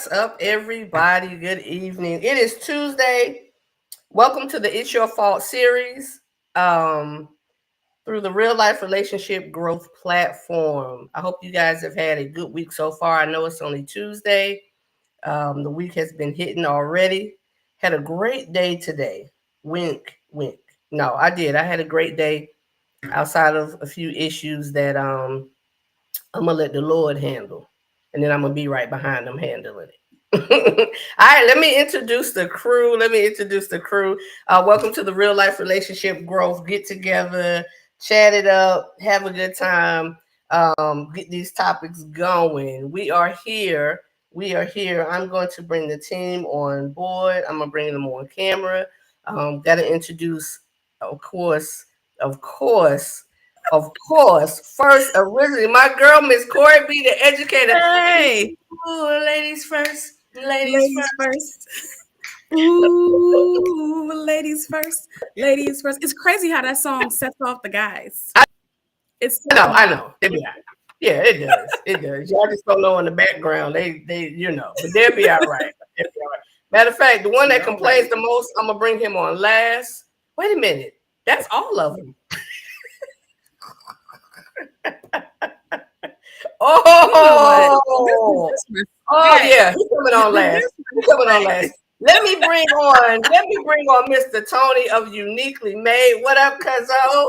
What's up, everybody? Good evening. It is Tuesday. Welcome to the It's Your Fault series um, through the Real Life Relationship Growth Platform. I hope you guys have had a good week so far. I know it's only Tuesday. The week has been hitting already. Had a great day today. Wink, wink. No, I did. I had a great day outside of a few issues that I'm gonna let the Lord handle, and then I'm gonna be right behind them handling it. All right, let me introduce the crew. Welcome to the Real Life Relationship Growth Get Together, chat it up, have a good time, get these topics going. We are here. We are here. I'm going to bring the team on board. I'm gonna bring them on camera. Got to introduce, of course, of course, of course. First, originally, my girl, Miss Corey B, the educator. Hey, Ooh, ladies first. ladies first. Ooh, ladies first. Ladies first. It's crazy how that song sets off the guys. It's so I know. It be all right. Yeah, it does. It does. Y'all just don't know in the background. They, but they'll be all right. They'll be all right. Matter of fact, the one that complains the most, I'm gonna bring him on last. Wait a minute. That's all of them. Oh, yeah, he's coming on last. Let me bring on Mr. Tony of Uniquely Made. What up, cuzzo?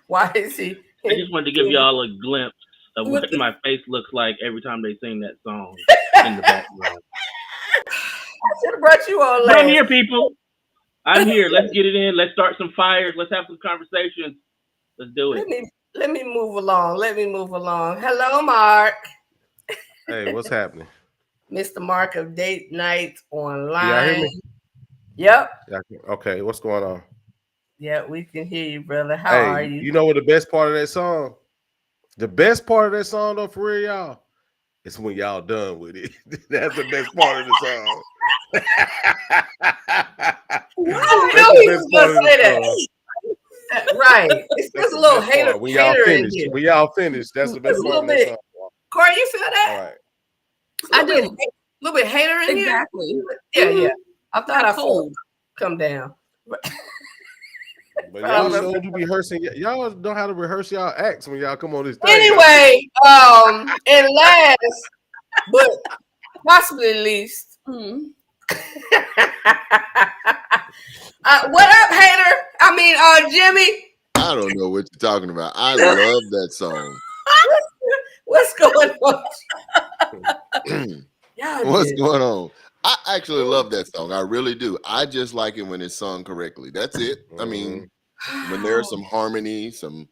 Why is he? I just wanted to give y'all a glimpse of what my face looks like every time they sing that song in the background. I should have brought you on last. I'm here, people. I'm here. Let's get it in. Let's start some fires. Let's have some conversations. Let's do it. Let me move along. Hello, Mark. Hey, what's happening? Mr. Mark of Date Night Online. Yeah, hear me? Yep. Okay, what's going on? Yeah, we can hear you, brother. How are you? You know what the best part of that song? The best part of that song, though, for real, y'all, it's when y'all done with it. That's the best part of the song. I knew he was going to say that. Right. It's just a little hater. When y'all finish, that's the best part of that song. Corey, you feel that? All right. I do. A little bit hater in here. Exactly. Yeah. I thought I cold come down. But y'all know you be rehearsing. Y'all know how to rehearse y'all acts when y'all come on this thing. Anyway, and last, but possibly least. What up, hater? I mean, Jimmy. I don't know what you're talking about. I love that song. What's going on? What's going on? I actually love that song. I really do. I just like it when it's sung correctly. That's it. I mean, when there's some harmony, some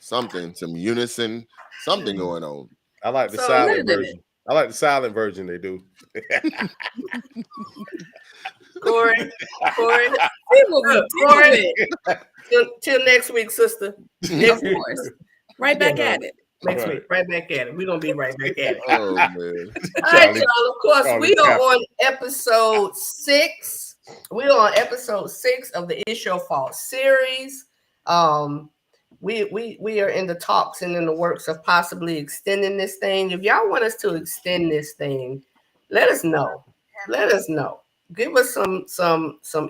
unison, something going on. I like the silent version. I like the silent version they do. Corey. Till next week, sister. Of course. Right back at it. Next week, right back at it. We're gonna be right back at it. Oh man! All right, y'all. Of course, we are on episode 6. We're on episode 6 of the It's Your Fault series. We are in the talks and in the works of possibly extending this thing. If y'all want us to extend this thing, let us know. Give us some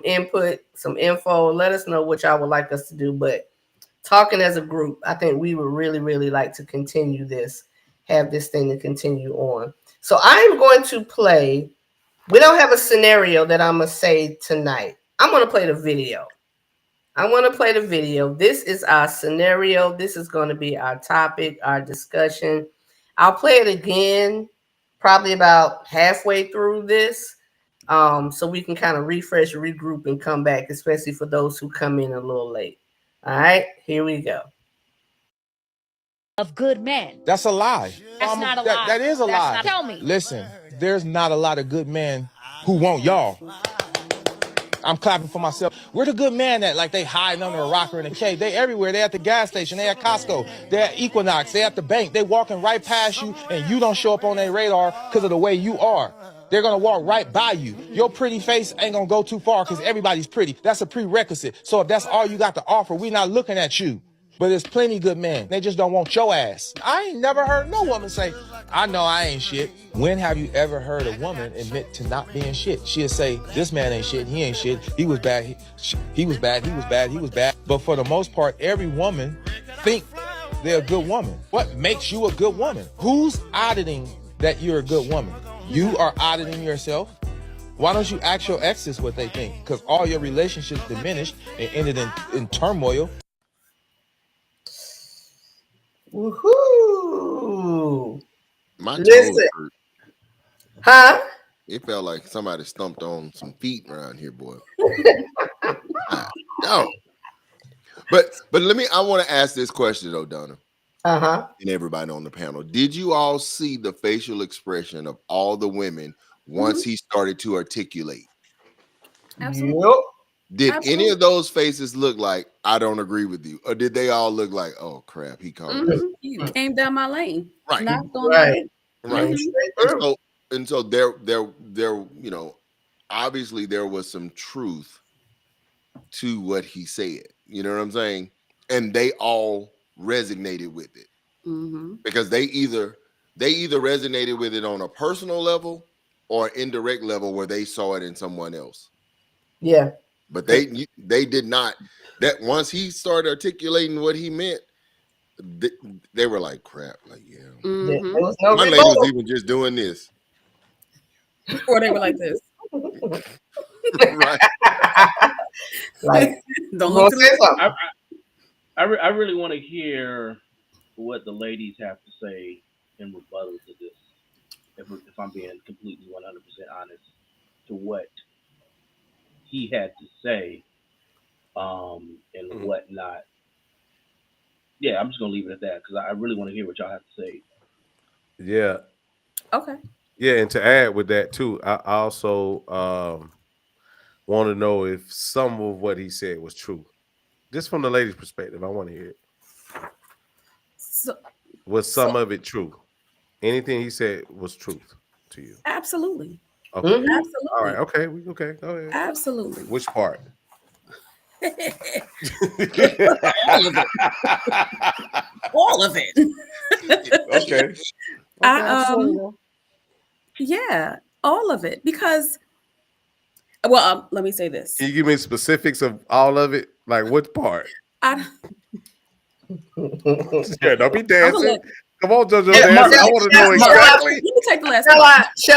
input, some info. Let us know what y'all would like us to do. But talking as a group, I think we would really, really like to continue this, have this thing to continue on. So I'm going to play. We don't have a scenario that I'm going to say tonight. I'm going to play the video. This is our scenario. This is going to be our topic, our discussion. I'll play it again, probably about halfway through this, so we can kind of refresh, regroup, and come back, especially for those who come in a little late. All right, here we go. Of good men. That's a lie. That's not a lie. That is a lie. Tell me. Listen, there's not a lot of good men who want y'all. I'm clapping for myself. Where the good men at? Like they hiding under a rocker in a cave. They everywhere. They at the gas station. They at Costco. They at Equinox. They at the bank. They walking right past you and you don't show up on their radar because of the way you are. They're going to walk right by you. Your pretty face ain't going to go too far because everybody's pretty. That's a prerequisite. So if that's all you got to offer, we're not looking at you. But there's plenty good men. They just don't want your ass. I ain't never heard no woman say, I know I ain't shit. When have you ever heard a woman admit to not being shit? She'll say, this man ain't shit. He ain't shit. He was bad. He was bad. He was bad. He was bad. But for the most part, every woman think they're a good woman. What makes you a good woman? Who's auditing that you're a good woman? You are auditing yourself. Why don't you ask your exes what they think? Because all your relationships diminished and ended in turmoil. Woohoo! My toes Listen. hurt. Huh? It felt like somebody stumped on some feet around here, boy. No. But I want to ask this question though, Donna. Uh-huh. And everybody on the panel. Did you all see the facial expression of all the women once he started to articulate? Absolutely. Yep. Did Absolutely. any of those faces look like I don't agree with you? Or did they all look like, oh crap, he called us? You came down my lane. Right. Knocked on Right. Right. Mhm. And so there, you know, obviously there was some truth to what he said. You know what I'm saying? And they all resonated with it because they either resonated with it on a personal level or indirect level where they saw it in someone else. Yeah. But they did not. That once he started articulating what he meant, they were like, crap, like, yeah. There was no My lady rebuttal. was even just doing this. Or they were like this. Right. Like, Don't you look gonna to say the something? I really want to hear what the ladies have to say in rebuttal to this. If I'm being completely 100% honest to what he had to say, and whatnot. Yeah, I'm just gonna leave it at that because I really want to hear what y'all have to say. Yeah. Okay. Yeah, and to add with that too, I also want to know if some of what he said was true. Just from the lady's perspective, I want to hear it. So Was some of it true? Anything he said was truth to you? absolutely. Okay. Absolutely. All right. Okay. Okay. Go ahead. Absolutely. Which part? All of it. All of it. Okay. Yeah, all of it. Because well, let me say this. Can you give me specifics of all of it? Like what part? I Yeah, don't be dancing. let- Come on, JoJo Yeah, dance. I Mark, want to know Mark, exactly. let me take the last Shall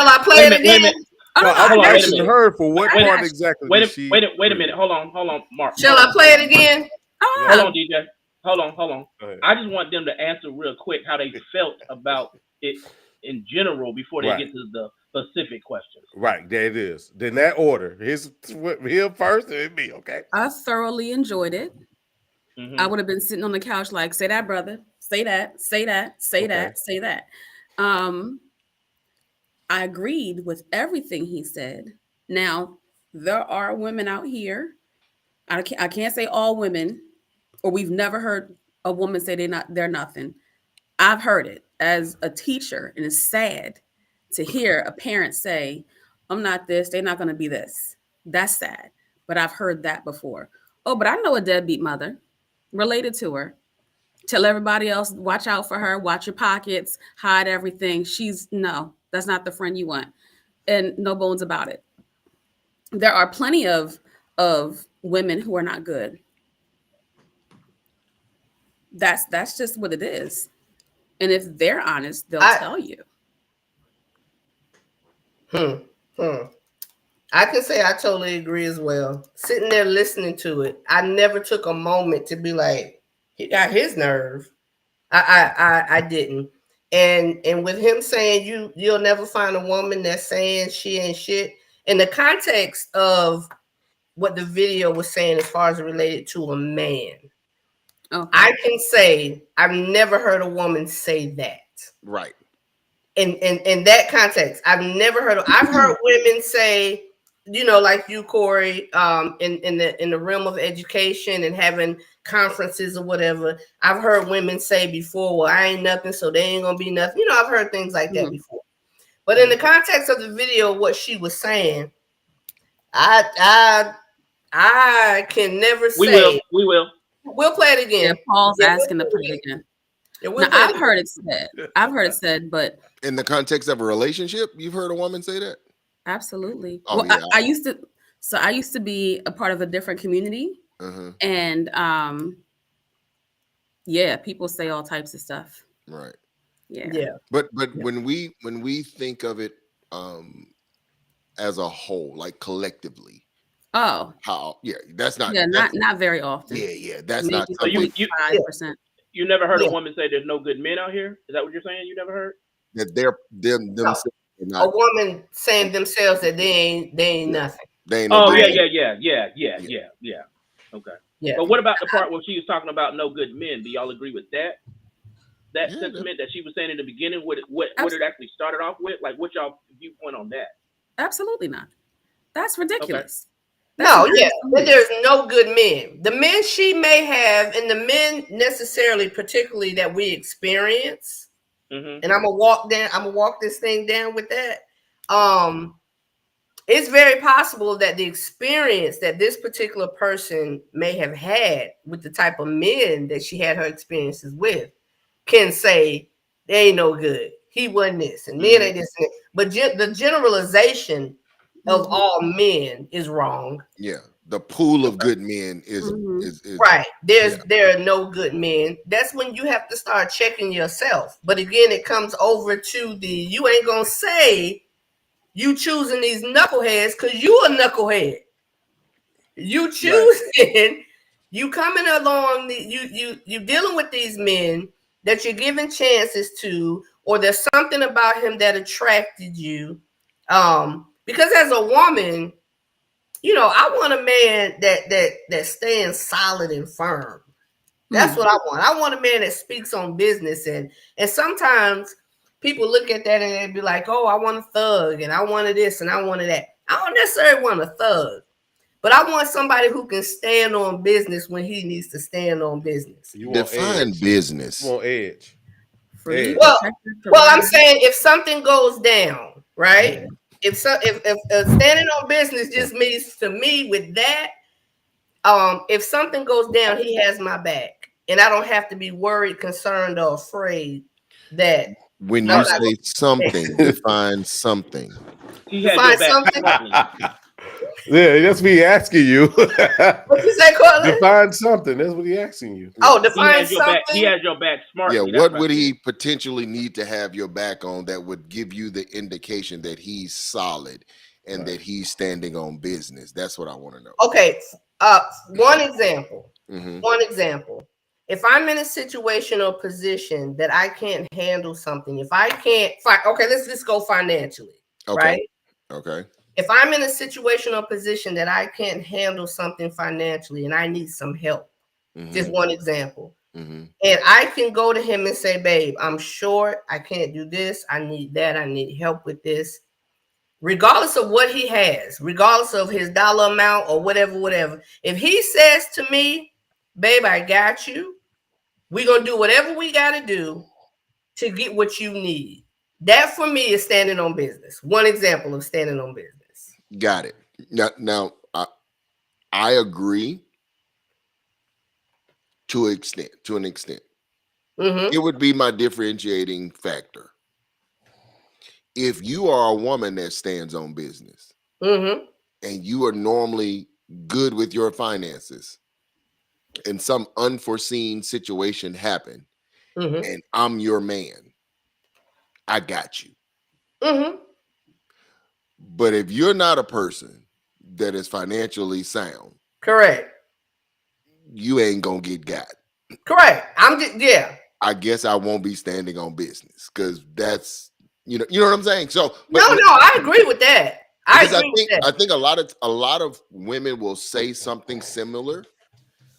part. I play Wait a it minute, wait a again? minute. Oh, No, no, I'm Hold on, wait a asking minute. her for what Wait a part minute. exactly. Wait did a she wait a agree? minute. Hold on, Mark. Shall I play it again? oh, Hold on, DJ. Hold on. Go ahead. I just want them to answer real quick how they felt about it in general before they Right. get to the specific questions. Right, there it is. Then that order. Him first and me, okay? I thoroughly enjoyed it. Mhm. I would have been sitting on the couch like, say that, brother. Say that. Say that. Say Okay. that. Say that. I agreed with everything he said. Now, there are women out here. I can't say all women, or we've never heard a woman say they're nothing. I've heard it as a teacher, and it's sad to hear a parent say, I'm not this, they're not going to be this. That's sad. But I've heard that before. Oh, but I know a deadbeat mother related to her. Tell everybody else, watch out for her, watch your pockets, hide everything. No, that's not the friend you want. And no bones about it. There are plenty of women who are not good. That's just what it is. And if they're honest, they'll tell you. I can say I totally agree as well. Sitting there listening to it, I never took a moment to be like, he got his nerve. I didn't. And with him saying you'll never find a woman that's saying she ain't shit, in the context of what the video was saying as far as it related to a man, Okay. I can say I've never heard a woman say that. Right. In that context, I've heard women say, you know, like you, Corey, in the realm of education and having conferences or whatever. I've heard women say before, well, I ain't nothing, so they ain't gonna be nothing. You know, I've heard things like that before. But in the context of the video, what she was saying, I can never say. We will. We'll play it Yeah, again. Paul's Yeah, asking to we'll play play it again. Yeah, we'll Now, play I've heard it said. I've heard it said, but In the context of a relationship, you've heard a woman say that? absolutely. Oh, Well, yeah. I used to. So I used to be a part of a different community, Uh-huh. and yeah, people say all types of stuff. Right. Yeah. Yeah. But when we think of it as a whole, like collectively, Oh, that's not yeah, not very often. that's Maybe not So you something 5%. you never heard Yeah. a woman say there's no good men out here? Is that what you're saying? You never heard? that themselves are A not. woman saying themselves that they ain't Yeah. nothing. They ain't no Oh good yeah. men. Okay. Yeah. But what about the part where she was talking about no good men? Do y'all agree with that? That Yeah, sentiment that she was saying in the beginning, what it actually started off with? Like, what's y'all viewpoint on that? Absolutely not. That's ridiculous. No, That's yeah, but absolute. there's no good men. The men she may have, and the men necessarily, particularly that we experience, Mm-hmm. and I'm gonna walk this thing down with that. It's very possible that the experience that this particular person may have had with the type of men that she had her experiences with can say they ain't no good. He wasn't this, and men ain't this. And that. But the generalization of all men is wrong. Yeah. The pool of good men is Right. There are no good men. That's when you have to start checking yourself. But again, it comes over to you ain't gonna say you choosing these knuckleheads because you a knucklehead. You choosing, you coming along, you dealing with these men that you're giving chances to, or there's something about him that attracted you. Because as a woman, I want a man that stands solid and firm. That's what I want. I want a man that speaks on business, and sometimes people look at that and they be like, "Oh, I want a thug, and I wanted this, and I wanted that." I don't necessarily want a thug, but I want somebody who can stand on business when he needs to stand on business. You want define edge. business. You want edge. Free, Edge. Well, protected, Well, I'm provided. saying if something goes down, right? If standing on business just means to me with that, if something goes down, he has my back, and I don't have to be worried, concerned, or afraid that When I'm you not say something, define something. He to had find your back something. smartly. Yeah, that's what he asking you. What you say, Cortland? Define something. That's what he asking you. Oh, He define has your back. He something. has your back smartly. Yeah, That's what would I he said. potentially need to have your back on that would give you the indication that he's solid and that he's standing on business? That's what I want to know. Okay, one example. Mhm. One example. If I'm in a situation or position that I can't handle something, if I can't, okay, let's just go financially, Okay. right? Okay. If I'm in a situation or position that I can't handle something financially and I need some help, just Mhm. one example, Mhm. and I can go to him and say, "Babe, I'm short. I can't do this. I need that. I need help with this." Regardless of what he has, regardless of his dollar amount or whatever. If he says to me, "Babe, I got you. We're going to do whatever we got to do to get what you need." That for me is standing on business. One example of standing on business. Got it. Now I agree to an extent. Mm-hmm. It would be my differentiating factor. If you are a woman that stands on business Mm-hmm. and you are normally good with your finances and some unforeseen situation happened Mm-hmm. and I'm your man, I got you. Mm-hmm. But if you're not a person that is financially sound, Correct. you ain't gonna get got. Correct. I'm just, yeah. I guess I won't be standing on business because that's you know what I'm saying. So No, I agree with that. I because agree with that. I think a lot of women will say something similar,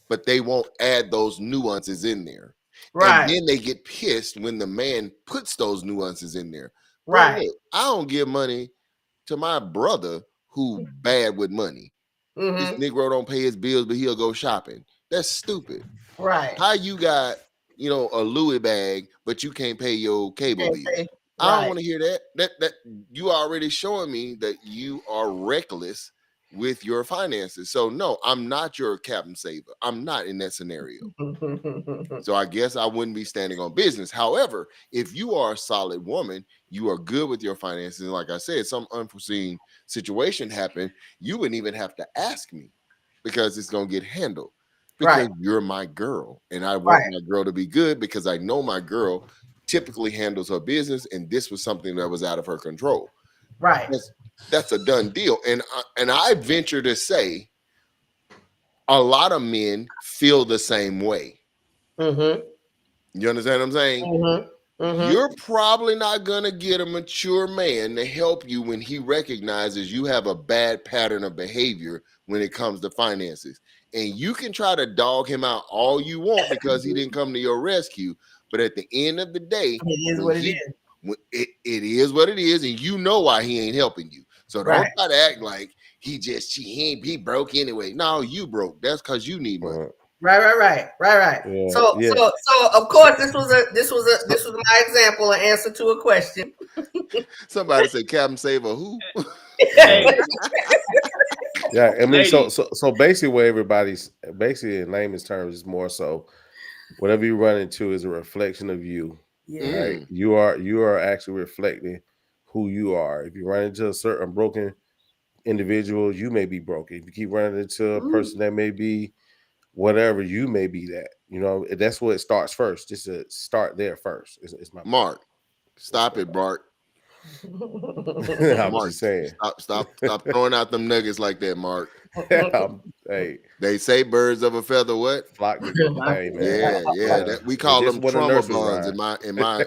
but they won't add those nuances in there. Right. And then they get pissed when the man puts those nuances in there. Bro, Right. look, I don't give money to my brother who bad with money. This Mm-hmm. Negro don't pay his bills, but he'll go shopping. That's stupid. Right. How you got, a Louis bag, but you can't pay your cable bill? Okay. I don't Right. want to hear that. That you already showing me that you are reckless with your finances. So no, I'm not your Captain Saver. I'm not in that scenario. So I guess I wouldn't be standing on business. However, if you are a solid woman, you are good with your finances. And like I said, some unforeseen situation happened, you wouldn't even have to ask me because it's going to get handled because you're my girl. And I want my girl to be good because I know my girl typically handles her business. And this was something that was out of her control. Right. That's a done deal. And I venture to say a lot of men feel the same way. Mm-hmm. You understand what I'm saying? Mm-hmm. Mm-hmm. You're probably not going to get a mature man to help you when he recognizes you have a bad pattern of behavior when it comes to finances. And you can try to dog him out all you want because he didn't come to your rescue. But at the end of the day, it is what it is. It is what it is. And you know why he ain't helping you. So don't try to act like he broke anyway. No, you broke. That's because you need money. Right. Yeah, So of course this was my example, an answer to a question. Somebody said Captain Saver who? Yeah, I mean, Ladies. so basically, what everybody's basically in layman's terms is more so, whatever you run into is a reflection of you. Yeah. Right? You are actually reflecting who you are. If you run into a certain broken individual, you may be broken. If you keep running into a person that may be whatever, you may be that. You know, that's where it starts first. Just to start there first. It's my Mark. Stop it, Bart. I'm Mark, just saying. Stop throwing out them nuggets like that, Mark. Hey, they say birds of a feather. What? flock together. Hey, man. Yeah. We call them Just what a trauma nursery bonds rhyme.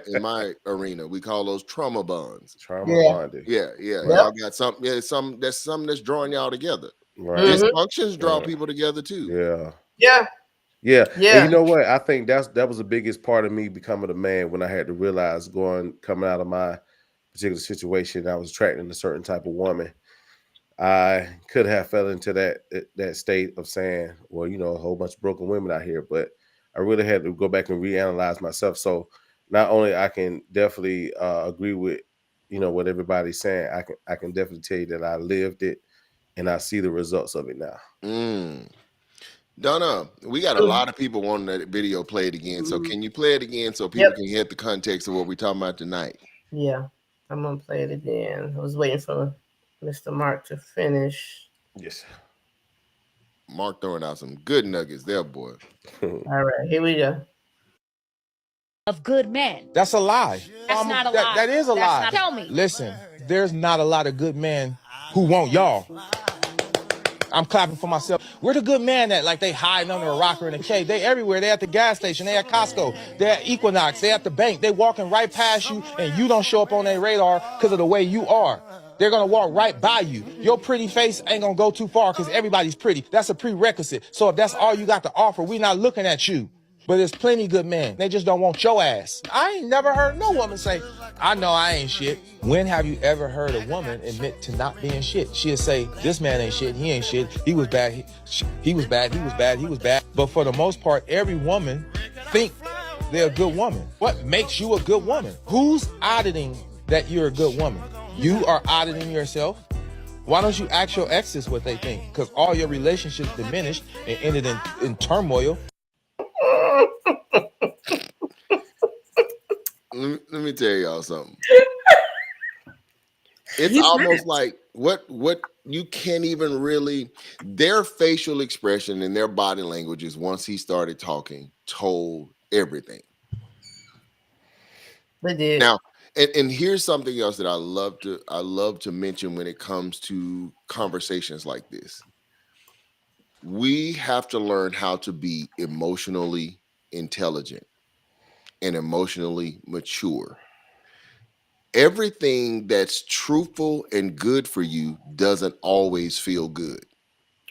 in my arena. We call those trauma bonds. Trauma bonding. Yeah. Yep. Y'all got something. Yeah, something that's drawing y'all together. Right. Dysfunctions draw people together too. Yeah. Yeah. And you know what? I think that was the biggest part of me becoming a man when I had to realize coming out of my particular situation, I was attracting a certain type of woman. I could have fell into that state of saying, well, you know, a whole bunch of broken women out here, but I really had to go back and reanalyze myself. So not only I can definitely agree with, you know, what everybody's saying, I can definitely tell you that I lived it and I see the results of it now. Donna, we got a lot of people wanting that video played again. So can you play it again so people can get the context of what we're talking about tonight? Yeah, I'm gonna play it again. I was waiting for Mr. Mark to finish. Yes. Mark throwing out some good nuggets there, boy. All right, here we go. Of good men. That's a lie. That's not a lie. That is a lie. Tell me. Listen, there's not a lot of good men who want y'all. I'm clapping for myself. Where the good man at? Like they hiding under a rocker in a cave. They everywhere. They at the gas station. They at Costco. They at Equinox. They at the bank. They walking right past you and you don't show up on their radar because of the way you are. They're going to walk right by you. Your pretty face ain't going to go too far because everybody's pretty. That's a prerequisite. So if that's all you got to offer, we not looking at you. But there's plenty good men. They just don't want your ass. I ain't never heard no woman say, I know I ain't shit. When have you ever heard a woman admit to not being shit? She'll say, this man ain't shit. He ain't shit. He was bad. He was bad. He was bad. He was bad. But for the most part, every woman think they're a good woman. What makes you a good woman? Who's auditing that you're a good woman? You are auditing yourself. Why don't you ask your exes what they think? Because all your relationships diminished and ended in turmoil. Let me tell y'all something. It's He's almost not. like what you can't even really, their facial expression and their body languages once he started talking told everything. They did. Now, and here's something else that I love to mention when it comes to conversations like this. We have to learn how to be emotionally intelligent and emotionally mature. Everything that's truthful and good for you doesn't always feel good.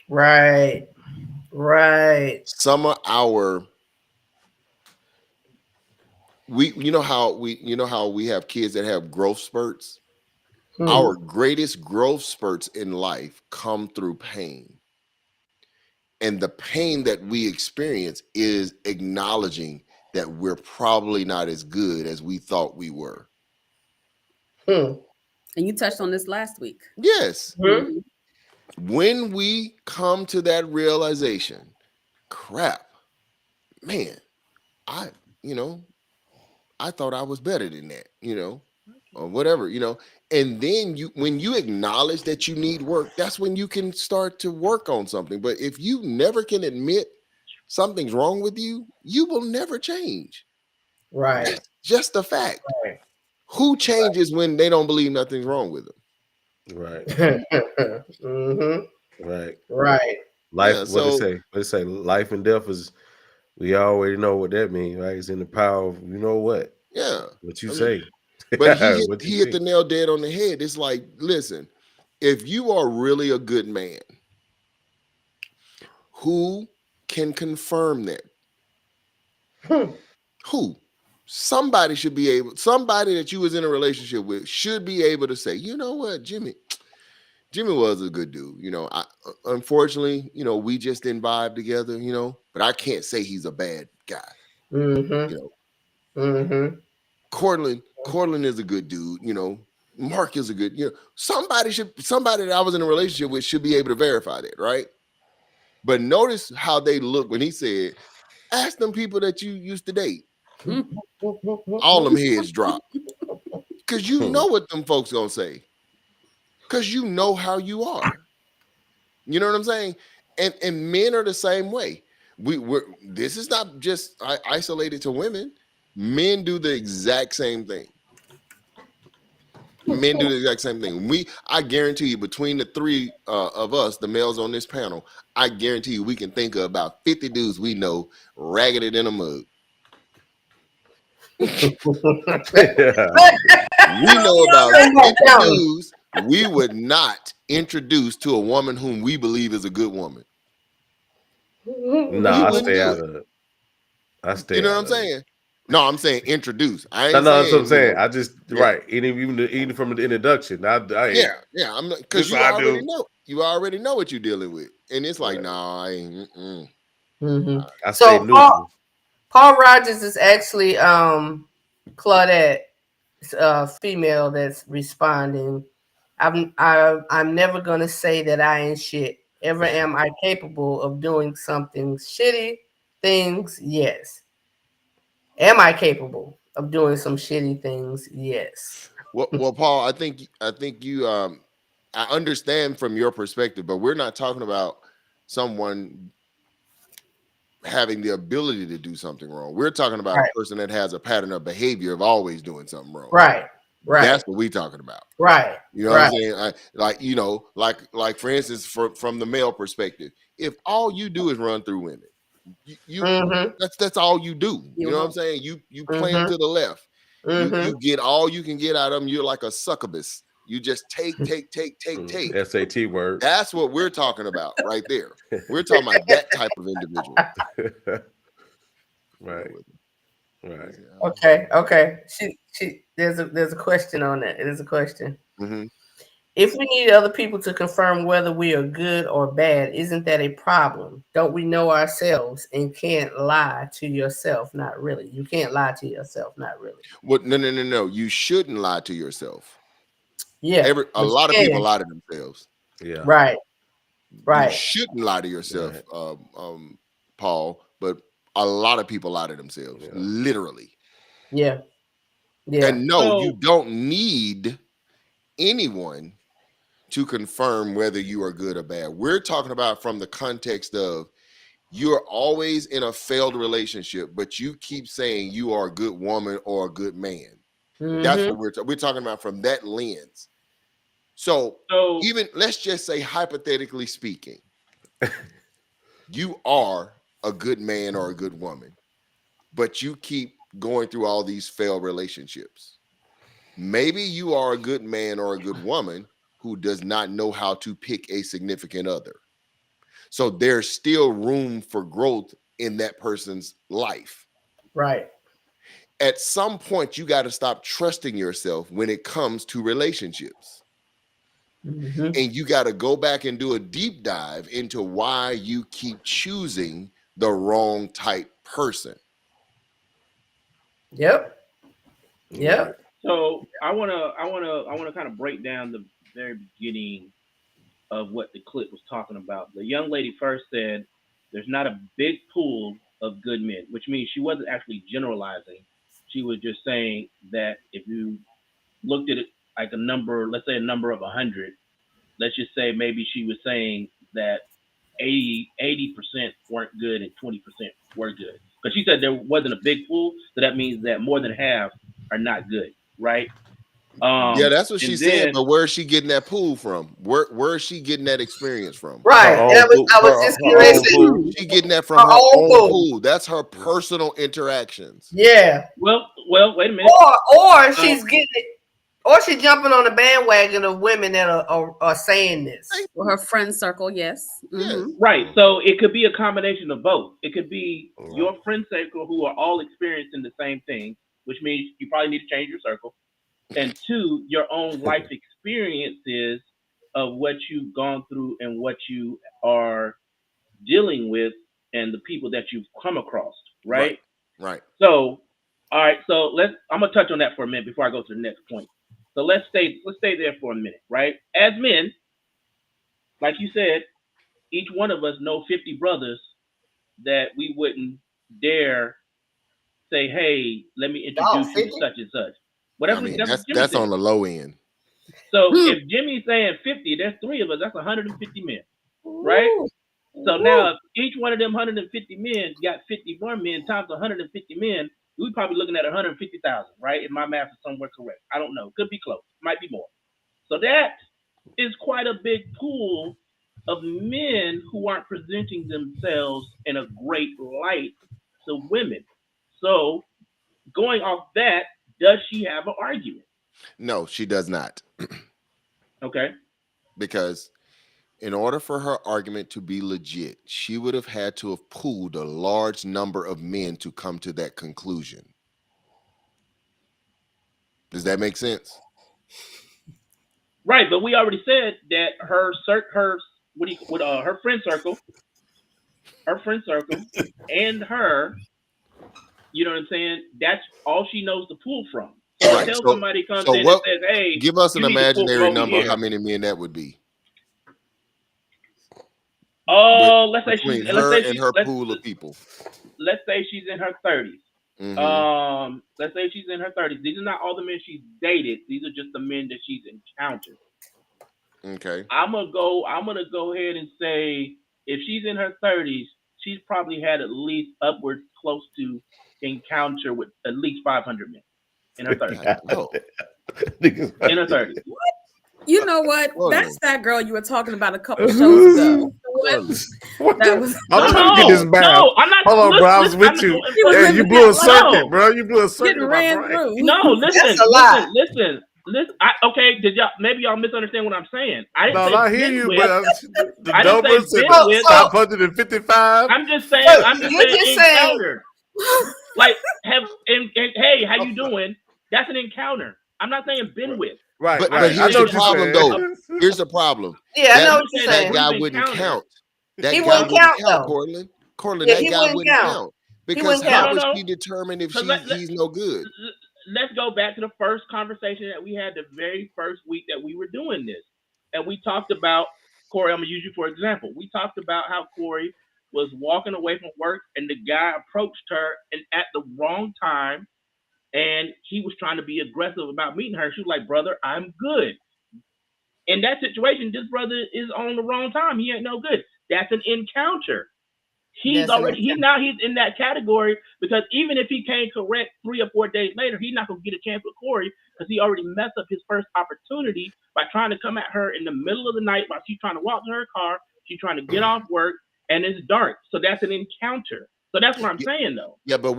Right. Some of our you know how we have kids that have growth spurts. Our greatest growth spurts in life come through pain. And the pain that we experience is acknowledging that we're probably not as good as we thought we were. And you touched on this last week. Yes. Hmm. when we come to that realization, crap, man, I, I thought I was better than that, or whatever, and then when you acknowledge that you need work, that's when you can start to work on something. But if you never can admit something's wrong with you, you will never change. Right. That's just a fact. Right. Who changes when they don't believe nothing's wrong with them? Right. Right. Right. Life. Yeah, What they so say? What they say? Life and death is. We already know what that means, right? It's in the power of you know what. yeah, What you I mean, say. but he What you hit the think. nail dead on the head. It's like, listen, if you are really a good man, who can confirm that? Who? Somebody should be able, somebody that you was in a relationship with should be able to say, you know what, Jimmy was a good dude. Unfortunately, we just didn't vibe together, but I can't say he's a bad guy. Cortland is a good dude, Mark is a good, somebody that I was in a relationship with should be able to verify that, right? But notice how they look when he said, ask them people that you used to date. All them heads drop. Because you know what them folks gonna say. Because you know how you are. You know what I'm saying? And men are the same way. This is not just isolated to women. Men do the exact same thing. Men do the exact same thing. I guarantee you, between the three of us, the males on this panel, I guarantee you we can think of about 50 dudes we know ragged in a mug. We know about 50 dudes we would not introduce to a woman whom we believe is a good woman. No, I stay out of it. I stay. You know out what I'm of saying? No, I'm saying introduce. I No, ain't that's what I'm saying. saying. I just right. Even from the introduction. Yeah. I'm not, because This you I already do. know. You already know what you're dealing with, and it's like, nah, I ain't. I stay neutral. Paul Rogers is actually Claudette, female that's responding. I'm never gonna say that I ain't shit. Ever am I capable of doing something shitty things? Yes. Am I capable of doing some shitty things? Yes. Well, Paul, I think you. I understand from your perspective, but we're not talking about someone having the ability to do something wrong. We're talking about a person that has a pattern of behavior of always doing something wrong. Right. That's what we're talking about. Right. You know what I'm saying? Like for instance, from the male perspective, if all you do is run through women, that's all you do. You know what I'm saying? You play them to the left. You get all you can get out of them. You're like a succubus. You just take. SAT word. That's what we're talking about right there. We're talking about that type of individual. Right. Okay. There's a question on that. It is a question. Mm-hmm. If we need other people to confirm whether we are good or bad, isn't that a problem? Don't we know ourselves and can't lie to yourself? Not really. You can't lie to yourself. Not really. What? No. You shouldn't lie to yourself. Yeah. A lot of people lie to themselves. Yeah. Right. You shouldn't lie to yourself, Paul, but a lot of people lie to themselves, literally. Yeah. And no, you don't need anyone to confirm whether you are good or bad. We're talking about from the context of you're always in a failed relationship, but you keep saying you are a good woman or a good man. That's what we're talking about from that lens. So even let's just say, hypothetically speaking, you are a good man or a good woman, but you keep going through all these failed relationships. Maybe you are a good man or a good woman who does not know how to pick a significant other. So there's still room for growth in that person's life. Right. At some point, you got to stop trusting yourself when it comes to relationships. And you got to go back and do a deep dive into why you keep choosing the wrong type person. Yep. So I wanna kind of break down the very beginning of what the clip was talking about. The young lady first said there's not a big pool of good men, which means she wasn't actually generalizing. She was just saying that if you looked at it like a number, let's say a number of 100, let's just say maybe she was saying that 80% weren't good and 20% were good. Because she said there wasn't a big pool, so that means that more than half are not good, right? Yeah, that's what she and said. then- But where is she getting that pool from? Where is she getting that experience from? Right. Her That own was, pool- I was her- just her getting ready own to say, pool. She getting that from Her her own own pool. pool. That's her personal interactions. yeah. Well, wait a minute. Or she's getting it, or she's jumping on the bandwagon of women that are saying this. Or her friend circle, yes. Mhm. Right. So it could be a combination of both. It could be your friend circle who are all experiencing the same thing, which means you probably need to change your circle. And two, your own life experiences of what you've gone through and what you are dealing with and the people that you've come across, right? Right. So, all right, so I'm gonna touch on that for a minute before I go to the next point. So let's stay there for a minute, right? As men, like you said, each one of us know 50 brothers that we wouldn't dare say, hey, let me introduce you to 50? such and such. But I mean, what Jimmy that's said. on the low end. So if Jimmy's saying 50, there's 3 of us, that's 150 men, right? So now if each one of them 150 men got 50 more men times 150 men, we're probably looking at 150,000, right? If my math is somewhere correct. I don't know. Could be close. Might be more. So that is quite a big pool of men who aren't presenting themselves in a great light to women. So going off that, does she have an argument? No, she does not. Okay. Because in order for her argument to be legit, she would have had to have pooled a large number of men to come to that conclusion. Does that make sense? Right, but we already said that her friend circle, and her, you know what I'm saying? That's all she knows to pull from. So Right. until So- somebody comes so in what- and says, "Hey, Give us an you need to pull from imaginary over number of here." how many men that would be. Oh, let's say Between she's her and her pool of people. let's say she's in her 30s. Mhm. Let's say she's in her 30s. These are not all the men she's dated. These are just the men that she's encountered. Okay. I'm gonna go ahead and say if she's in her 30s, she's probably had at least upwards close to encounter with at least 500 men in her 30s. Oh. In her 30s. You know what? Well, That's that girl you were talking about a couple shows ago. What That the- was- I'm trying to get this back. No, I'm not. Hold on, bro. I was listen, with I'm you. not- He was Yeah, living you blew a that life. circuit, bro. You blew a circuit Getting in my ran brain. through. No, listen, That's a lie. listen. Okay, did y'all maybe y'all misunderstand what I'm saying? I didn't No, say I hear been you, with. but the I didn't say numbers said been with. 555. I'm just saying. Look, I'm just you're saying just saying- encountered. Like and hey, how you doing? That's an encounter. I'm not saying been with. Right, But right. here's I know the what you're problem, saying. though. Here's the problem. Yeah, I know That- what you're That saying. That guy We've wouldn't encountered. count. That He guy wouldn't wouldn't count, count, though. Cortland. Yeah, That he guy wouldn't wouldn't count. count. Because wouldn't how count. would No. she determine if Because he's no good? Let's go back to the first conversation that we had the very first week that we were doing this. And we talked about, Corey, I'm going to use you for example. We talked about how Corey was walking away from work and the guy approached her and at the wrong time and he was trying to be aggressive about meeting her. She was like, brother, I'm good. In that situation, this brother is on the wrong time. He ain't no good. That's an encounter. He's in that category because even if he came correct 3 or 4 days later, he's not gonna get a chance with Corey because he already messed up his first opportunity by trying to come at her in the middle of the night while she's trying to walk to her car. She's trying to get off work and it's dark. So that's an encounter. So that's what I'm saying though. Yeah, but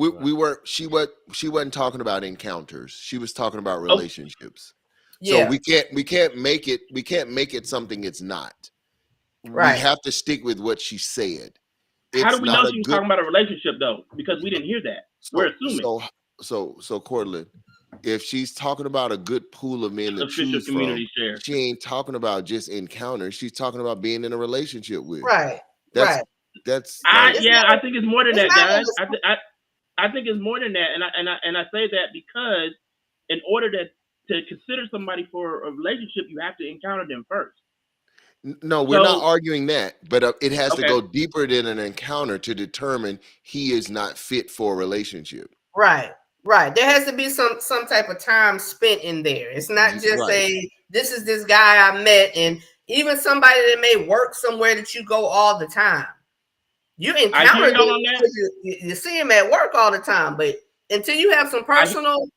she wasn't talking about encounters. She was talking about relationships. Yeah. So we can't make it something it's not. Right. We have to stick with what she said. How do It's we not know a she was good- talking about a relationship though? Because we didn't hear that. We're assuming. So Cortland, if she's talking about a good pool of men to Official choose from, community share. she ain't talking about just encounters. She's talking about being in a relationship with. Right. That's right. that's I like- think it's more than that, it's not guys. in I think it's more than that, and I say that because in order to consider somebody for a relationship, you have to encounter them first. No, we're not So arguing that, but it has to okay, go deeper than an encounter to determine he is not fit for a relationship. Right. There has to be some type of time spent in there. It's not just Right. this is this guy I met, and even somebody that may work somewhere that you go all the time. You I hear encounter y'all them on that. because you see him at work all the time, but until you have some personal,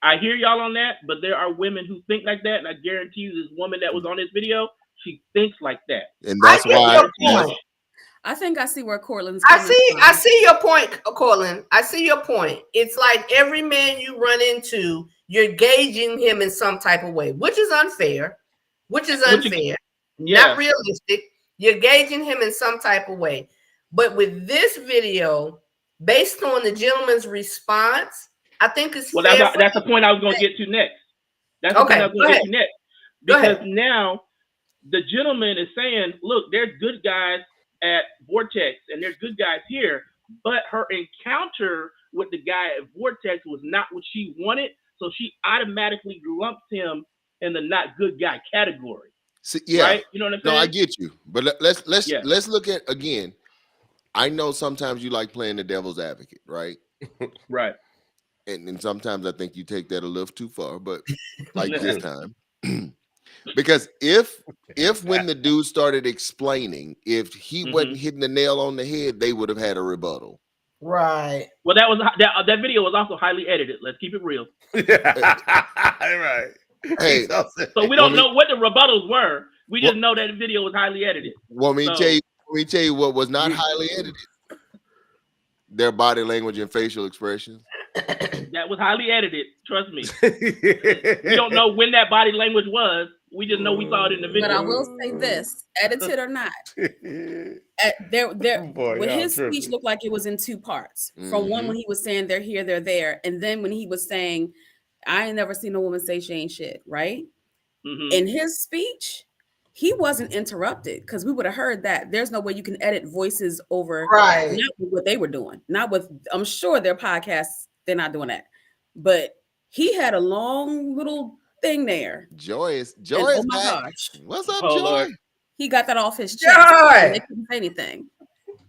I hear y'all on that, but there are women who think like that, and I guarantee you, this woman that was on this video, she thinks like that. And that's I get why your point. I think I see where Cortland's I coming from. see your point, Cortland. I see your point. It's like every man you run into, you're gauging him in some type of way, which is unfair. Not realistic. You're gauging him in some type of way. But with this video, based on the gentleman's response, I think it's Well, fair. that's the point I was going to get to next. That's the point I was going to get to next. Because now the gentleman is saying, look, there's good guys at Vortex and there's good guys here, but her encounter with the guy at Vortex was not what she wanted, so she automatically lumps him in the not good guy category. See, yeah, right? You know what I'm saying? No, I get you, but let's look at again. I know sometimes you like playing the devil's advocate, right? Right. And sometimes I think you take that a little too far, but like this time. Because if when the dude started explaining, if he wasn't hitting the nail on the head, they would have had a rebuttal. Right. Well, that video was also highly edited. Let's keep it real. Right. Hey, so we don't know what the rebuttals were. We just know that the video was highly edited. Well, let me tell you what was not highly edited. Their body language and facial expressions. That was highly edited. Trust me. We don't know when that body language was. We just know we saw it in the video. But I will say this, edited or not, his speech looked like it was in two parts. From one, when he was saying they're here, they're there, and then when he was saying, I ain't never seen a woman say she ain't shit, right? In his speech, he wasn't interrupted because we would have heard that. There's no way you can edit voices over not with what they were doing, not with, I'm sure their podcasts, they're not doing that. But he had a long little thing there. Joy, oh my gosh. What's up, Joy? Lord. He got that off his chest. They couldn't say anything.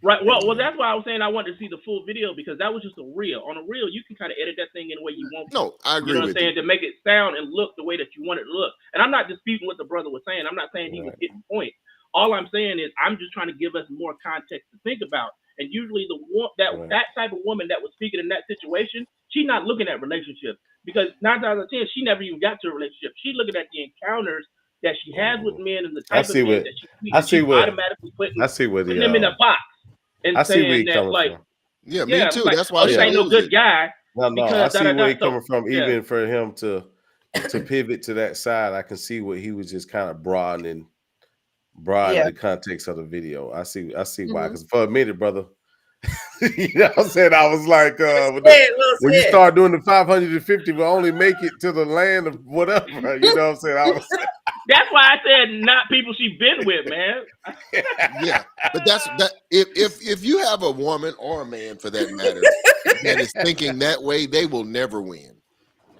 Right. Well, that's why I was saying I wanted to see the full video, because that was just a reel. On a reel, you can kind of edit that thing in the way you want. No, I agree. You know what I'm saying? To make it sound and look the way that you want it to look. And I'm not disputing what the brother was saying. I'm not saying he was getting the point. All I'm saying is I'm just trying to give us more context to think about. And usually that type of woman that was speaking in that situation, she's not looking at relationships, because 9 times out of 10 she never even got to a relationship. She's looking at the encounters that she has with men and the type of men that she's automatically putting them in a box. And I see where he's coming from. Yeah, me too. Like, that's why this ain't no good guy. No, I see where he's coming from. Even for him to pivot to that side, I can see what he was just kind of broadening the context of the video. I see why. Because for a minute, brother, you know what I'm saying? I was like, when you start doing the 550, we'll only make it to the land of whatever. You know what I'm saying? That's why I said not people she's been with, man. Yeah, but that. If you have a woman or a man, for that matter, that is thinking that way, they will never win.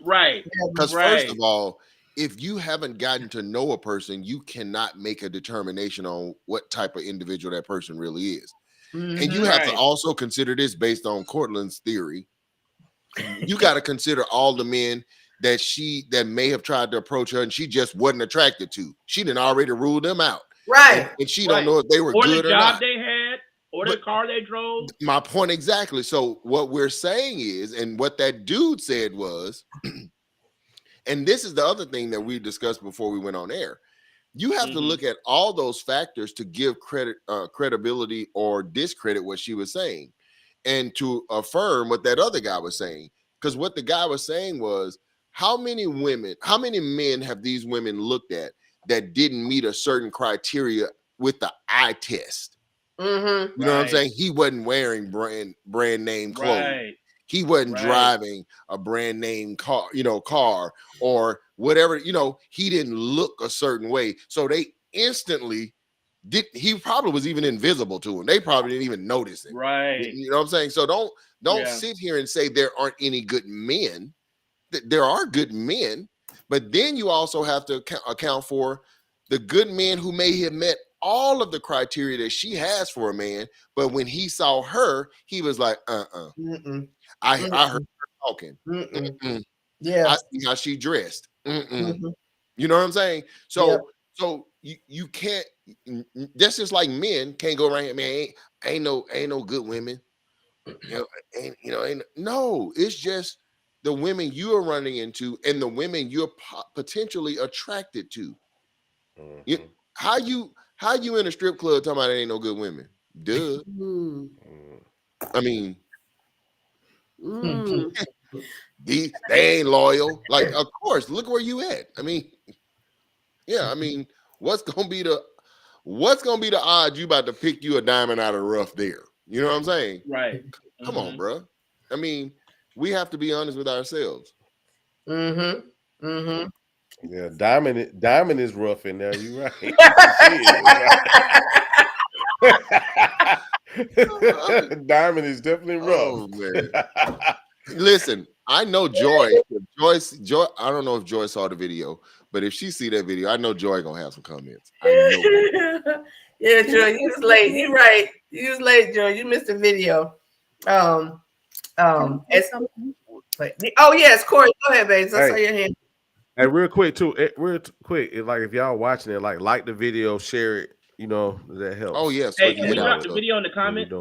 Right. Because first of all, if you haven't gotten to know a person, you cannot make a determination on what type of individual that person really is. And you have to also consider this based on Cortland's theory. You got to consider all the men that may have tried to approach her and she just wasn't attracted to. She didn't already rule them out. Right. And she don't know if they were good or not. Or the job they had, or the car they drove. My point exactly. So what we're saying is, and what that dude said was, and this is the other thing that we discussed before we went on air. You have to look at all those factors to give credibility or discredit what she was saying, and to affirm what that other guy was saying. Because what the guy was saying was, how many men have these women looked at that didn't meet a certain criteria with the eye test? You know what I'm saying? He wasn't wearing brand name clothes. Right. He wasn't driving a brand name car, or whatever, he didn't look a certain way. So they instantly he probably was even invisible to him. They probably didn't even notice it. Right. You know what I'm saying? So don't sit here and say there aren't any good men. There are good men, but then you also have to account for the good men who may have met all of the criteria that she has for a man, but when he saw her, he was like, Mm-mm. I heard her talking. Mm-mm. Yeah. I see how she dressed. Mm-hmm. You know what I'm saying? So, Yep. so you can't. That's just like men can't go around here, man. Ain't no good women. No. It's just the women you are running into and the women you're potentially attracted to. Mhm. How you in a strip club talking about there ain't no good women? Duh. Mm. I mean, Mm. they ain't loyal. Like, of course, look where you at. I mean, yeah. I mean, what's gonna be the odds you about to pick you a diamond out of the rough there? You know what I'm saying? Right. Come on, bro. I mean, we have to be honest with ourselves. Mm-hmm. Mm-hmm. Yeah, Diamond is rough in there. You right. Diamond is definitely rough. Oh man. Listen, I know Joy. Joy. I don't know if Joy saw the video, but if she see that video, I know Joy gonna have some comments. I know. Yeah, Joy, you was late. You right. You was late, Joy. You missed the video. Oh yes, Corey. Go ahead, babes. I saw your hand. Hey, real quick too. Like if y'all watching it, like the video, share it. You know that helps. Oh yes. Hey, can we drop the video in the comments?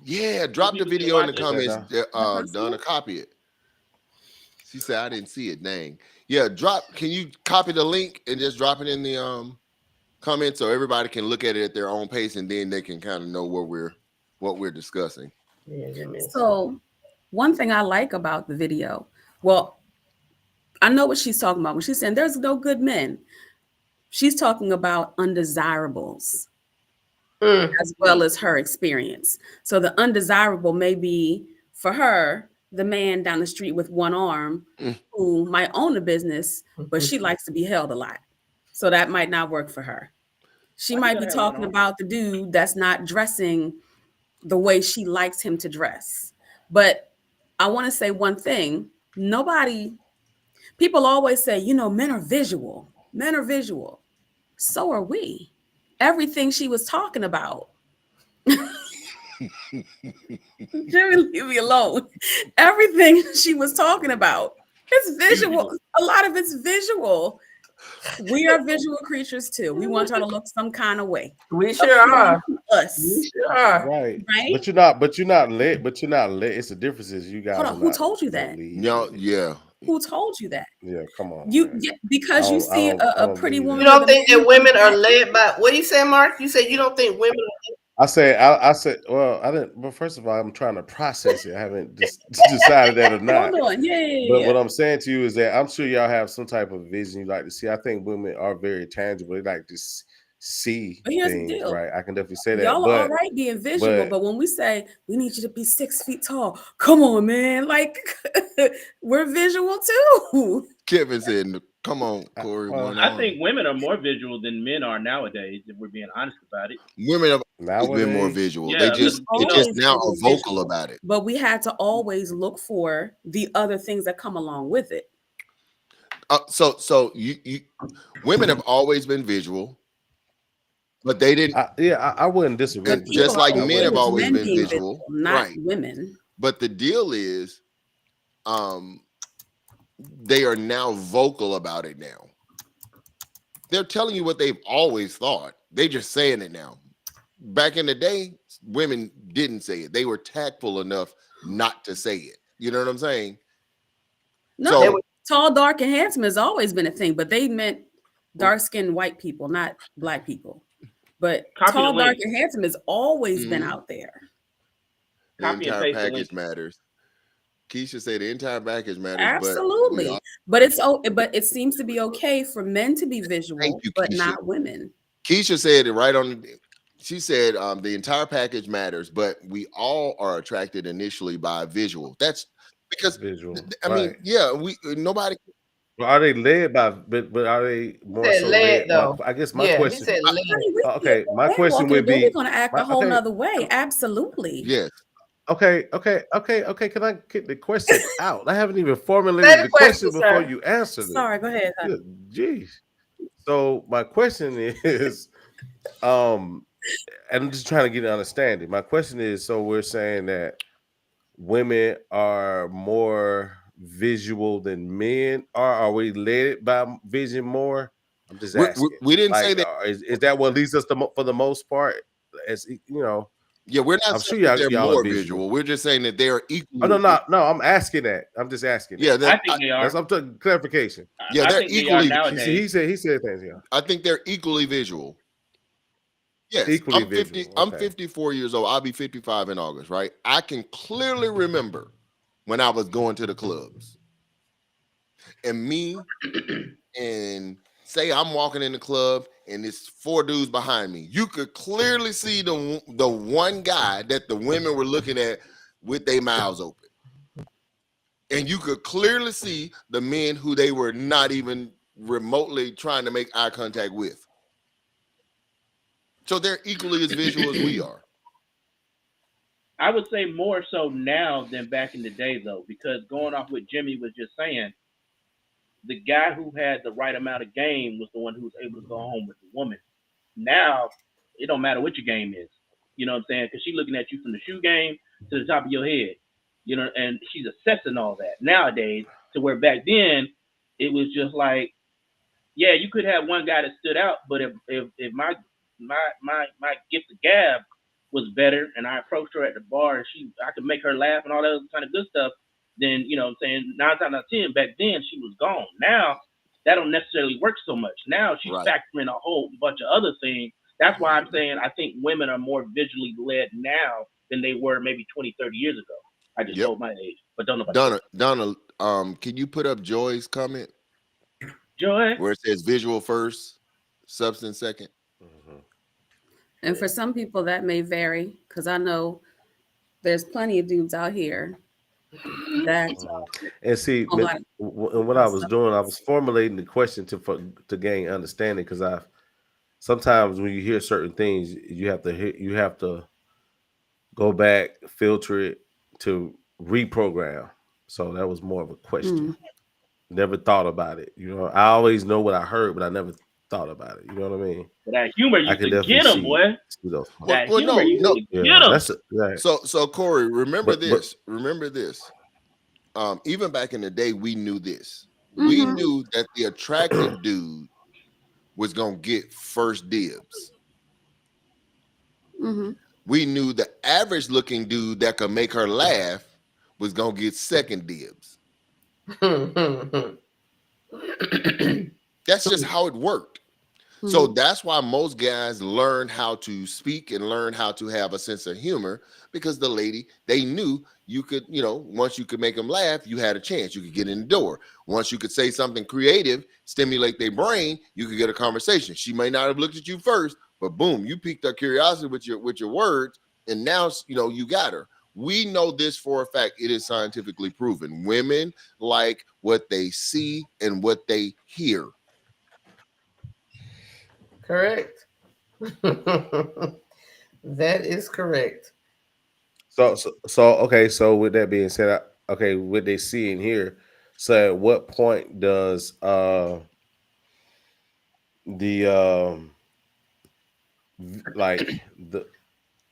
Yeah, drop the video in the comments. It. Donna, copy it. She said I didn't see it. Dang. Yeah, can you copy the link and just drop it in the comments so everybody can look at it at their own pace and then they can kind of know what we're discussing. So one thing I like about the video, well, I know what she's talking about when she's saying there's no good men. She's talking about undesirables as well as her experience. So the undesirable may be for her, the man down the street with one arm who might own a business, but she likes to be held a lot. So that might not work for her. She might be talking about the dude that's not dressing the way she likes him to dress. But I want to say one thing. People always say, men are visual. Men are visual. So are we. Everything she was talking about. Leave me alone. Everything she was talking about. It's visual. A lot of it's visual. We are visual creatures too. We want y'all to look some kind of way. We sure are. Us. We sure are. Right. Right. But you're not lit. It's the difference is you guys. Hold on. Who told you that? Yeah. Who told you that? Yeah, come on. Because you see a pretty woman. You don't think that women are led by what do you say, Mark? You said you don't think women are I said, well, I didn't. But first of all, I'm trying to process it. I haven't just decided that or not. Hold on, yeah. But what I'm saying to you is that I'm sure y'all have some type of vision you like to see. I think women are very tangible. They like to see things, right? I can definitely say that. Y'all are all right being visual, but when we say we need you to be 6 feet tall, come on, man. Like we're visual too. Kevin said, come on, Corey. I think women are more visual than men are nowadays, if we're being honest about it. Women have always been more visual. Yeah, they just now are vocal about it. But we had to always look for the other things that come along with it. So you women have always been visual, but they didn't. I wouldn't disagree. Just like men have always been visual, not right? Women. But the deal is, they are now vocal about it now. They're telling you what they've always thought. They're just saying it now. Back in the day, women didn't say it. They were tactful enough not to say it. You know what I'm saying? No, tall, dark, and handsome has always been a thing, but they meant dark-skinned white people, not black people. But tall, dark, and handsome has always been out there. The entire package matters. Keisha said the entire package matters. Absolutely, but it seems to be okay for men to be visual, but not women. Keisha said it right on. She said the entire package matters, but we all are attracted initially by visual. That's because visual. I mean, yeah, nobody. Well, are they led by? But are they more so led? Though. I guess my question. He said led. Okay, my question would be: we're going to act a whole other way. Absolutely. Yes. Okay. Can I get the question out? I haven't even formulated the question before you answered it. Sorry, go ahead. Jeez. So my question is, and I'm just trying to get an understanding. My question is, so we're saying that women are more visual than men are? Are we led by vision more? I'm just asking. We didn't say Like, that. is that what leads us to for the most part? As you know, Yeah, we're not I'm sure saying that they're y'all are more visual. visual. We're just saying that they are Oh equally. no. I'm asking that. I'm just asking. Yeah, I think they are. That's I'm talking clarification. Yeah, I they're think they are equally. nowadays. He said things. Yeah, I think they're equally visual. Yes, equally I'm 50. visual. I'm Okay. 54 years old. I'll be 55 in August, right? I can clearly remember when I was going to the clubs, and me and say I'm walking in the club and it's 4 dudes behind me. You could clearly see the one guy that the women were looking at with their mouths open, and you could clearly see the men who they were not even remotely trying to make eye contact with. So they're equally as visual as we are. I would say more so now than back in the day, though, because going off what Jimmy was just saying, the guy who had the right amount of game was the one who was able to go home with the woman. Now, it don't matter what your game is. You know what I'm saying? Because she's looking at you from the shoe game to the top of your head. You know, and she's assessing all that nowadays. To where back then, it was just like, yeah, you could have one guy that stood out, but if my gift of gab was better and I approached her at the bar and I could make her laugh and all that other kind of good stuff, then you know what I'm saying, 9 times out of 10 back then she was gone. Now that don't necessarily work so much. Now she's Right. factoring a whole bunch of other things. That's why I'm saying I think women are more visually led now than they were maybe 20, 30 years ago. I just told my age, but don't know about Donna, can you put up Joy's comment Joy. where it says visual first, substance second? And for some people that may vary, because I know there's plenty of dudes out here that And see, Oh, my. what I was doing, I was formulating the question to gain understanding, because sometimes when you hear certain things, you have to go back, filter it to reprogram. So that was more of a question. Never thought about it. You know, I always know what I heard, but I never thought about it. You know what I mean? That humor I used can to definitely get him, see- boy. see those. That Well, humor used no. to Yeah, get him. that's right. So Corey, remember But- this. Remember this. Even back in the day, we knew this. We knew that the attractive dude was gonna get first dibs. We knew the average looking dude that could make her laugh was gonna get second dibs. That's just how it worked. So that's why most guys learn how to speak and learn how to have a sense of humor, because the lady, they knew you could, once you could make them laugh, you had a chance. You could get in the door. Once you could say something creative, stimulate their brain, you could get a conversation. She may not have looked at you first, but boom, you piqued her curiosity with your words, and now you got her. We know this for a fact. It is scientifically proven. Women like what they see and what they hear. Correct. That is correct. So okay. So with that being said, okay, what they see and hear. So at what point does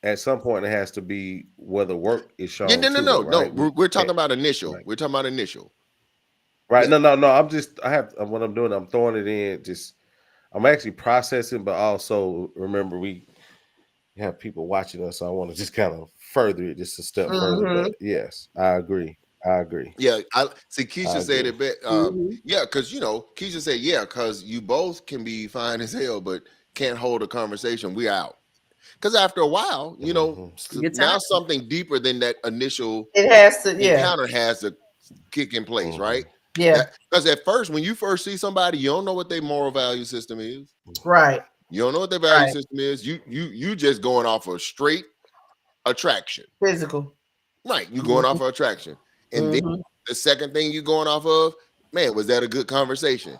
at some point it has to be where the work is shown. Yeah, no. Right? We're talking about initial. Right. We're talking about initial. Right. No. What I'm doing, I'm throwing it in. I'm actually processing, but also remember we have people watching us, so I want to just kind of further it just a step further. But yes, I agree. Yeah, I see. Keisha said it bit. Yeah, because Keisha said, yeah, because you both can be fine as hell, but can't hold a conversation. We're out. Because after a while, now something deeper than that initial encounter has to kick in place, right? Yeah. Because at first, when you first see somebody, you don't know what their moral value system is. Right. You don't know what their value system is. You just going off of straight attraction. Physical. Right. You going off of attraction. And then the second thing you going off of, man, was that a good conversation?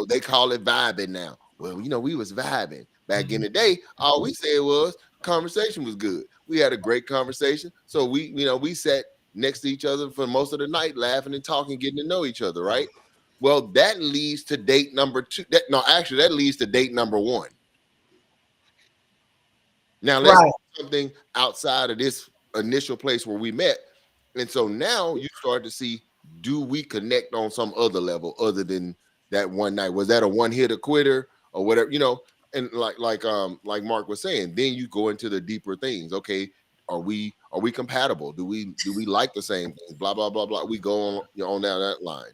They call it vibing now. Well, we was vibing. Back in the day, all we said was conversation was good. We had a great conversation. So we sat next to each other for most of the night, laughing and talking, getting to know each other, right? Well, that leads to date number 2. That leads to date number 1. Now let's Right. do something outside of this initial place where we met. And so now you start to see, do we connect on some other level other than that one night? Was that a one-hitter quitter or whatever, And like Mark was saying, then you go into the deeper things. Okay, are we compatible? Do we like the same things? Blah blah blah blah. We go on down that line.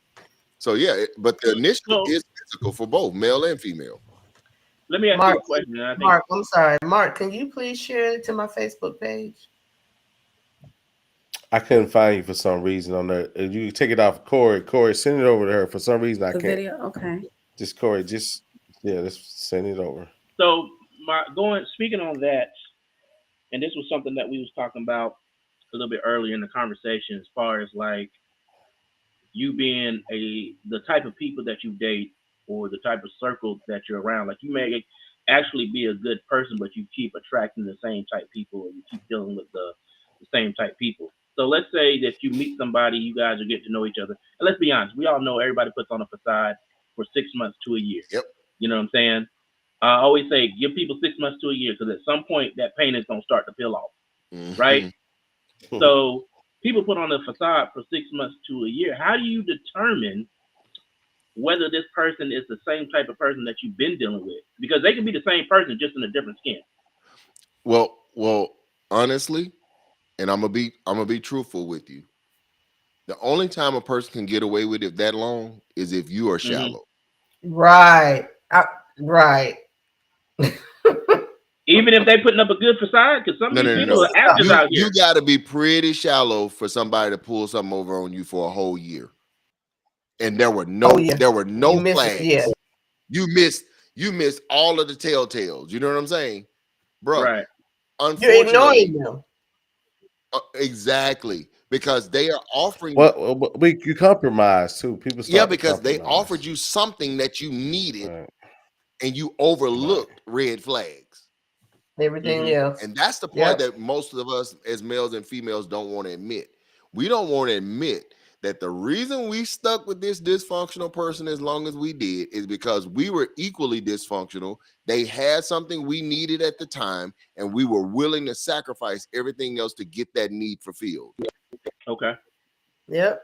So yeah, but the initial So is physical for both male and female. let me ask you a question. And I think Mark, I'm sorry. Mark, can you please share it to my Facebook page? I couldn't find you for some reason on there. You can take it off Corey. Corey, send it over to her. For some reason, I The can't. video, okay. Just Corey, let's send it over. so. Speaking on that, and this was something that we was talking about a little bit earlier in the conversation, as far as like you being the type of people that you date or the type of circle that you're around. Like you may actually be a good person, but you keep attracting the same type people, or you keep dealing with the same type people. So let's say that you meet somebody, you guys are getting to know each other. And let's be honest, we all know everybody puts on a facade for 6 months to a year. Yep. You know what I'm saying? I always say give people 6 months to a year, because at some point that paint is going to start to peel off, right? So people put on a facade for 6 months to a year. How do you determine whether this person is the same type of person that you've been dealing with? Because they can be the same person, just in a different skin. Well, honestly, and I'm gonna be truthful with you. The only time a person can get away with it that long is if you are shallow. Right. Right. Even if they putting up a good facade, because some of these people No. are actors out here. You got to be pretty shallow for somebody to pull something over on you for a whole year. And there were no flags. Yeah. You missed all of the telltales. You know what I'm saying, bro? Right. You're ignoring them. Exactly, because they are offering. Well, you compromise too. People start because they offered you something that you needed, right, and you overlooked red flags. Everything else. And that's the part that most of us as males and females don't want to admit. We don't want to admit that the reason we stuck with this dysfunctional person as long as we did is because we were equally dysfunctional. They had something we needed at the time, and we were willing to sacrifice everything else to get that need fulfilled. Okay. Yep.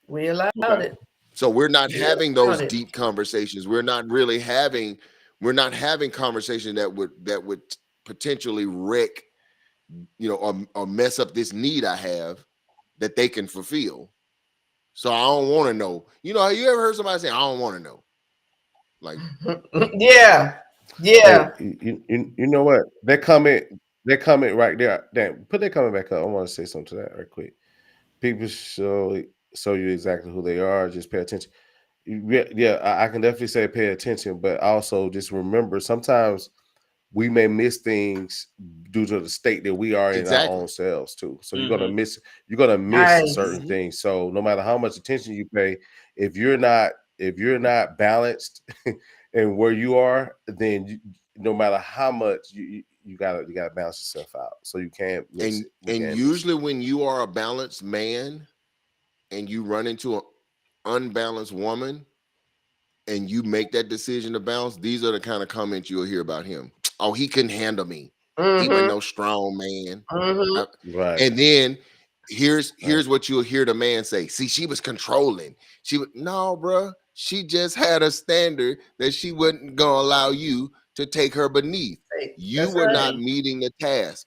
We allowed it. So we're not having those deep conversations. We're not having conversations that would potentially wreck, or mess up this need I have that they can fulfill. So I don't want to know. You ever heard somebody say, I don't want to know? Like, yeah. Hey, you know what? That comment right there. Damn, put that comment back up. I want to say something to that right quick. People show you exactly who they are. Just pay attention. Yeah, I can definitely say pay attention, but also just remember sometimes we may miss things due to the state that we are in our own selves too. So you're gonna miss certain things. So no matter how much attention you pay, if you're not balanced and where you are, then no matter how much you gotta balance yourself out so you can't miss and usually when you are a balanced man and you run into an unbalanced woman and you make that decision to bounce, these are the kind of comments you'll hear about him. Oh, he couldn't handle me. He wasn't no strong man. Right. And then here's what you'll hear the man say. See, she was controlling. No, bro. She just had a standard that she wasn't gonna allow you to take her beneath. You were not meeting the task.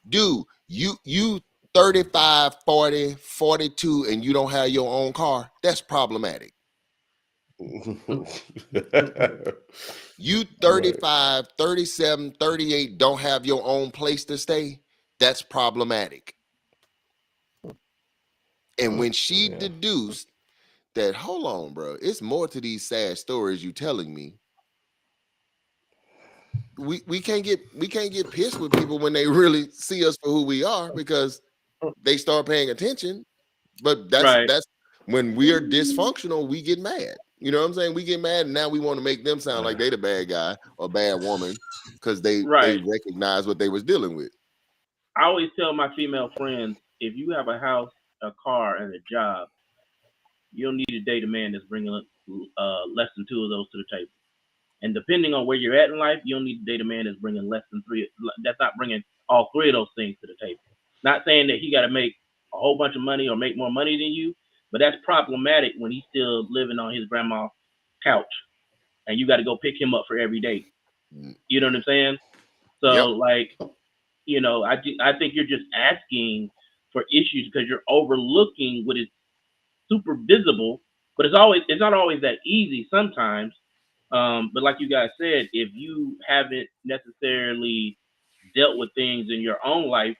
Dude, you 35, 40, 42, and you don't have your own car. That's problematic. You 35, 37, 38 don't have your own place to stay. That's problematic. And when she deduced that, hold on, bro, it's more to these sad stories you telling me. We can't get pissed with people when they really see us for who we are, because they start paying attention. But that's when we are dysfunctional, we get mad. You know what I'm saying? We get mad, and now we want to make them sound like they the bad guy or bad woman because they recognize what they was dealing with. I always tell my female friends, if you have a house, a car, and a job, you don't need to date a man that's bringing less than 2 of those to the table. And depending on where you're at in life, you don't need to date a man that's bringing less than 3. That's not bringing all 3 of those things to the table. Not saying that he got to make a whole bunch of money or make more money than you, but that's problematic when he's still living on his grandma's couch and you got to go pick him up for every day. You know what I'm saying? So like, you know, I think you're just asking for issues because you're overlooking what is super visible, but it's not always that easy sometimes. But like you guys said, if you haven't necessarily dealt with things in your own life,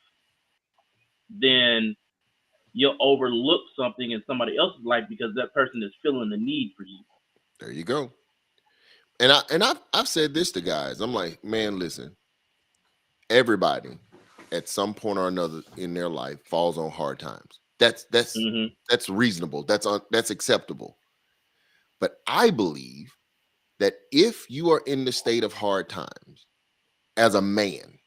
then you'll overlook something in somebody else's life because that person is feeling the need for you. There you go. And I've said this to guys. I'm like, man, listen, everybody at some point or another in their life falls on hard times. That's reasonable. That's acceptable. But I believe that if you are in the state of hard times as a man,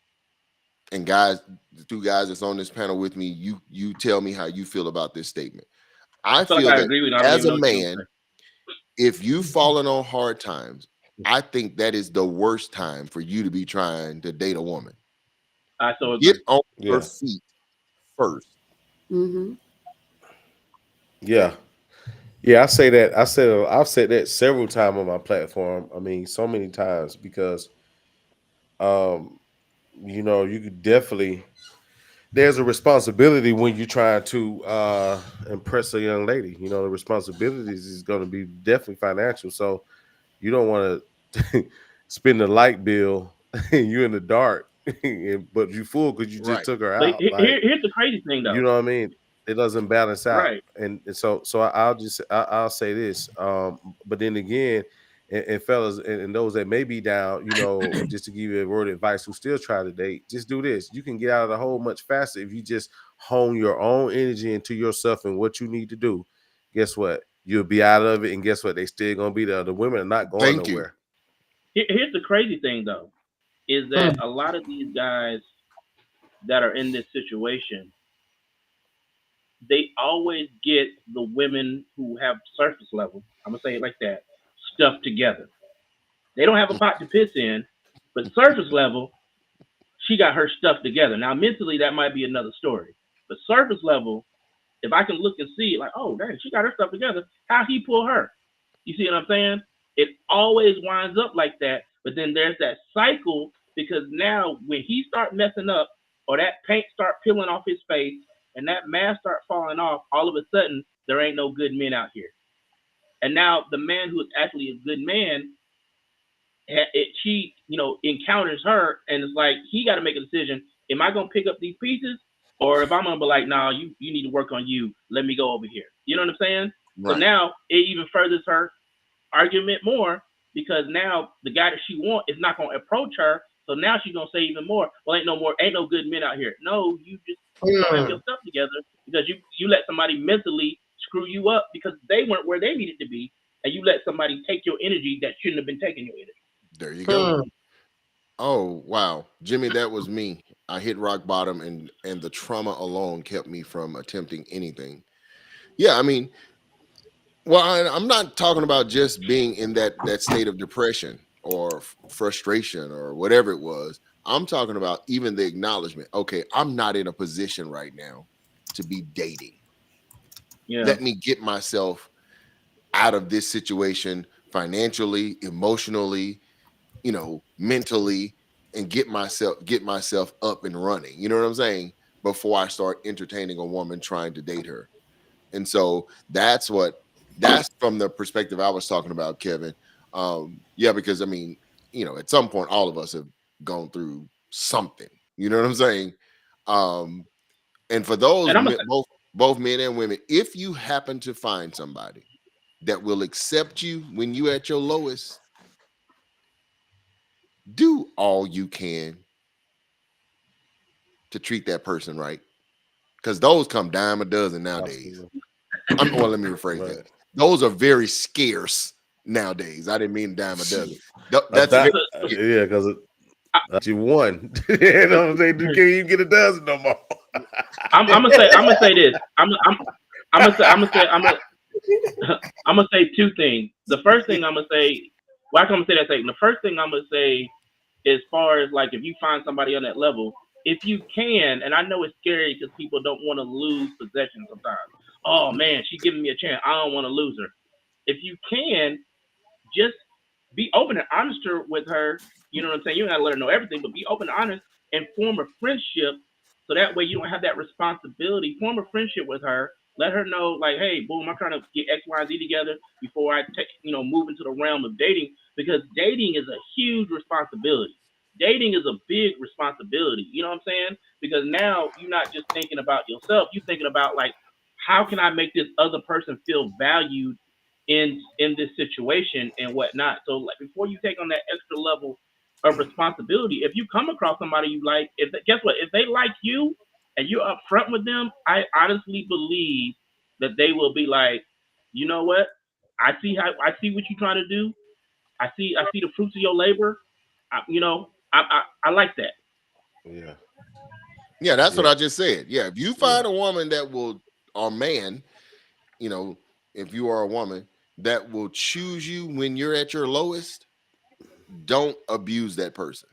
and guys, the 2 guys that's on this panel with me, you tell me how you feel about this statement. I feel like that as a man, if you've fallen on hard times, I think that is the worst time for you to be trying to date a woman. Get on your feet first. Mm-hmm. Yeah. I've said that several times on my platform. I mean, so many times because, you know, you could definitely. There's a responsibility when you're trying to impress a young lady. You know, the responsibilities is going to be definitely financial. So you don't want to spend the light bill and you're in the dark, but you fool because you just took her out. Here's the crazy thing, though. You know what I mean? It doesn't balance out. Right. And so I'll say this. But then again, and fellas and those that may be down, you know, just to give you a word of advice who still try to date, just do this. You can get out of the hole much faster if you just hone your own energy into yourself and what you need to do. Guess what? You'll be out of it, and guess what? They still gonna be there. The women are not going nowhere. Here's the crazy thing, though, is that a lot of these guys that are in this situation, they always get the women who have surface level, I'm gonna say it like that, stuff together. They don't have a pot to piss in, but surface level, she got her stuff together. Now mentally that might be another story, but surface level, if I can look and see like, oh dang, she got her stuff together, how he pull her? You see what I'm saying? It always winds up like that, but then there's that cycle because now when he start messing up or that paint start peeling off his face and that mask start falling off, all of a sudden there ain't no good men out here. And now the man who is actually a good man, she, you know, encounters her and it's like, he got to make a decision. Am I going to pick up these pieces? Or if I'm going to be like, nah, you need to work on you. Let me go over here. You know what I'm saying? Right. So now it even furthers her argument more because now the guy that she wants is not going to approach her. So now she's going to say even more, well, ain't no good men out here. No, you just don't have your stuff together because you let somebody mentally screw you up because they weren't where they needed to be, and you let somebody take your energy that shouldn't have been taking your energy. There you go. Oh wow, Jimmy, that was me. I hit rock bottom, and the trauma alone kept me from attempting anything. Yeah, I mean, well, I'm not talking about just being in that state of depression or frustration or whatever it was. I'm talking about even the acknowledgement. Okay, I'm not in a position right now to be dating. Yeah. Let me get myself out of this situation financially, emotionally, you know, mentally, and get myself up and running. You know what I'm saying? Before I start entertaining a woman trying to date her. And so that's from the perspective I was talking about, Kevin. Yeah, because I mean, you know, at some point all of us have gone through something. You know what I'm saying? And for those both men and women, if you happen to find somebody that will accept you when you at your lowest, do all you can to treat that person right. Because those come dime a dozen nowadays. Well, let me rephrase that. Those are very scarce nowadays. I didn't mean dime a dozen. Yeah, because you won. You know what I'm saying? You can't even get a dozen no more. I'm gonna say this. I'm gonna I'm gonna say two things. The first thing I'm gonna say, why well, I'm gonna say that second. The first thing I'm gonna say, as far as like if you find somebody on that level, if you can, and I know it's scary because people don't want to lose possession sometimes. Oh man, she's giving me a chance. I don't want to lose her. If you can, just be open and honest with her. You know what I'm saying? You don't gotta let her know everything, but be open and honest and form a friendship. So that way you don't have that responsibility. Form a friendship with her. Let her know, like, hey, boom, I'm trying to get X, Y, Z together before I take, move into the realm of dating, because dating is a huge responsibility. Dating is a big responsibility. You know what I'm saying? Because now you're not just thinking about yourself. You're thinking about like, how can I make this other person feel valued in this situation and whatnot. So like before you take on that extra level of responsibility, if you come across somebody you like, guess what? If they like you and you're upfront with them, I honestly believe that they will be like, you know what? I see what you're trying to do. I see the fruits of your labor. I like that. Yeah. Yeah, that's what I just said. Yeah, if you find a woman that will, or man, if you are a woman that will choose you when you're at your lowest, don't abuse that person.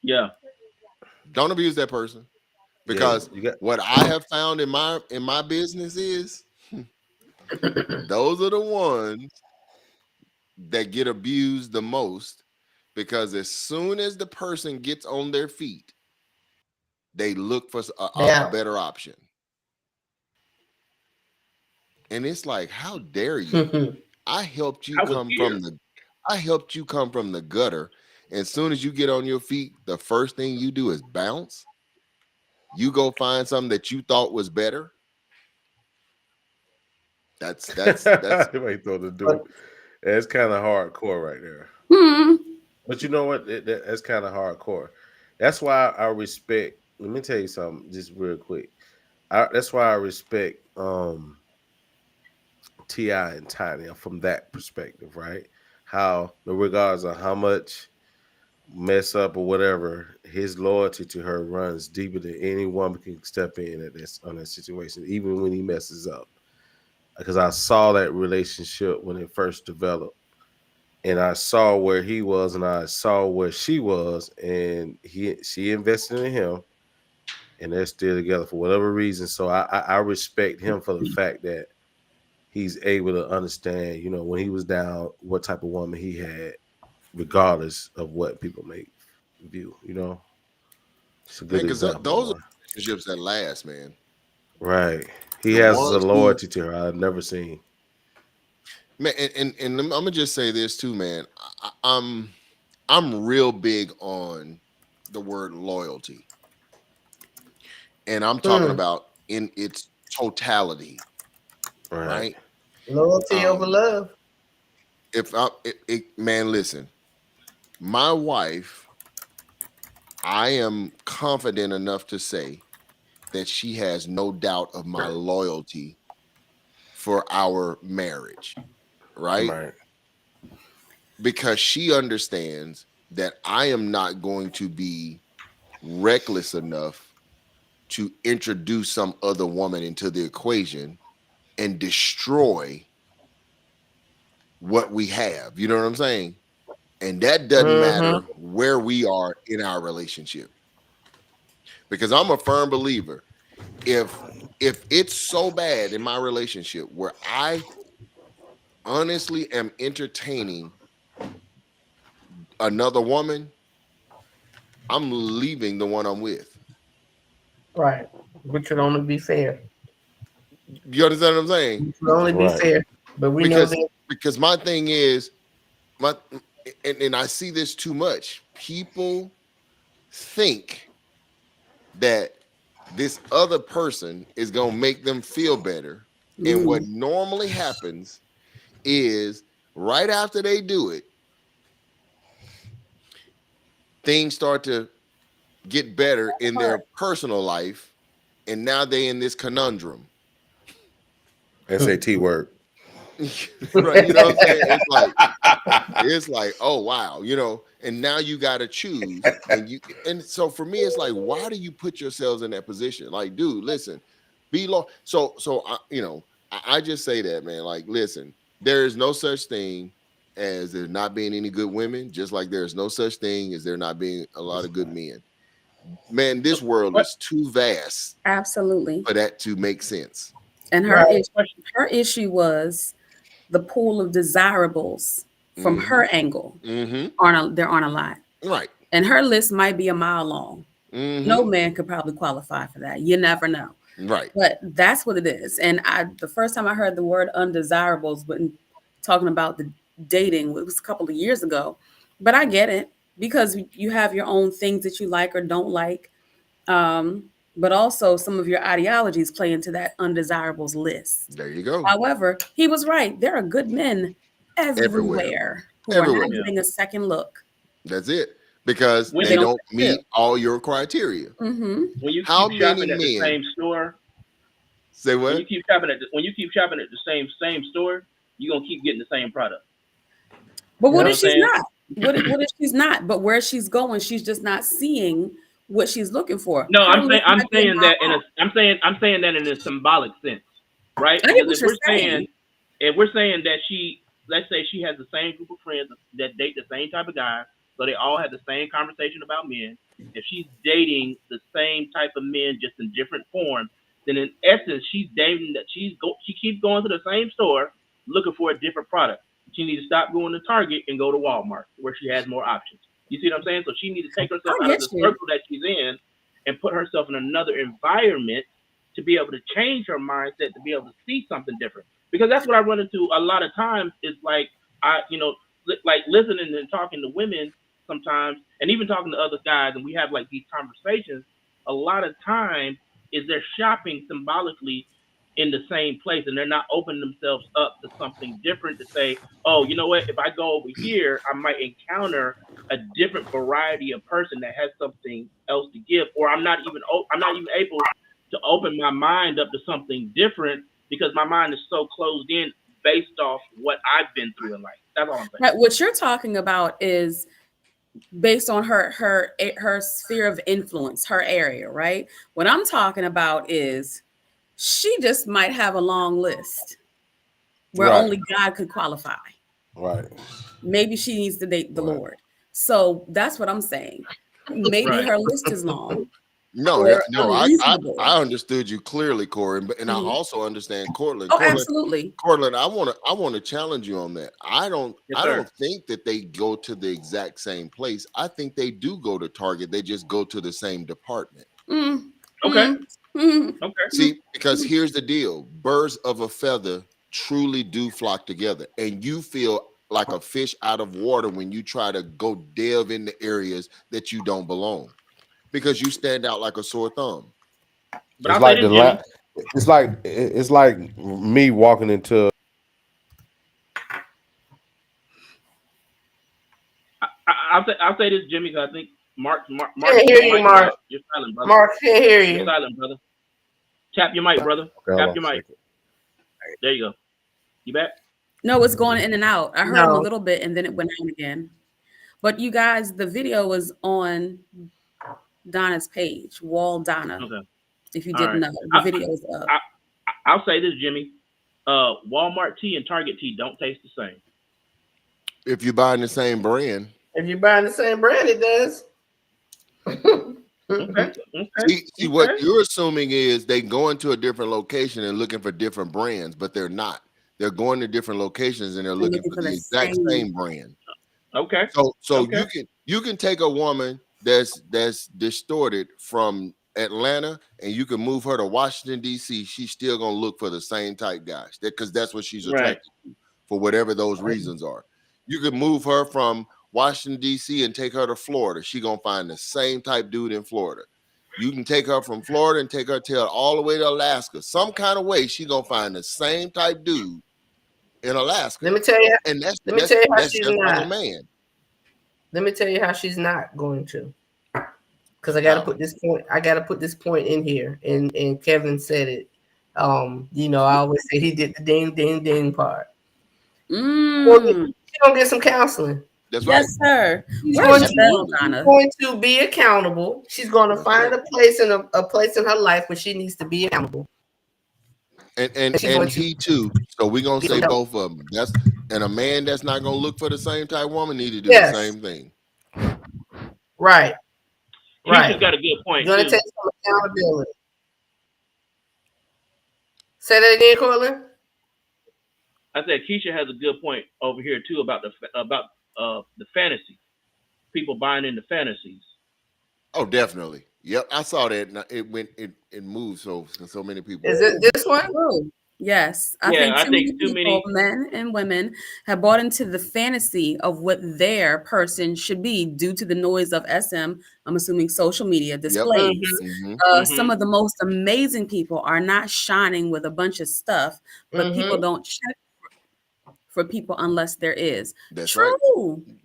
Yeah. Don't abuse that person, because what I have found in my business is those are the ones that get abused the most, because as soon as the person gets on their feet, they look for a better option. And it's like, how dare you? I helped you come from the gutter. And as soon as you get on your feet, the first thing you do is bounce. You go find something that you thought was better. That's That's kind of hardcore right there. But you know what? That's kind of hardcore. That's why I respect. Let me tell you something, just real quick. That's why I respect T.I. and Tiny from that perspective, right? How, regardless of how much mess up or whatever, his loyalty to her runs deeper than any woman can step in on that situation, even when he messes up. Because I saw that relationship when it first developed, and I saw where he was, and I saw where she was, and she invested in him, and they're still together for whatever reason. So I respect him for the fact that he's able to understand, when he was down, what type of woman he had, regardless of what people may view. It's a good example. Those are relationships that last, man. Right. He has a loyalty to her I've never seen. Man, and I'm gonna just say this too, man. I'm real big on the word loyalty, and I'm talking about in its totality, right? Loyalty over love. Man, listen, my wife, I am confident enough to say that she has no doubt of my loyalty for our marriage, right? Because she understands that I am not going to be reckless enough to introduce some other woman into the equation and destroy what we have. You know what I'm saying? And that doesn't matter where we are in our relationship. Because I'm a firm believer, if it's so bad in my relationship where I honestly am entertaining another woman, I'm leaving the one I'm with. Right. Which would only be fair. You understand what I'm saying? Which would only be fair. But we know that. Because my thing is, and I see this too much. People think that this other person is going to make them feel better. And what normally happens is right after they do it, things start to get better in their personal life. And now they in this conundrum. SAT word. Right, you know what I'm saying? It's like, oh wow, and now you got to choose, and so for me, it's like, why do you put yourselves in that position? Like, dude, listen, be low. So I just say that, man. Like, listen, there is no such thing as there not being any good women, just like there is no such thing as there not being a lot of good men. Man, this world What? is too vast Absolutely. for that to make sense. And her Right. her issue was the pool of desirables from her angle. There aren't a lot. Right. And her list might be a mile long. Mhm. No man could probably qualify for that. You never know. Right. But that's what it is. And the first time I heard the word undesirables when talking about the dating, it was a couple of years ago. But I get it because you have your own things that you like or don't like. But also some of your ideologies play into that undesirables list. There you go. However, he was right. There are good men everywhere who are Everywhere. not getting a second look. That's it. Because When they they don't don't meet all your criteria. Mm-hmm. When you How keep shopping many at the men- same store, Say when what? you keep shopping at the same store, you're gonna keep getting the same product. But what You know if what I'm she's saying? not? What if she's not? But where she's going, she's just not seeing what she's looking for. No, Her I'm list saying might be a mile long. I'm saying that in a symbolic sense, right? I get Because what you're saying. if we're saying that let's say she has the same group of friends that date the same type of guy, so they all have the same conversation about men. If she's dating the same type of men just in different forms, then in essence she's dating that she keeps going to the same store looking for a different product. She needs to stop going to Target and go to Walmart where she has more options. You see what I'm saying? So she needs to take herself I out of get the you. circle that she's in and put herself in another environment to be able to change her mindset, to be able to see something different. Because that's what I run into a lot of times is like, like listening and talking to women sometimes, and even talking to other guys, and we have like these conversations, a lot of times is they're shopping symbolically in the same place and they're not opening themselves up to something different to say, oh, you know what, if I go over here, I might encounter a different variety of person that has something else to give, or I'm not even able to open my mind up to something different because my mind is so closed in based off what I've been through in life. That's all I'm saying. Right, what you're talking about is based on her sphere of influence, her area, right? What I'm talking about is she just might have a long list where Right. only God could qualify. Right. Maybe she needs to date the Right. Lord. So that's what I'm saying. Maybe Right. her list is long. No, Or I unreasonable. understood you clearly, Corey, and I Mhm. also understand Cortland. Oh, absolutely. Cortland, I want to challenge you on that. I don't Yes, sir. think that they go to the exact same place. I think they do go to Target. They just go to the same department. Mm, Okay. mm. Okay. See, because here's the deal: birds of a feather truly do flock together, and you feel like a fish out of water when you try to go delve into areas that you don't belong, because you stand out like a sore thumb. But It's I'll like say this, Jimmy. it's like me walking into I'll say this, Jimmy, because I think Mark. Can't hear you, Mike, Mark. You're silent, brother. Mark, can't hear you. You're silent, brother. Tap your mic, brother. hold Tap on your a mic. second. There you go. You back? No, it's going in and out. I heard him a No. little bit and then it went out again. But you guys, the video was on Donna's page, Wall Donna. Okay. If you All didn't right. know, the video is up. I'll say this, Jimmy. Walmart tea and Target tea don't taste the same. If you're buying the same brand, If you're buying the same brand, it does. Okay. see what you're assuming is they go into a different location and looking for different brands, but they're not. They're going to different locations and they're looking for the exact same brand. Okay. So Okay. you can take a woman that's distorted from Atlanta and you can move her to Washington D.C. She's still gonna look for the same type guys because that's what she's Right. attracted to for whatever those reasons are. You can move her from Washington D.C. and take her to Florida. She gonna find the same type dude in Florida. You can take her from Florida and take her tail all the way to Alaska. Some kind of way she gonna find the same type dude in Alaska. Let me tell you. And that's Let me tell you how that's she's just like a not. man. Let me tell you how she's not going to. Because I gotta put this point. I gotta put this point in here. And Kevin said it. I always say he did the ding ding ding part. Mm. She's gonna get some counseling. That's right. Yes, sir. She's Where's going, your bell, Donna? going to be accountable. She's going to find a place in her life where she needs to be accountable. And She's going to he too. So we're gonna say no. both of them. And a man that's not gonna look for the same type woman need to do Yes. the same thing. Right. Keisha's got a good point You're gonna too. take some accountability. Say that again, Cortland. I said Keisha has a good point over here too about the fantasy. People buying into fantasies. Oh, definitely. Yep, I saw that. It moved so many people. Is it this one? True. Yes, I think too many people, men and women, have bought into the fantasy of what their person should be due to the noise of SM. I'm assuming social media displays. Some of the most amazing people are not shining with a bunch of stuff, but people don't check for people unless there is. That's true. Right.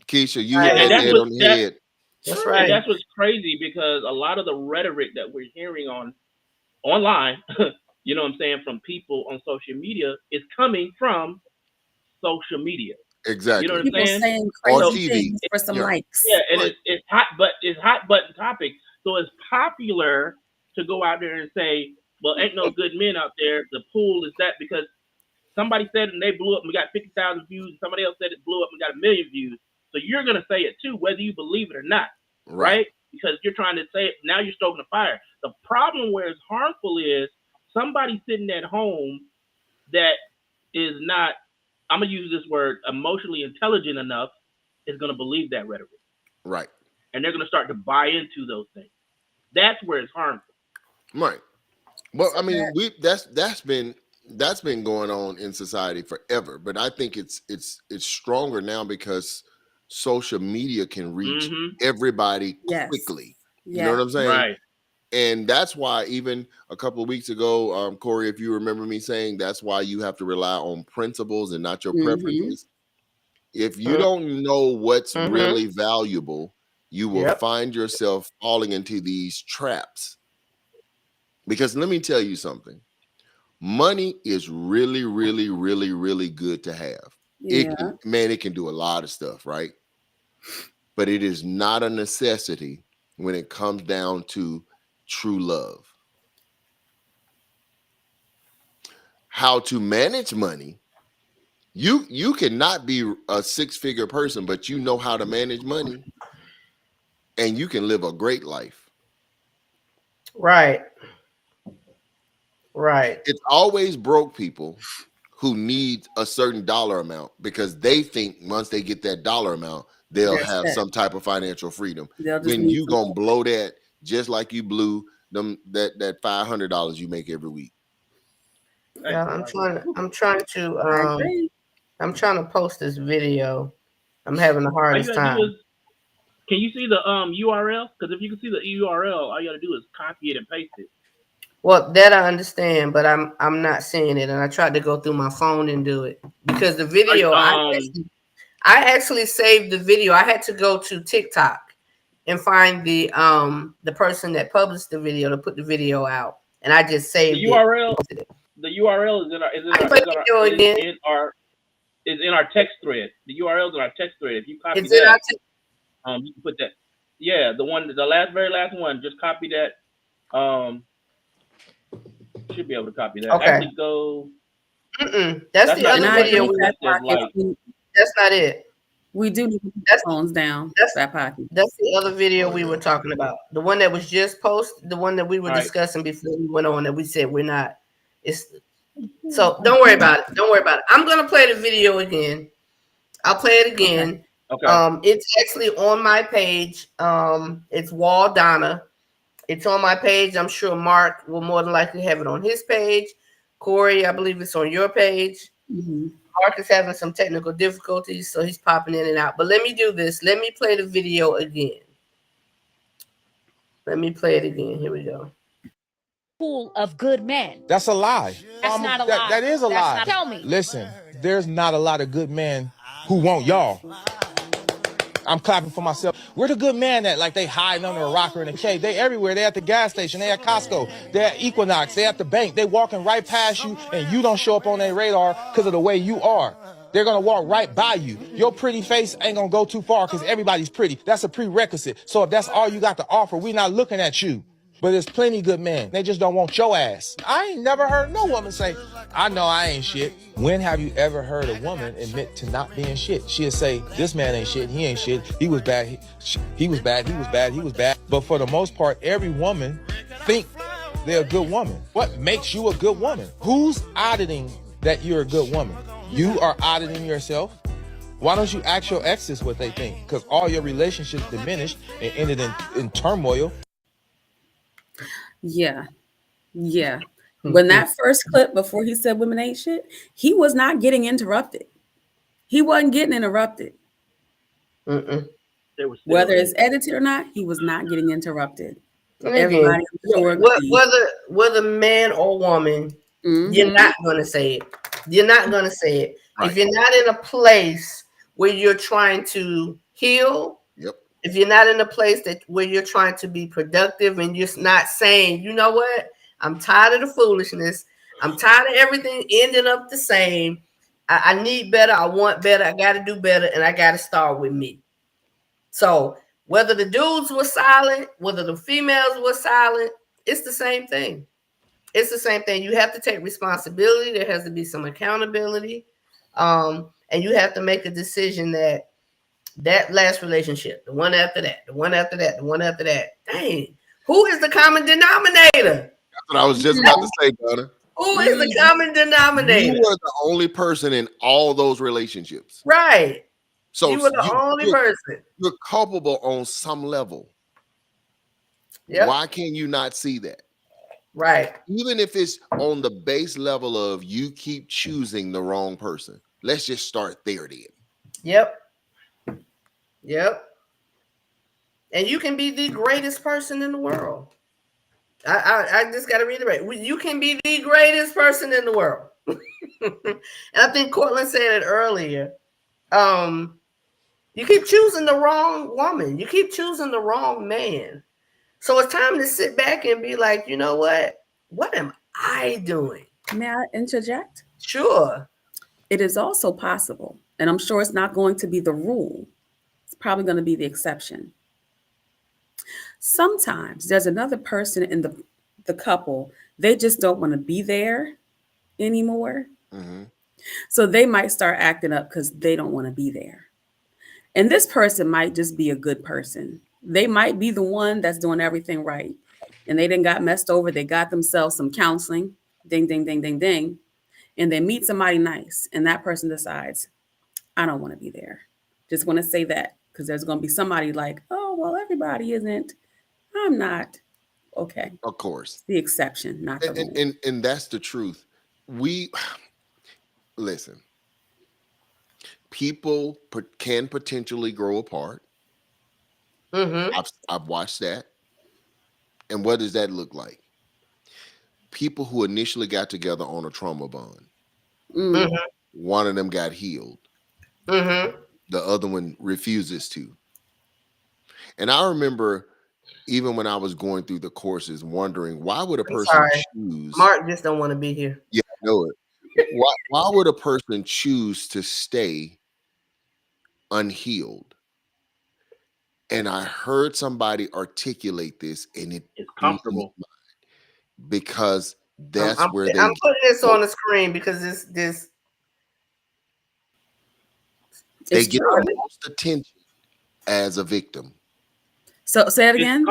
Keisha, you hit that on the head. That's right. And that's what's crazy, because a lot of the rhetoric that we're hearing online, you know what I'm saying, from people on social media is coming from social media. Exactly. You know what people I'm saying? Saying crazy things for some likes. Yeah, and it's hot button topic. So it's popular to go out there and say, well, ain't no good men out there. The pool is that because somebody said it and they blew up and we got 50,000 views, and somebody else said it blew up and we got 1 million views. So you're gonna say it too, whether you believe it or not, right? Because you're trying to say it, now you're stoking the fire. The problem where it's harmful is somebody sitting at home that is not, I'm gonna use this word, emotionally intelligent enough, is gonna believe that rhetoric. Right. And they're gonna start to buy into those things. That's where it's harmful. Right. Well, I mean, that's been going on in society forever, but I think it's stronger now because social media can reach everybody quickly. You know what I'm saying? Right. And that's why even a couple of weeks ago, Corey, if you remember me saying, that's why you have to rely on principles and not your preferences. If you don't know what's really valuable, you will find yourself falling into these traps. Because let me tell you something. Money is really, really, really, really good to have. Yeah. It can do a lot of stuff, right? But it is not a necessity when it comes down to true love. How to manage money. You cannot be a 6-figure person, but you know how to manage money, and you can live a great life. Right. It's always broke people who need a certain dollar amount because they think once they get that dollar amount, they'll have some type of financial freedom. When you gonna blow that just like you blew them that $500 you make every week. Yeah, I'm trying to post this video. I'm having the hardest time. Can you see the URL? Because if you can see the URL, all you gotta do is copy it and paste it. Well, that I understand, but I'm not seeing it, and I tried to go through my phone and do it because the video I actually saved the video. I had to go to TikTok and find the person that published the video to put the video out, and I just saved the URL. The URL is in our text thread. The URL is in our text thread. If you copy that, you can put that. Yeah, the very last one. Just copy that. Should be able to copy that. Okay. Actually, go. That's the other video. That's not it. We do need to put the phones down. That's the other video we were talking about. The one that was just posted. The one that we were discussing before we went on. That we said we're not. So don't worry about it. Don't worry about it. I'm gonna play the video again. I'll play it again. Okay. It's actually on my page. It's Wall Donna. It's on my page. I'm sure Mark will more than likely have it on his page. Corey, I believe it's on your page. Mark is having some technical difficulties, so he's popping in and out. But let me do this. Let me play the video again. Let me play it again. Here we go. Pool of good men. That's a lie. That's not a lie. That is a lie. Tell me. Listen, there's not a lot of good men who want y'all. I'm clapping for myself. Where the good man at? Like they hiding under a rocker in a cave. They everywhere. They at the gas station. They at Costco. They at Equinox. They at the bank. They walking right past you, and you don't show up on their radar because of the way you are. They're gonna walk right by you. Your pretty face ain't gonna go too far because everybody's pretty. That's a prerequisite. So if that's all you got to offer, we're not looking at you. But there's plenty good men. They just don't want your ass. I ain't never heard no woman say, I know I ain't shit. When have you ever heard a woman admit to not being shit? She'll say, this man ain't shit. He ain't shit. He was bad. He was bad. He was bad. He was bad. But for the most part, every woman think they're a good woman. What makes you a good woman? Who's auditing that you're a good woman? You are auditing yourself. Why don't you ask your exes what they think? Because all your relationships diminished and ended in turmoil. Yeah. When that first clip before he said women ain't shit, he was not getting interrupted. He wasn't getting interrupted. Mm-mm. Whether it's edited or not, he was not getting interrupted. And Everybody again, whether man or woman, Mhm. you're not gonna say it. You're not gonna say it. Right. If you're not in a place where you're trying to heal, Yep. if you're not in a place where you're trying to be productive and you're not saying, you know what, I'm tired of the foolishness. I'm tired of everything ending up the same. I need better. I want better. I got to do better. And I got to start with me. So whether the dudes were silent, whether the females were silent, it's the same thing. It's the same thing. You have to take responsibility. There has to be some accountability. And you have to make a decision that last relationship, the one after that, the one after that, the one after that. Dang, who is the common denominator? That's what I was just about to say, Donna. Who is the common denominator? You were the only person in all those relationships. Right. So you were the only person. You're culpable on some level. Yep. Why can you not see that? Right. Even if it's on the base level of you keep choosing the wrong person. Let's just start there then. Yep. And you can be the greatest person in the world. I just got to reiterate. You can be the greatest person in the world. And I think Cortland said it earlier. You keep choosing the wrong woman. You keep choosing the wrong man. So it's time to sit back and be like, you know what? What am I doing? May I interject? Sure. It is also possible, and I'm sure it's not going to be the rule. It's probably going to be the exception. Sometimes there's another person in the couple, they just don't want to be there anymore. Mm-hmm. So they might start acting up because they don't want to be there. And this person might just be a good person. They might be the one that's doing everything right. And they didn't got messed over. They got themselves some counseling. Ding, ding, ding, ding, ding. And they meet somebody nice. And that person decides, I don't want to be there. Just want to say that because there's going to be somebody like, oh, well, everybody isn't. I'm not. Okay. Of course. The exception, not the rule. And that's the truth. Listen. People can potentially grow apart. Mm-hmm. I've watched that. And what does that look like? People who initially got together on a trauma bond. Mm-hmm. One of them got healed. Mm-hmm. The other one refuses to. And I remember even when I was going through the courses wondering, why would a person choose? Mark just don't want to be here. Yeah, I know it. Why would a person choose to stay unhealed? And I heard somebody articulate this, and it's comfortable because that's where I'm putting this on the screen because they get the most attention as a victim. So say it again.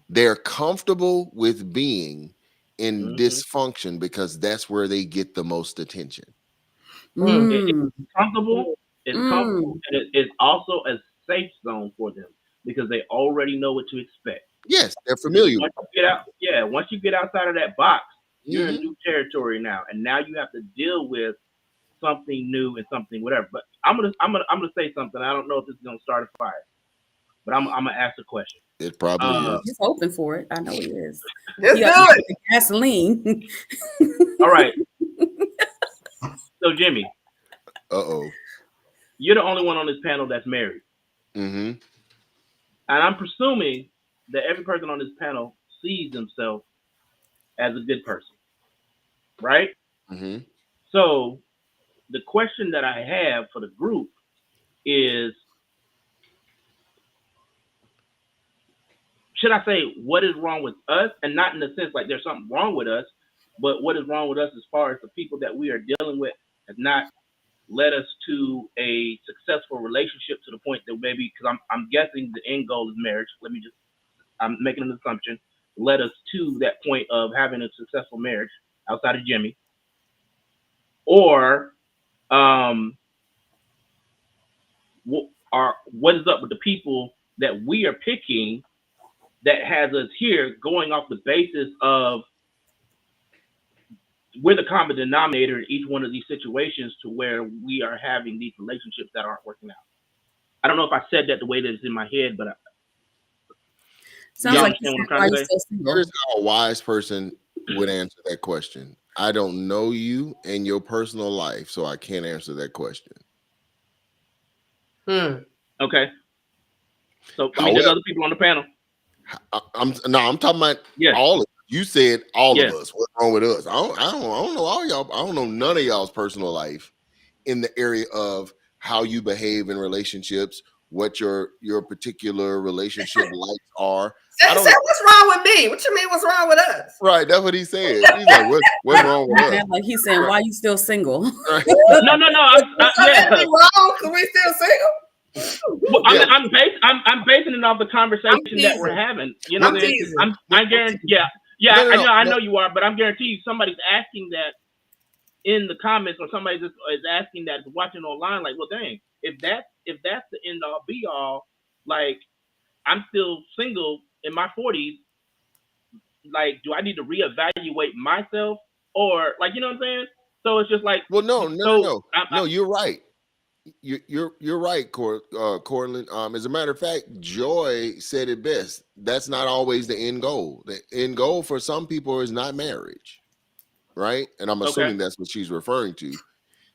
They're comfortable with being in dysfunction because that's where they get the most attention. It's comfortable. It's comfortable, and it's also a safe zone for them because they already know what to expect. Yes, they're familiar. Once you get outside of that box, you're in new territory now, and now you have to deal with something new and something whatever. But I'm gonna say something. I don't know if this is gonna start a fire, but I'm gonna ask a question. It probably is. He's hoping for it. I know he is. Let's do it. Gasoline. All right. So Jimmy. You're the only one on this panel that's married. Mm-hmm. And I'm presuming that every person on this panel sees themselves as a good person. Right? Mm-hmm. So the question that I have for the group is, should I say, what is wrong with us? And not in the sense like there's something wrong with us, but what is wrong with us as far as the people that we are dealing with has not led us to a successful relationship to the point that maybe, because I'm guessing the end goal is marriage. I'm making an assumption, led us to that point of having a successful marriage outside of Jimmy. Or what is up with the people that we are picking that has us here going off the basis of we're the common denominator in each one of these situations to where we are having these relationships that aren't working out. I don't know if I said that the way that it's in my head, but Sounds y'all like understand what I'm why trying to you say? still single. Here's how a wise person would answer that question. I don't know you and your personal life, so I can't answer that question. Okay. So I mean, However, there's other people on the panel. I'm talking about Yeah. all of you. Said all Yeah. of us. What's wrong with us? I don't know all y'all. I don't know none of y'all's personal life in the area of how you behave in relationships, what your particular relationship likes are. Say what's wrong with me? What you mean what's wrong with us? Right, that's what he said. He's like, what's wrong with us? Like he's saying, why you still single? Right. No. Anything wrong? Can we still single? Well, I'm basing it off the conversation that we're having. You know, I guarantee. Yeah. I know you are, but I'm guarantee you somebody's asking that in the comments, or somebody just is asking that watching online. Like, well, dang, if that's the end all be all, like I'm still single in my 40s. Like, do I need to reevaluate myself, or like, you know what I'm saying? So it's just like, well, no, you're right. You're right, Cortland. As a matter of fact, Joy said it best. That's not always the end goal. The end goal for some people is not marriage, right? And I'm assuming that's what she's referring to.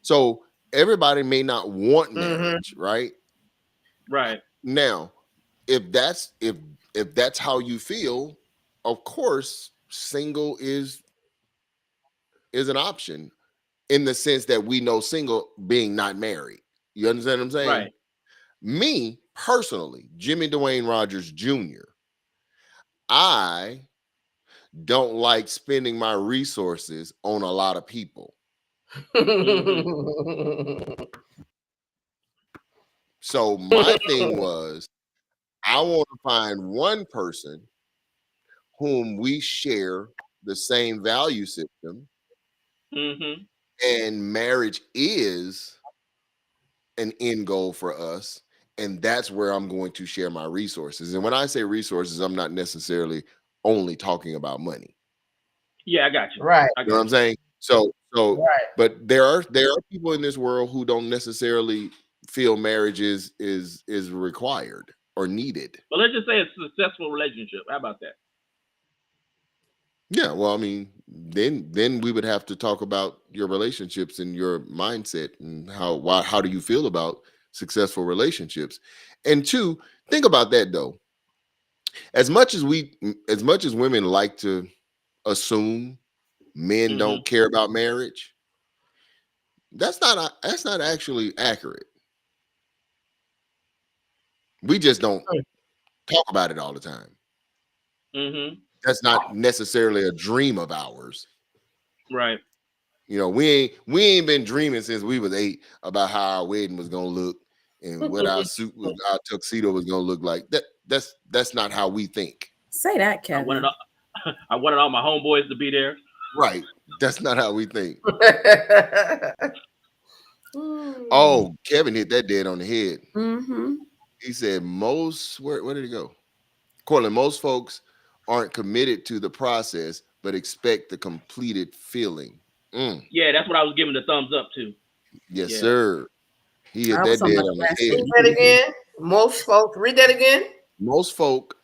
So everybody may not want marriage, right? Right. Now, if that's how you feel, of course, single is an option in the sense that we know single being not married. You understand what I'm saying? Right. Me personally, Jimmy Dwayne Rogers Jr., I don't like spending my resources on a lot of people. So my thing was, I want to find one person whom we share the same value system, and marriage is an end goal for us, and that's where I'm going to share my resources. And when I say resources, I'm not necessarily only talking about money. Yeah, I got you. Right. You know what I'm saying? So right. But there are people in this world who don't necessarily feel marriage is required or needed. Well, let's just say it's a successful relationship. How about that? Yeah, well, I mean, then we would have to talk about your relationships and your mindset and how do you feel about successful relationships. And two, think about that though. As much as women like to assume men don't care about marriage, that's not actually accurate. We just don't talk about it all the time. That's not necessarily a dream of ours. Right. You know, we ain't been dreaming since we was 8 about how our wedding was gonna look and what our tuxedo was gonna look like. That's not how we think. Say that, Kevin. I wanted all my homeboys to be there. Right. That's not how we think. Oh, Kevin hit that dead on the head. He said where did he go? Cortland, most folks aren't committed to the process, but expect the completed feeling. Yeah, that's what I was giving the thumbs up to. Yes, sir. He hit that dead on the head. Read that again. Most folks, read that again. Most folk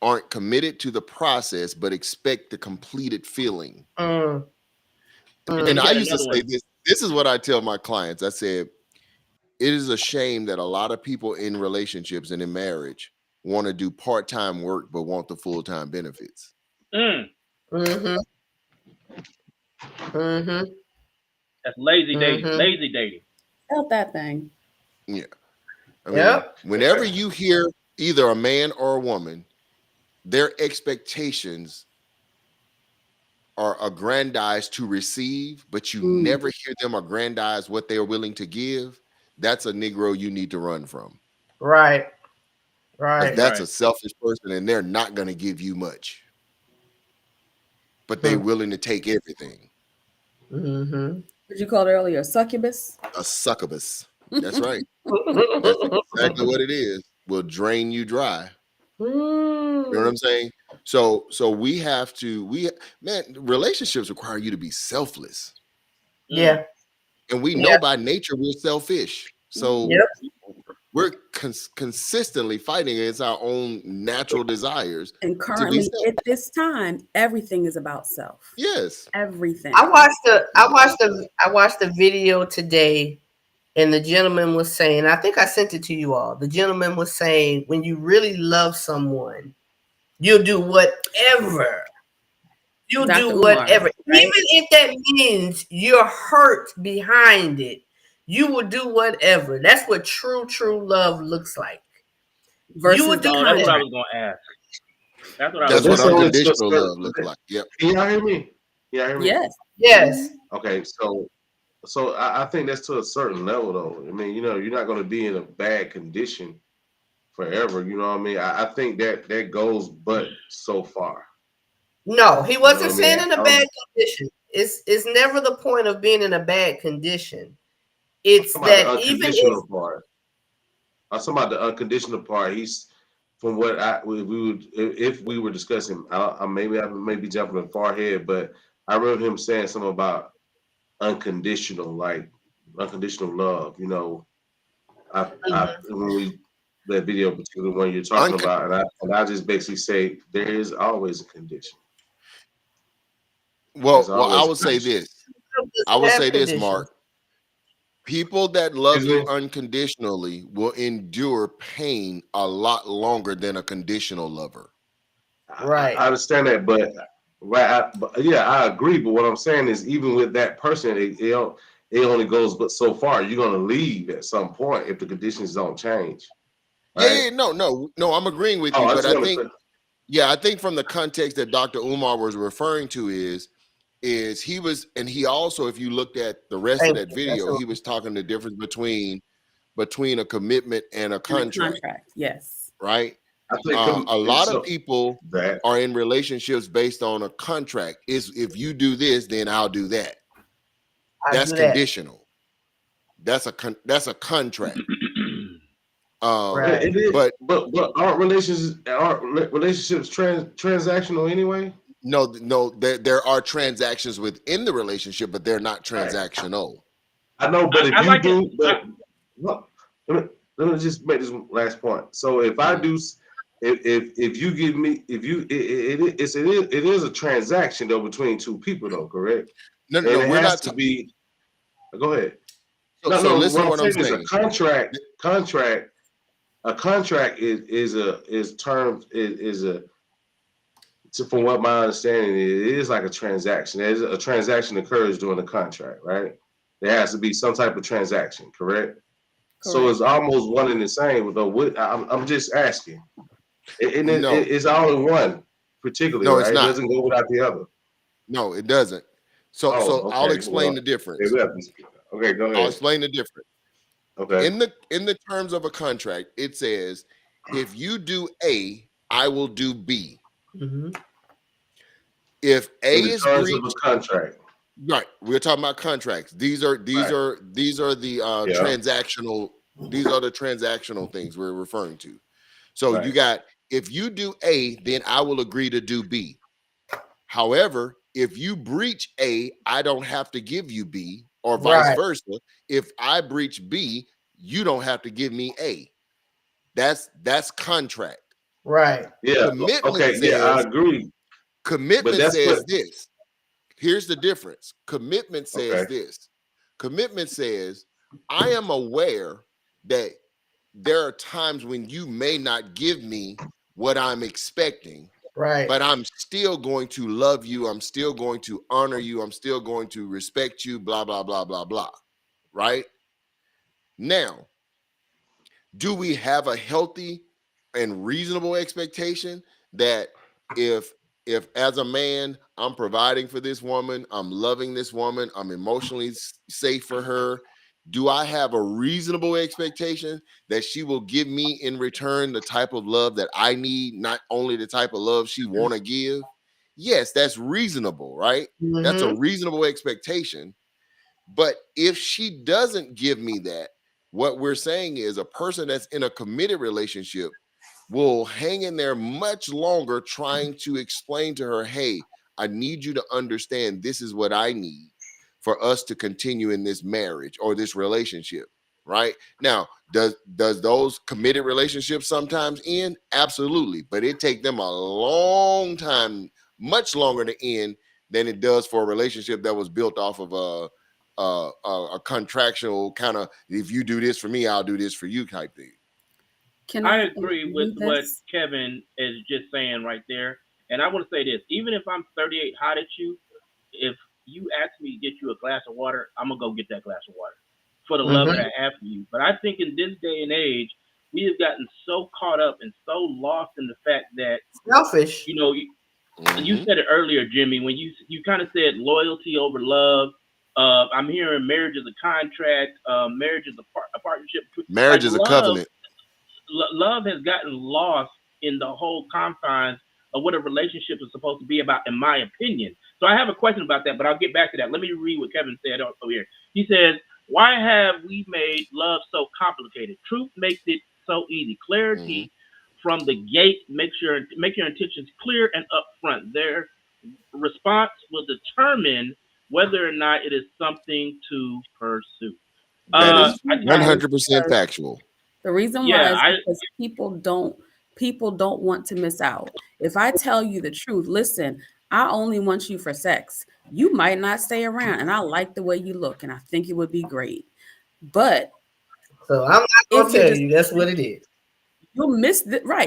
aren't committed to the process, but expect the completed feeling. And I used to say this. This is what I tell my clients. I said, it is a shame that a lot of people in relationships and in marriage want to do part-time work, but want the full-time benefits. That's lazy dating. Lazy dating. Felt that thing. Yeah. I mean, whenever you hear either a man or a woman their expectations are aggrandized to receive, but you never hear them aggrandize what they're willing to give, that's a Negro you need to run from. Right. 'Cause Right. that's a selfish person, and they're not going to give you much, but they're willing to take everything. Mm-hmm. What you called earlier? Succubus? A succubus. That's right. That's exactly what it is. Will drain you dry. You know what I'm saying? So we have to, relationships require you to be selfless. Yeah. And we know by nature we're selfish. So Yep. we're consistently fighting against our own natural desires. And currently at this time, everything is about self. Yes. Everything. I watched the video today, and the gentleman was saying, I think I sent it to you all. The gentleman was saying, when you really love someone, you'll do whatever. You'll Dr. do Umar, whatever. right? Even if that means you're hurt behind it, you will do whatever. That's what true love looks like. Versus You would do Oh, that's what I whatever. was going to ask. That's what I That's was what going to only ask. unconditional to a love looks like. Yep. Can y'all hear me? Yeah, hear me? Yes. Yes. Okay, so I think that's to a certain level though. I mean, you're not going to be in a bad condition forever. You know what I mean? I think that goes but so far. No, he wasn't You know what I saying mean? in a bad condition. It's never the point of being in a bad condition. It's I'm talking about that the even if unconditional part. I'm talking about the unconditional part. He's from what if we were discussing. I may be jumping far ahead, but I remember him saying something about unconditional, like unconditional love. You know, when we that video, particularly one you're talking about, and I just basically say there is always a condition. Well, I would say this. I would say this, Mark. People that love you unconditionally will endure pain a lot longer than a conditional lover. Right. I understand that, but I agree. But what I'm saying is, even with that person, it only goes but so far. You're gonna leave at some point if the conditions don't change. Right? Yeah, no, I'm agreeing with you, but I think from the context that Dr. Umar was referring to is he was, and he also, if you looked at the rest of that video, he was talking the difference between a commitment and a contract. Yes. Right. I think a lot of people are in relationships based on a contract. Is if you do this, then I'll do that. That's conditional. That's a contract. Right. But aren't relationships transactional anyway? No, there are transactions within the relationship, but they're not transactional. I know, but let me just make this last point. So if I do, if you give me, it is a transaction though between two people though, correct? No, we're not to be. Go ahead. So listen to what I'm saying. A contract from what my understanding is, it is like a transaction. A transaction occurs during the contract, right? There has to be some type of transaction, correct? So it's almost one and the same. Though I'm just asking. It's all in one, particularly. No, right? it's not. It doesn't go without the other. No, it doesn't. So I'll explain the difference. Okay, go ahead. I'll explain the difference. Okay. In the terms of a contract, it says, if you do A, I will do B. Mm-hmm. If A is breached, of a contract. Right. We're talking about contracts. These are the transactional. These are the transactional things we're referring to. So you got, if you do A, then I will agree to do B. However, if you breach A, I don't have to give you B, or vice versa. If I breach B, you don't have to give me A. That's contract. Right. Yeah. I agree. Commitment says this. Here's the difference. Commitment says this. Commitment says, I am aware that there are times when you may not give me what I'm expecting. Right. But I'm still going to love you. I'm still going to honor you. I'm still going to respect you, blah, blah, blah, blah, blah. Right? Now, do we have a healthy and reasonable expectation that if as a man I'm providing for this woman, I'm loving this woman, I'm emotionally safe for her, do I have a reasonable expectation that she will give me in return the type of love that I need, not only the type of love she want to give? Yes, that's reasonable, right? That's a reasonable expectation. But if she doesn't give me that, what we're saying is a person that's in a committed relationship will hang in there much longer trying to explain to her, hey, I need you to understand this is what I need for us to continue in this marriage or this relationship. Right now, does those committed relationships sometimes end? Absolutely, but it take them a long time, much longer to end than it does for a relationship that was built off of a contractual kind of, if you do this for me, I'll do this for you type thing. Can I agree with read what this? Kevin is just saying right there. And I want to say this, even if I'm 38 hot at you, if you ask me to get you a glass of water, I'm going to go get that glass of water for the love that I have for you. But I think in this day and age, we have gotten so caught up and so lost in the fact that, selfish. you know, you said it earlier, Jimmy, when you kind of said loyalty over love. I'm hearing marriage is a contract, marriage is a partnership. Marriage is a covenant. Love has gotten lost in the whole confines of what a relationship is supposed to be about, in my opinion. So I have a question about that, but I'll get back to that. Let me read what Kevin said over here. He says, why have we made love so complicated? Truth makes it so easy. Clarity from the gate make your intentions clear and upfront. Their response will determine whether or not it is something to pursue. That is 100% factual. The reason why is because people don't want to miss out. If I tell you the truth, listen, I only want you for sex. You might not stay around, and I like the way you look, and I think it would be great. But so I'm not gonna tell you that's what it is. You'll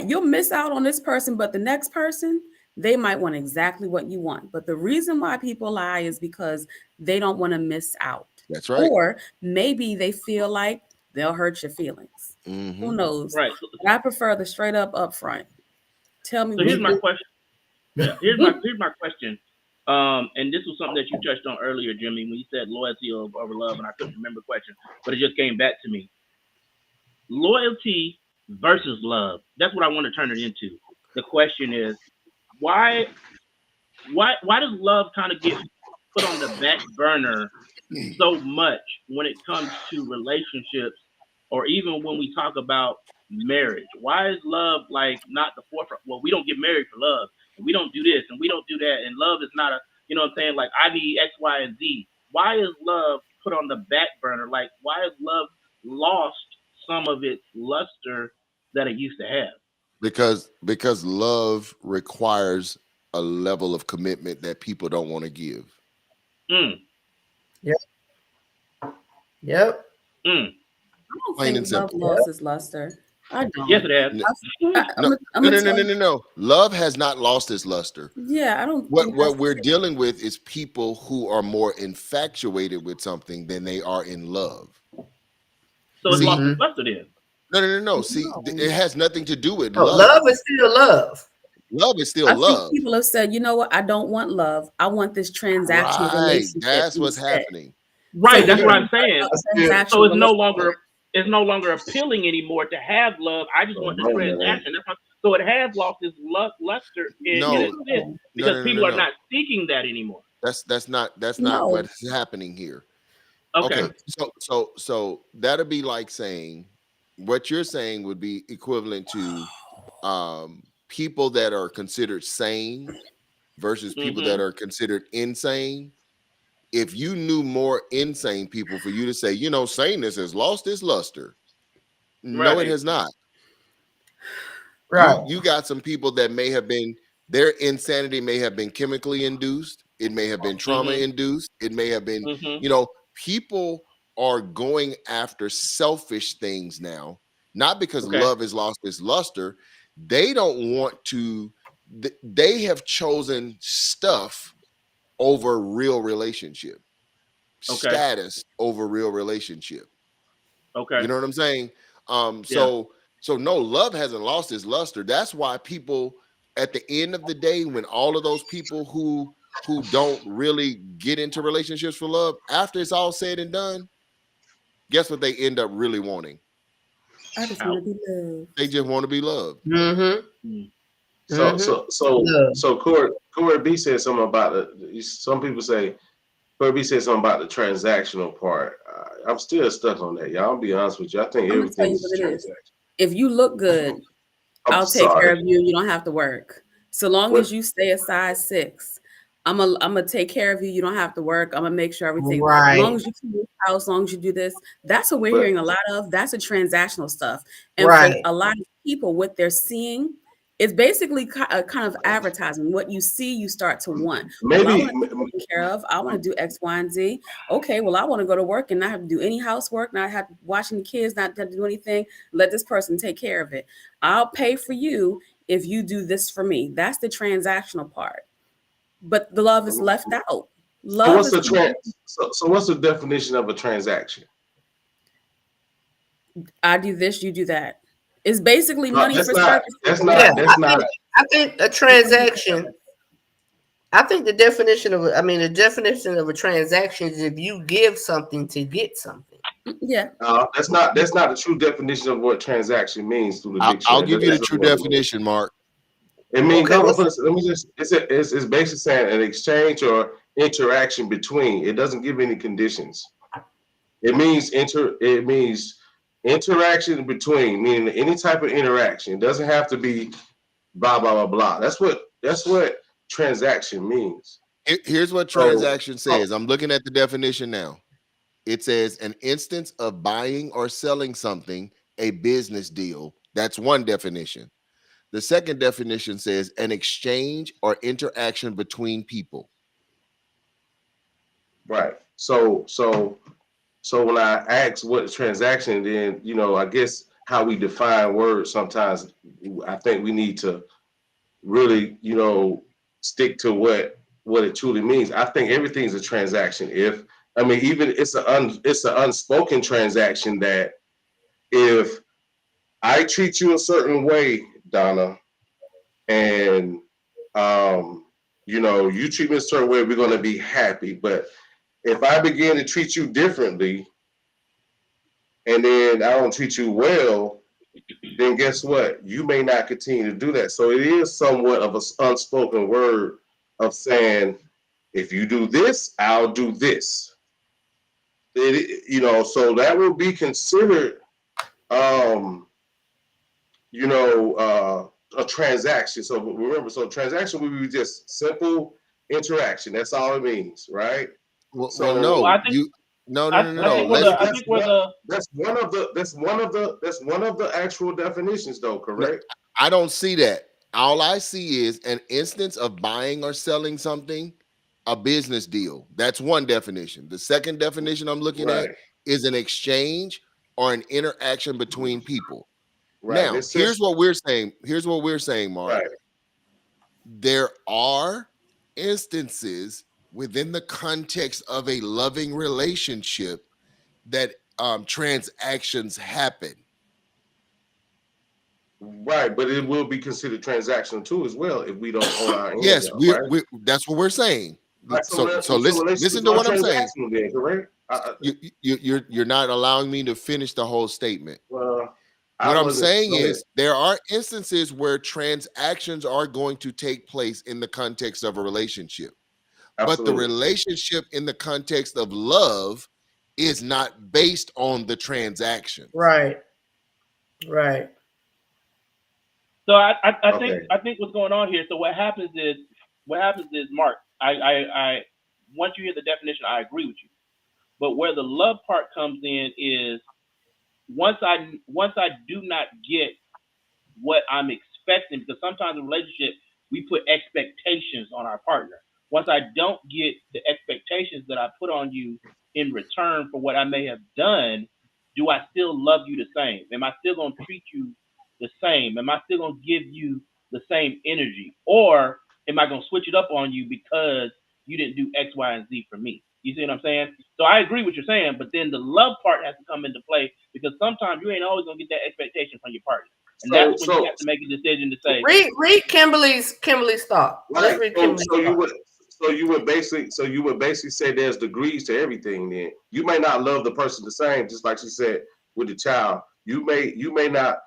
you'll miss out on this person, but the next person, they might want exactly what you want. But the reason why people lie is because they don't want to miss out. That's right. Or maybe they feel like they'll hurt your feelings. Who knows? Right. But I prefer the straight up upfront. Tell me. So here's my question. Here's my question. And this was something that you touched on earlier, Jimmy, when you said loyalty over love, and I couldn't remember the question, but it just came back to me. Loyalty versus love. That's what I want to turn it into. The question is, why does love kind of get put on the back burner so much when it comes to relationships, or even when we talk about marriage? Why is love like not the forefront? Well, we don't get married for love, and we don't do this, and we don't do that, and love is not a, you know what I'm saying? Like, I need X, Y, and Z. Why is love put on the back burner? Like, why has love lost some of its luster that it used to have? Because love requires a level of commitment that people don't want to give. Yep. I don't think love lost its luster. I don't. Yes, it has. No. Love has not lost its luster. Yeah, I don't. What we're dealing with is people who are more infatuated with something than they are in love. So it's lost its luster then. No. See, it has nothing to do with love. Love is still love. Love is still love. Think people have said, you know what? I don't want love. I want this transactional relationship. That's what's happening. Right. So that's what I'm saying. So it's no longer appealing anymore to have love. I just want the transaction. So it has lost its luster because people are not seeking that anymore. That's not what's happening here. Okay. So that'll be like saying, what you're saying would be equivalent to people that are considered sane versus people that are considered insane. If you knew more insane people, for you to say, you know, saneness has lost its luster. No, it has not. Right. You got some people that may have been, their insanity may have been chemically induced. It may have been trauma induced. It may have been, you know, people are going after selfish things now, not because love has lost its luster. They don't want to, they have chosen stuff over real relationship, status over real relationship. Okay. You know what I'm saying? So no, love hasn't lost its luster. That's why people, at the end of the day, when all of those people who don't really get into relationships for love, after it's all said and done, guess what they end up really wanting? I just want to be loved. They just want to be loved. Mm-hmm. So Corey B said something about some people say Corey B said something about the transactional part. I'm still stuck on that, y'all. I'll be honest with you. I think I'm gonna tell everything you is what it is. transaction. If you look good, I'll take care of you. You don't have to work. So long as you stay a size 6, I'm gonna take care of you. You don't have to work. I'm gonna make sure everything. Right. As long as you keep your house, as long as you do this, that's what we're hearing a lot of. That's a transactional stuff. And Right. for a lot of people, what they're seeing is basically kind of advertising. What you see, you start to want. Maybe well, I want to be taken care of. I want to do X, Y, and Z. Okay, well, I want to go to work and not have to do any housework, not have to watching the kids, not have to do anything. Let this person take care of it. I'll pay for you if you do this for me. That's the transactional part. But the love is left out. Love so what's the definition of a transaction? I do this, you do that. It's basically money for service. I think a transaction. I think the definition of a transaction is if you give something to get something. Yeah. That's not the true definition of what transaction means through the dictionary. I'll give you the true definition, Mark. It means it's basically saying an exchange or interaction between. It doesn't give any conditions. It means interaction between, meaning any type of interaction. It doesn't have to be blah blah blah blah. That's what transaction means. Here's what transaction says. I'm looking at the definition now. It says an instance of buying or selling something, a business deal. That's one definition. The second definition says an exchange or interaction between people. Right. So when I ask what a transaction, then I guess how we define words sometimes, I think we need to really stick to what it truly means. I think everything's a transaction. Even it's an unspoken transaction that if I treat you a certain way, Donna, and you treat me a certain way, we're going to be happy. But if I begin to treat you differently, and then I don't treat you well, then guess what? You may not continue to do that. So it is somewhat of an unspoken word of saying, if you do this, I'll do this. So that will be considered, a transaction. So remember, transaction will be just simple interaction. That's all it means, right? No. That's one of the actual definitions, though. Correct? I don't see that. All I see is an instance of buying or selling something, a business deal. That's one definition. The second definition I'm looking at is an exchange or an interaction between people. Right. Now, here's what we're saying. Mark. Right. There are instances within the context of a loving relationship that transactions happen. Right, but it will be considered transactional too, as well, if we don't own our end. Yes, that's what we're saying. Right, so listen to what I'm saying. Then, correct? You're not allowing me to finish the whole statement. Well, what I'm saying is there are instances where transactions are going to take place in the context of a relationship. Absolutely. But the relationship in the context of love is not based on the transaction. Right. So I think what's going on here. So what happens is, Mark, I once you hear the definition, I agree with you. But where the love part comes in is once I do not get what I'm expecting, because sometimes in a relationship we put expectations on our partner. Once I don't get the expectations that I put on you in return for what I may have done, do I still love you the same? Am I still going to treat you the same? Am I still going to give you the same energy? Or am I going to switch it up on you because you didn't do X, Y, and Z for me? You see what I'm saying? So I agree with what you're saying, but then the love part has to come into play, because sometimes you ain't always going to get that expectation from your partner. And that's when you have to make a decision to say, read Kimberly's thought. Let's Right. read Kimberly's thought. So you would basically say there's degrees to everything. Then you may not love the person the same, just like she said with the child. You may not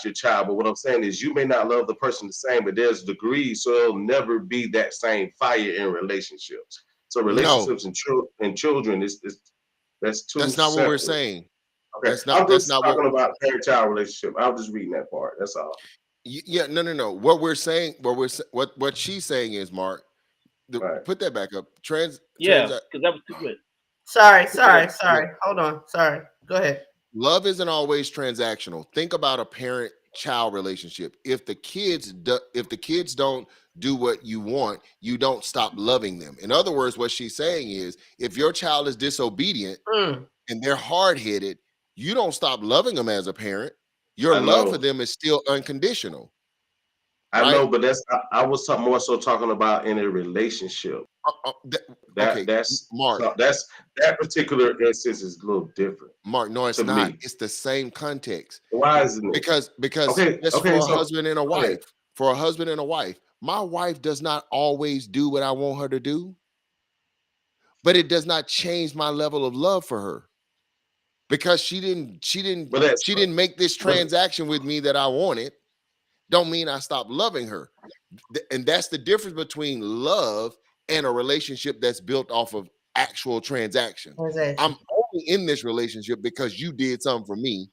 your child, but what I'm saying is you may not love the person the same, but there's degrees, so it'll never be that same fire in relationships. So relationships and children is that's two. That's not what we're saying. Okay, I'm just talking about parent-child relationship. I'm just reading that part. That's all. Yeah, no. What we're saying, what she's saying is, Mark, put that back up. because that was too good. Sorry. Hold on. Sorry. Go ahead. Love isn't always transactional. Think about a parent-child relationship. If the kids don't do what you want, you don't stop loving them. In other words, what she's saying is, if your child is disobedient and they're hard-headed, you don't stop loving them as a parent. Your love for them is still unconditional. I know, but I was more so talking about in a relationship. That's Mark. So that particular instance is a little different. Mark, no, it's not. It's the same context. Why isn't it? Because for a husband and a wife. For a husband and a wife, my wife does not always do what I want her to do, but it does not change my level of love for her. Because she didn't make this transaction with me that I wanted, don't mean I stopped loving her. And that's the difference between love and a relationship that's built off of actual transaction. I'm only in this relationship because you did something for me,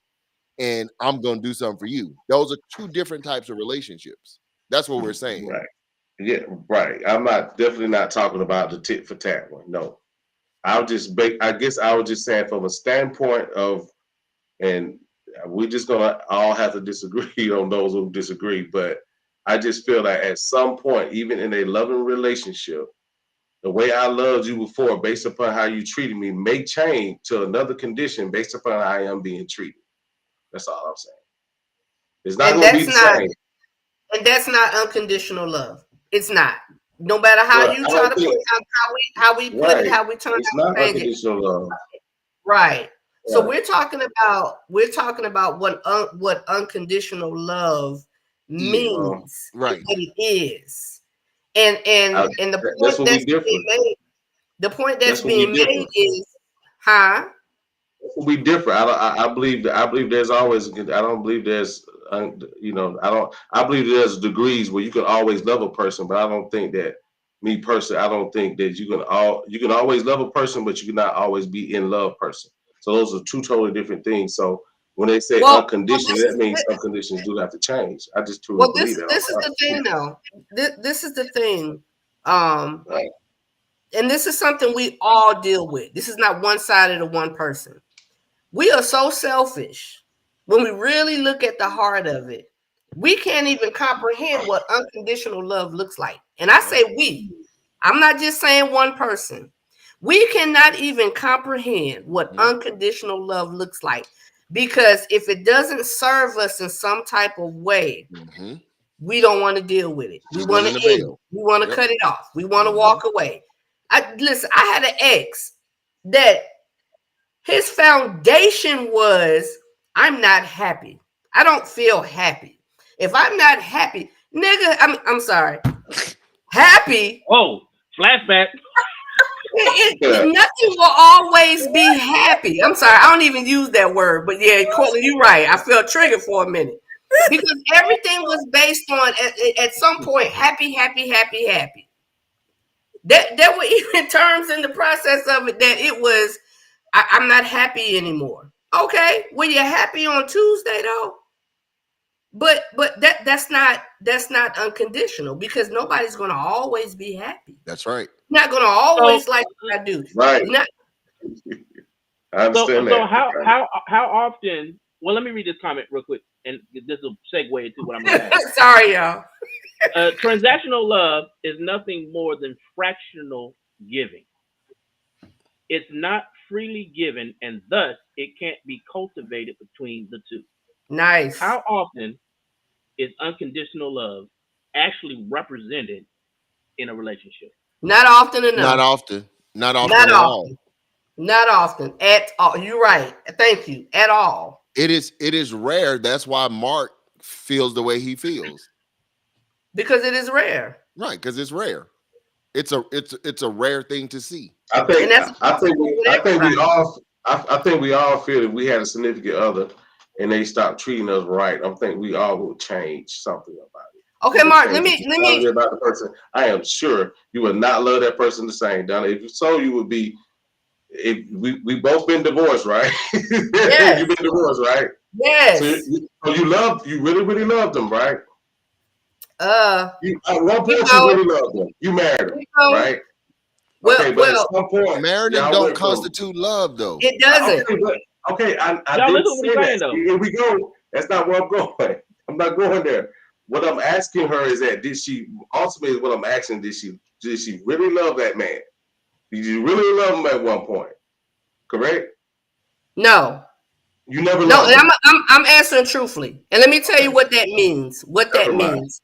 and I'm going to do something for you. Those are two different types of relationships. That's what we're saying. Right. Yeah, right. I'm definitely not talking about the tit for tat one. No. I guess I was just saying from a standpoint of, and we're just gonna all have to disagree on those who disagree, but I just feel that at some point, even in a loving relationship, the way I loved you before, based upon how you treated me, may change to another condition based upon how I am being treated. That's all I'm saying. It's not going to be the same. And that's not unconditional love. It's not. No matter how you try to put how we put it, how we turn it's not unconditional love. Right. So we're talking about what unconditional love means. Right. What it is. And the point that's being made is we differ. I believe there's always. I don't believe there's. I believe there's degrees where you can always love a person, but I don't think that me personally. I don't think that you can always love a person, but you cannot always be in love person. So those are two totally different things. So when they say unconditional, that means some conditions do have to change. I just truly believe that. This is the thing, though. This is the thing. Right. And this is something we all deal with. This is not one-sided or one person. We are so selfish. When we really look at the heart of it, we can't even comprehend what unconditional love looks like. And I say we. I'm not just saying one person. We cannot even comprehend what unconditional love looks like, because if it doesn't serve us in some type of way, we don't want to deal with it. We want to end it. We want to cut it off. We want to walk away. Listen, I had an ex that his foundation was, I'm not happy. I don't feel happy. If I'm not happy, nigga, I'm sorry. Happy. Whoa, flashback. Nothing will always be happy. I'm sorry, I don't even use that word, but yeah, Courtney, you're right. I felt triggered for a minute because everything was based on at some point happy. There were even terms in the process of it that it was, I'm not happy anymore. Okay, well, you're happy on Tuesday though, but that's not unconditional, because nobody's gonna always be happy. That's right. Not gonna always like what I do. Right. I understand so that. how often? Well, let me read this comment real quick, and this will segue into what I'm going to ask. Sorry, y'all. Transactional love is nothing more than fractional giving. It's not freely given, and thus it can't be cultivated between the two. Nice. How often is unconditional love actually represented in a relationship? Not often enough. Not often. Not often at all. Not often at all. You're right. Thank you. At all. It is rare. That's why Mark feels the way he feels. Because it is rare. Right, because it's rare. It's a rare thing to see. I think And that's I think we everybody. all I think we all feel if we had a significant other and they stopped treating us right, I think we all would change something about it. Okay, We would Mark, change let me the about the person. I am sure you would not love that person the same, Donna. If so, you would be. If we both been divorced, right? Yes. You've been divorced, right? Yes. So you really loved them, right? You, at one point you really loved them. You married them, right? Well, okay, but at some point, marriage don't constitute love, though. It doesn't. Okay, I Y'all didn't listen to say what he's saying, that. though. Here we go. That's not where I'm going. I'm not going there. What I'm asking her is that did she ultimately? What I'm asking did she really love that man? Did you really love him at one point? Correct? No. You never No, loved and him. I'm answering truthfully. And let me tell you what that means. What that means.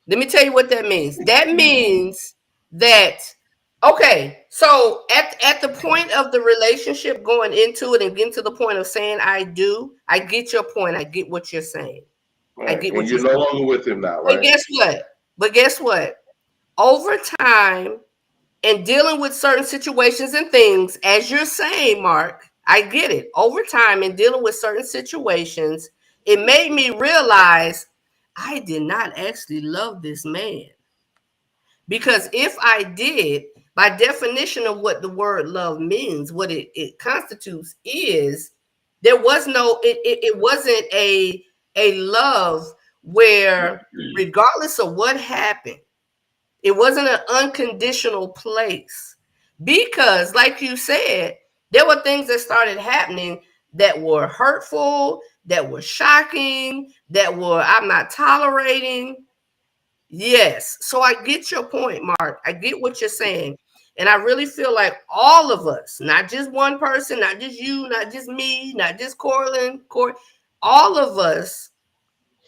Let me tell you what that means. That means that, okay, so at the point of the relationship, going into it and getting to the point of saying I do, I get your point. I get what you're saying. Right. I get what and you're you're no saying. longer with him now, But right? guess what? Over time and dealing with certain situations and things, as you're saying, Mark, I get it. Over time and dealing with certain situations, it made me realize I did not actually love this man. Because if I did, by definition of what the word love means, what it constitutes is there was no, it wasn't a love where regardless of what happened, it wasn't an unconditional place. Because like you said, there were things that started happening that were hurtful, that were shocking, that were I'm not tolerating. Yes. So I get your point, Mark. I get what you're saying. And I really feel like all of us, not just one person, not just you, not just me, not just Corey, all of us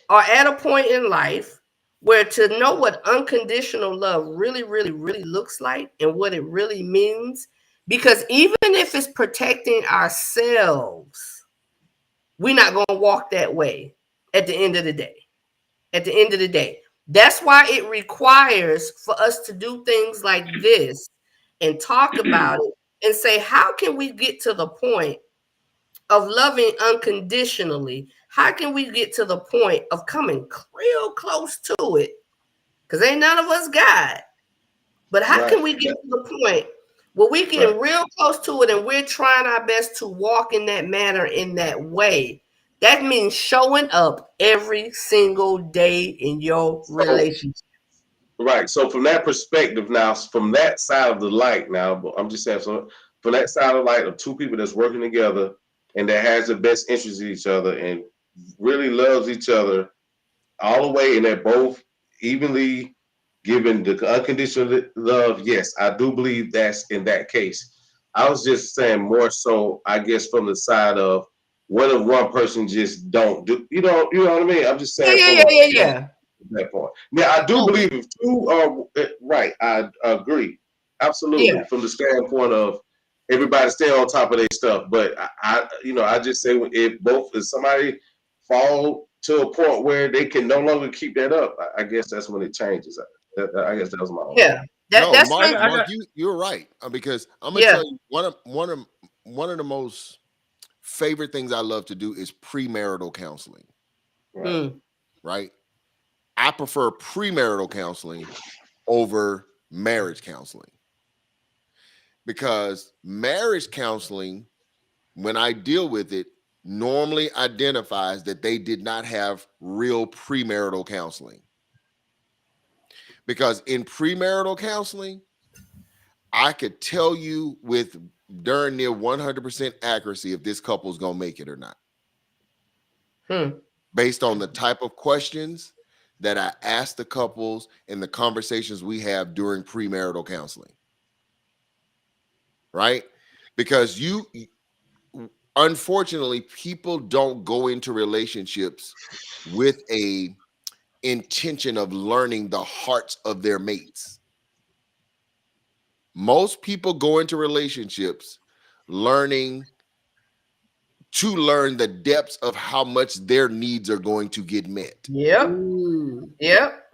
are at a point in life where to know what unconditional love really, really, really looks like and what it really means, because even if it's protecting ourselves, we're not going to walk that way at the end of the day. At the end of the day. That's why it requires for us to do things like this and talk about it and say, how can we get to the point of loving unconditionally? How can we get to the point of coming real close to it? Because ain't none of us God. But how can we get to the point where we get real close to it and we're trying our best to walk in that manner, in that way? That means showing up every single day in your relationship. Right. So from that perspective now, from that side of the light now, I'm just saying, so from that side of the light of two people that's working together and that has the best interest in each other and really loves each other all the way, and they're both evenly given the unconditional love. Yes, I do believe that's in that case. I was just saying more so, I guess, from the side of what if one person just don't do, you know what I mean? I'm just saying. Yeah. That point. Yeah, I do believe if two are right, I agree. Absolutely. Yeah. From the standpoint of everybody stay on top of their stuff. But I just say if somebody fall to a point where they can no longer keep that up, I guess that's when it changes. I guess that was my own. Yeah. That's Mark, you're right. Because I'm gonna tell you one of the most favorite things I love to do is premarital counseling. Right? I prefer premarital counseling over marriage counseling, because marriage counseling, when I deal with it, normally identifies that they did not have real premarital counseling. Because in premarital counseling, I could tell you with darn near 100% accuracy if this couple is going to make it or not. Based on the type of questions that I ask the couples and the conversations we have during premarital counseling. Right? Because unfortunately, people don't go into relationships with a intention of learning the hearts of their mates. Most people go into relationships learning to learn the depths of how much their needs are going to get met. Yep. Mm. Yep.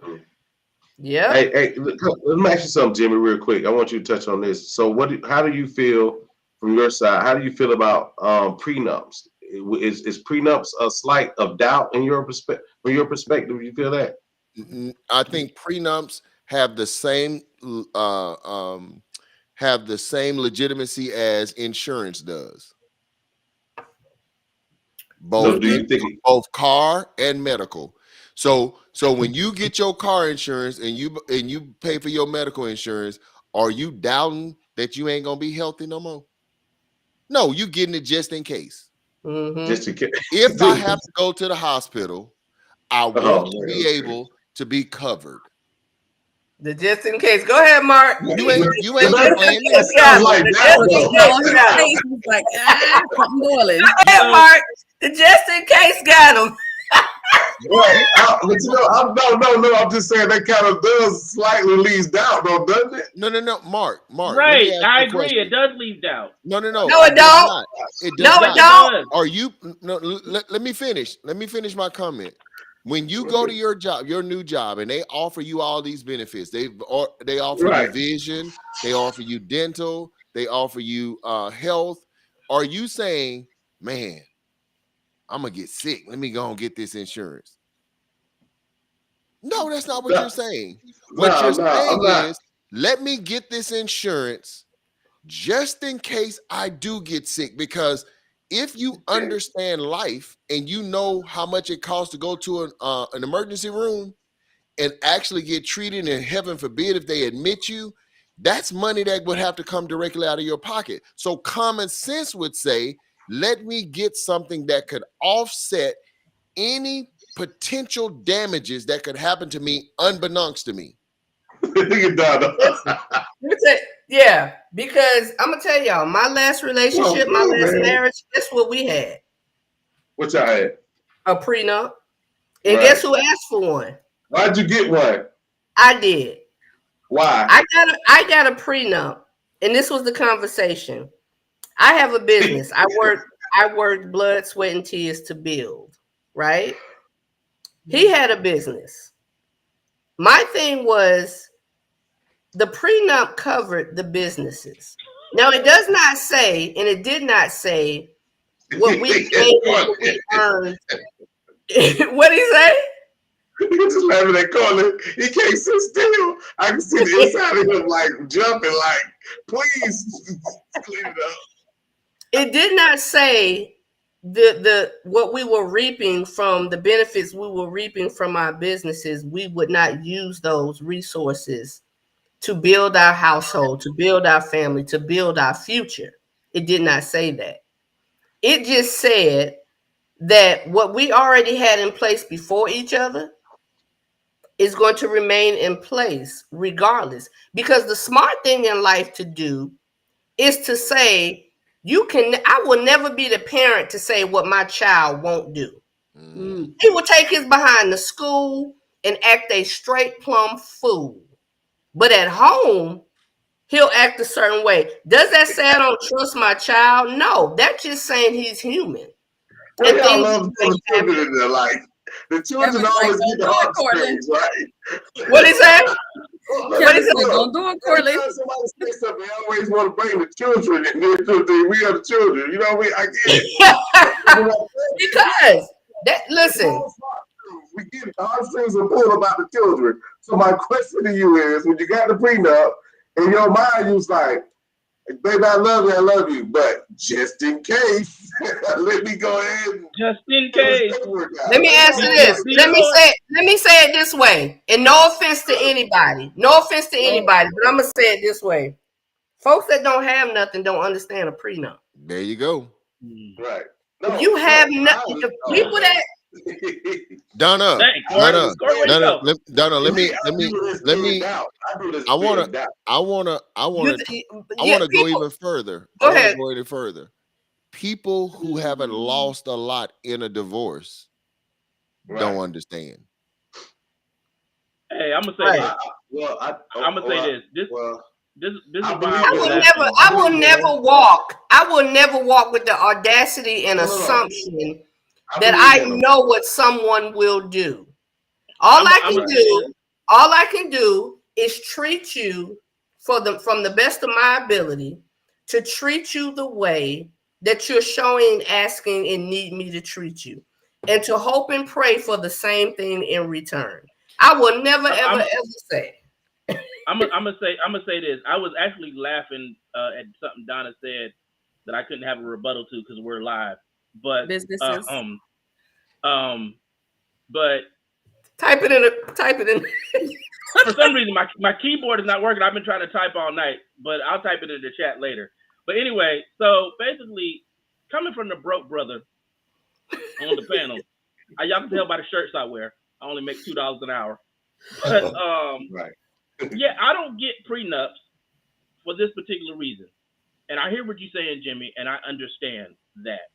Yep. Hey, let me ask you something, Jimmy, real quick. I want you to touch on this. So, how do you feel from your side? How do you feel about prenups? Is prenups a slight of doubt in your perspective? From your perspective, you feel that? I think prenups have the same legitimacy as insurance does. So do you think both car and medical? So when you get your car insurance and you pay for your medical insurance, are you doubting that you ain't gonna be healthy no more? No, you getting it just in case. Just in case. If I have to go to the hospital, I want to be able to be covered. The just in case. Go ahead, Mark. You ain't playing this. Like, something boiling. Go ahead, Mark. The just in case got him. Right. But no. I'm just saying that kind of does slightly leaves doubt, though, doesn't it? No. Mark. Right. I agree. It does leave doubt. No. No, it don't. It does no, it don't. Are you? No. Let me finish. Let me finish my comment. When you go to your job, your new job, and they offer you all these benefits, they offer you vision, they offer you dental, they offer you health. Are you saying, man, I'm gonna get sick, let me go and get this insurance? No, that's not what you're saying. What you're saying is, let me get this insurance just in case I do get sick. Because if you understand life and you know how much it costs to go to an emergency room and actually get treated, and heaven forbid if they admit you, that's money that would have to come directly out of your pocket. So common sense would say, let me get something that could offset any potential damages that could happen to me unbeknownst to me. Yeah, because I'm gonna tell y'all, my last relationship, my last marriage, guess what we had? What y'all had? A prenup. And guess who asked for one? Why'd you get one? I did. Why? I got a prenup, and this was the conversation. I have a business. I worked blood, sweat, and tears to build, right? He had a business. My thing was, the prenup covered the businesses. Now, it does not say, and it did not say what we paid, what we earned. What did he say? He's just laughing at Colin. He can't sit still. I can see the inside of him like jumping, like, please clean it up. It did not say the what we were reaping from the benefits we were reaping from our businesses. We would not use those resources to build our household, to build our family, to build our future. It did not say that. It just said that what we already had in place before each other is going to remain in place regardless. Because the smart thing in life to do is to say, I will never be the parent to say what my child won't do. He will take his behind to school and act a straight plumb fool. But at home, he'll act a certain way. Does that say I don't trust my child? No, that's just saying he's human. And y'all love the children in their life. The children always get the heartstrings, right? What is that? Don't do it, Corley. Somebody say something, they always want to bring the children in there to we are the children. You know what I mean? I get it. Because listen. We get it. The heartstrings are pulled about the children. So my question to you is, when you got the prenup, in your mind, you was like, baby, I love you, but just in case, let me go ahead. Just in case. Let me answer this. Let me say it this way. And no offense to anybody. No offense to anybody, but I'm gonna say it this way. Folks that don't have nothing don't understand a prenup. There you go. Right. If you have nothing, people that Donna, let me. I wanna go even further. Go ahead. Go even further. People who haven't lost a lot in a divorce don't understand. Hey, I'm gonna say this. I'm gonna say this. This is I why believe I I was will that. asking. never, I will never walk. I will never walk with the audacity and No, no, no. assumption I that believe I that. know what someone will do. All I I'm can a, do, all I can do is treat you from the best of my ability to treat you the way that you're showing, asking, and need me to treat you, and to hope and pray for the same thing in return. I will never, ever, I'm, ever say. I'm gonna say this. I was actually laughing at something Donna said that I couldn't have a rebuttal to because we're live. But Businesses. but Type it in. for some reason my keyboard is not working. I've been trying to type all night, but I'll type it in the chat later. But anyway, so basically, coming from the broke brother on the panel, y'all can tell by the shirts I wear. I only make $2 an hour. But Right. yeah, I don't get prenups for this particular reason. And I hear what you're saying, Jimmy, and I understand that.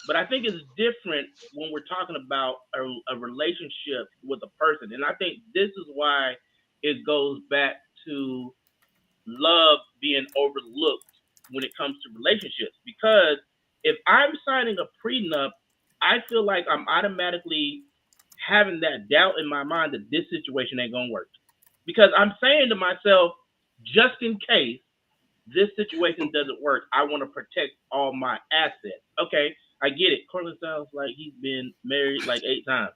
But I think it's different when we're talking about a relationship with a person. And I think this is why it goes back to love being overlooked when it comes to relationships. Because if I'm signing a prenup, I feel like I'm automatically having that doubt in my mind that this situation ain't going to work. Because I'm saying to myself, just in case this situation doesn't work, I want to protect all my assets. Okay, I get it. Cortland sounds like he's been married like 8 times.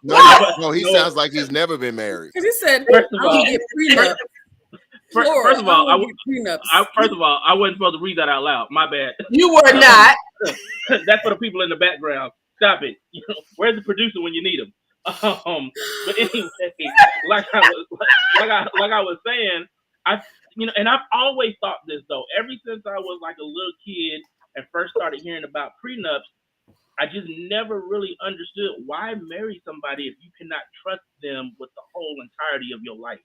No, he sounds like he's never been married. Because he said, First of I all- don't get prenup. First of all, prenups. I wasn't supposed to read that out loud. My bad. You were not. That's for the people in the background. Stop it. You know, where's the producer when you need him? But anyway, like I was saying, and I've always thought this though. Ever since I was like a little kid and first started hearing about prenups, I just never really understood why marry somebody if you cannot trust them with the whole entirety of your life.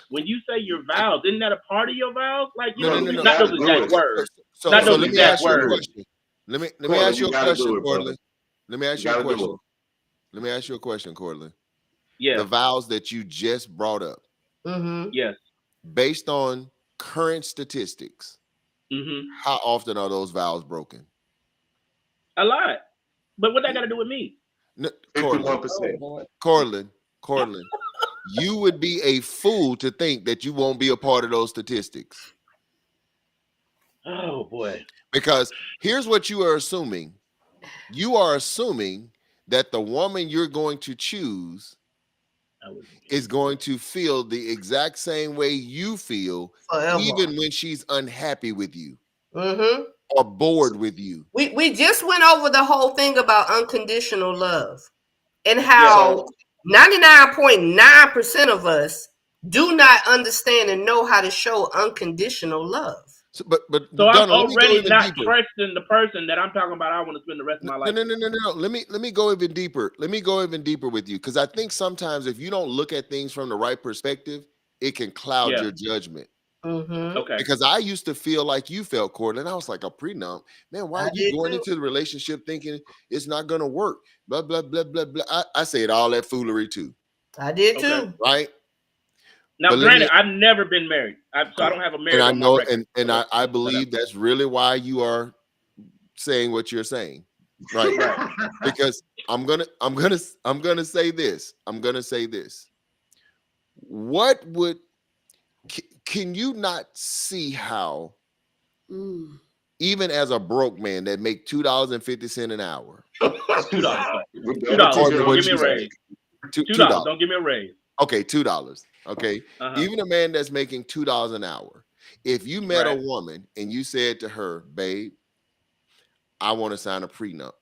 When you say your vows, isn't that a part of your vows? Like, you No. not those exact words. So Not those let me exact ask you a words. question. Let me ask you a question, Cortland. Let me ask you a Gotta do question. it. Let me ask you a question, Cortland. Yeah. The vows that you just brought up, Mm-hmm. Yes. based on current statistics, Mm-hmm. how often are those vows broken? A lot. But what that got to do with me? Cortland, 51%. Cortland, you would be a fool to think that you won't be a part of those statistics. Oh boy. Because here's what you are assuming. You are assuming that the woman you're going to choose is going to feel the exact same way you feel, Forever. even when she's unhappy with you Mm-hmm. or bored with you. We just went over the whole thing about unconditional love and how 99.9% of us do not understand and know how to show unconditional love. So, but So I'm Donna, let me go already even not deeper. trusting the person that I'm talking about. I want to spend the rest of my life. No. Let me go even deeper. Let me go even deeper with you, because I think sometimes if you don't look at things from the right perspective, it can cloud Yeah. your judgment. Mm-hmm. Okay. Because I used to feel like you felt, Cortland. I was like, a prenup, man. Why I are you did going too. into the relationship thinking it's not going to work? Blah blah blah blah blah. I said all that foolery too, I did Okay. too. right? Now, But let granted, me- I've never been married, so I don't have a marriage And I on my know, record. and I believe that's really why you are saying what you're saying, right? Right. Because I'm gonna say this. I'm gonna say this. What would can you not see how, Mm. even as a broke man that make $2.50 an hour, $2. According to Don't what give me a you said. raise. $2. $2. Don't give me a raise. Okay, $2. Okay, Uh-huh. even a man that's making $2 an hour. If you met a Right. woman and you said to her, "Babe, I want to sign a prenup,"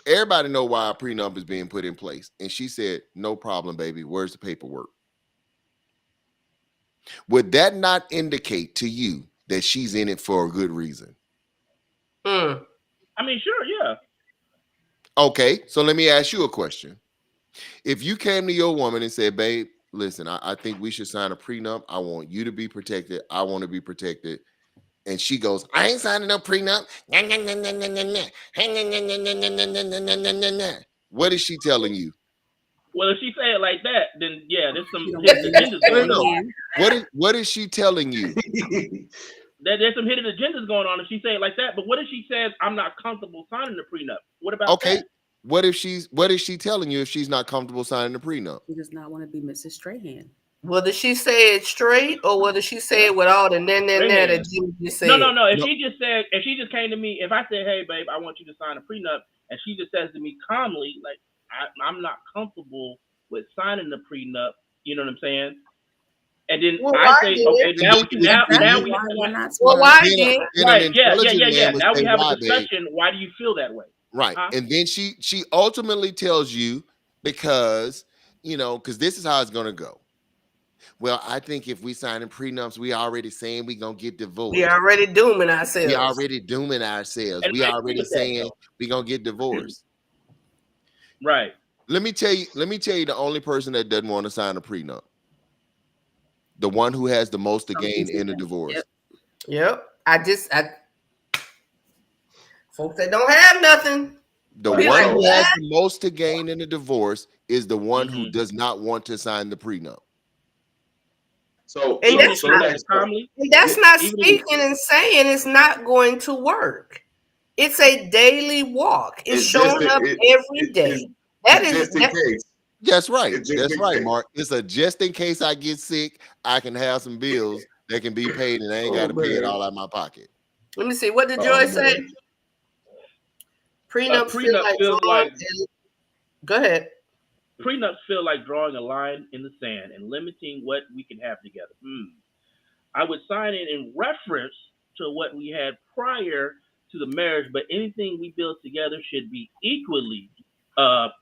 everybody know why a prenup is being put in place, and she said, "No problem, baby. Where's the paperwork?" Would that not indicate to you that she's in it for a good reason? Mm. I mean, sure, yeah. Okay, so let me ask you a question. If you came to your woman and said, "Babe, listen, I think we should sign a prenup. I want you to be protected. I want to be protected." And she goes, "I ain't signing no prenup." What is she telling you? Well, if she say it like that, then yeah, there's some You don't hidden want to agendas be going No. on. What is she telling you? There's some hidden agendas going on if she say it like that. But what if she says, "I'm not comfortable signing the prenup"? What about Okay. that? What is she telling you if she's not comfortable signing the prenup? She does not want to be Mrs. Strahan. Whether she say it straight or whether she say it with all the then that Jimmy just said. No. If No. she just came to me, if I said, "Hey, babe, I want you to sign a prenup," and she just says to me calmly, like, I'm not comfortable with signing the prenup. You know what I'm saying? And then Well, I why say, did okay, it? now we Why not? Well, Smart? why Then did? an right, yeah. intelligent man would Now we say, have "Why, a babe?" discussion. Why do you feel that way? Right. Huh? And then she ultimately tells you because, because this is how it's going to go. Well, I think if we sign in prenups, we already saying we going to get divorced. We already dooming ourselves. We already dooming ourselves. And We I already agree with that, saying though. we going to get divorced. Right. Let me tell you the only person that doesn't want to sign a prenup. The one who has the most to gain in a divorce. Yep. Folks that don't have nothing. The Be one like, who "What?" has the most to gain in a divorce is the one who does not want to sign the prenup. So And that's so not- let me ask you- calmly. And that's not Even if- speaking and saying it's not going to work. It's a daily walk. It's showing up every day. That is just in case. That's right. It's just That's in right, case. Mark. It's a just in case I get sick, I can have some bills that can be paid and I ain't Oh, got to pay it man. all out of my pocket. Let me see. What did Oh, Joy man. say? Prenups feel like feels drawing. like Go ahead. prenups feel like drawing a line in the sand and limiting what we can have together. I would sign it in reference to what we had prior to the marriage, but anything we build together should be equally.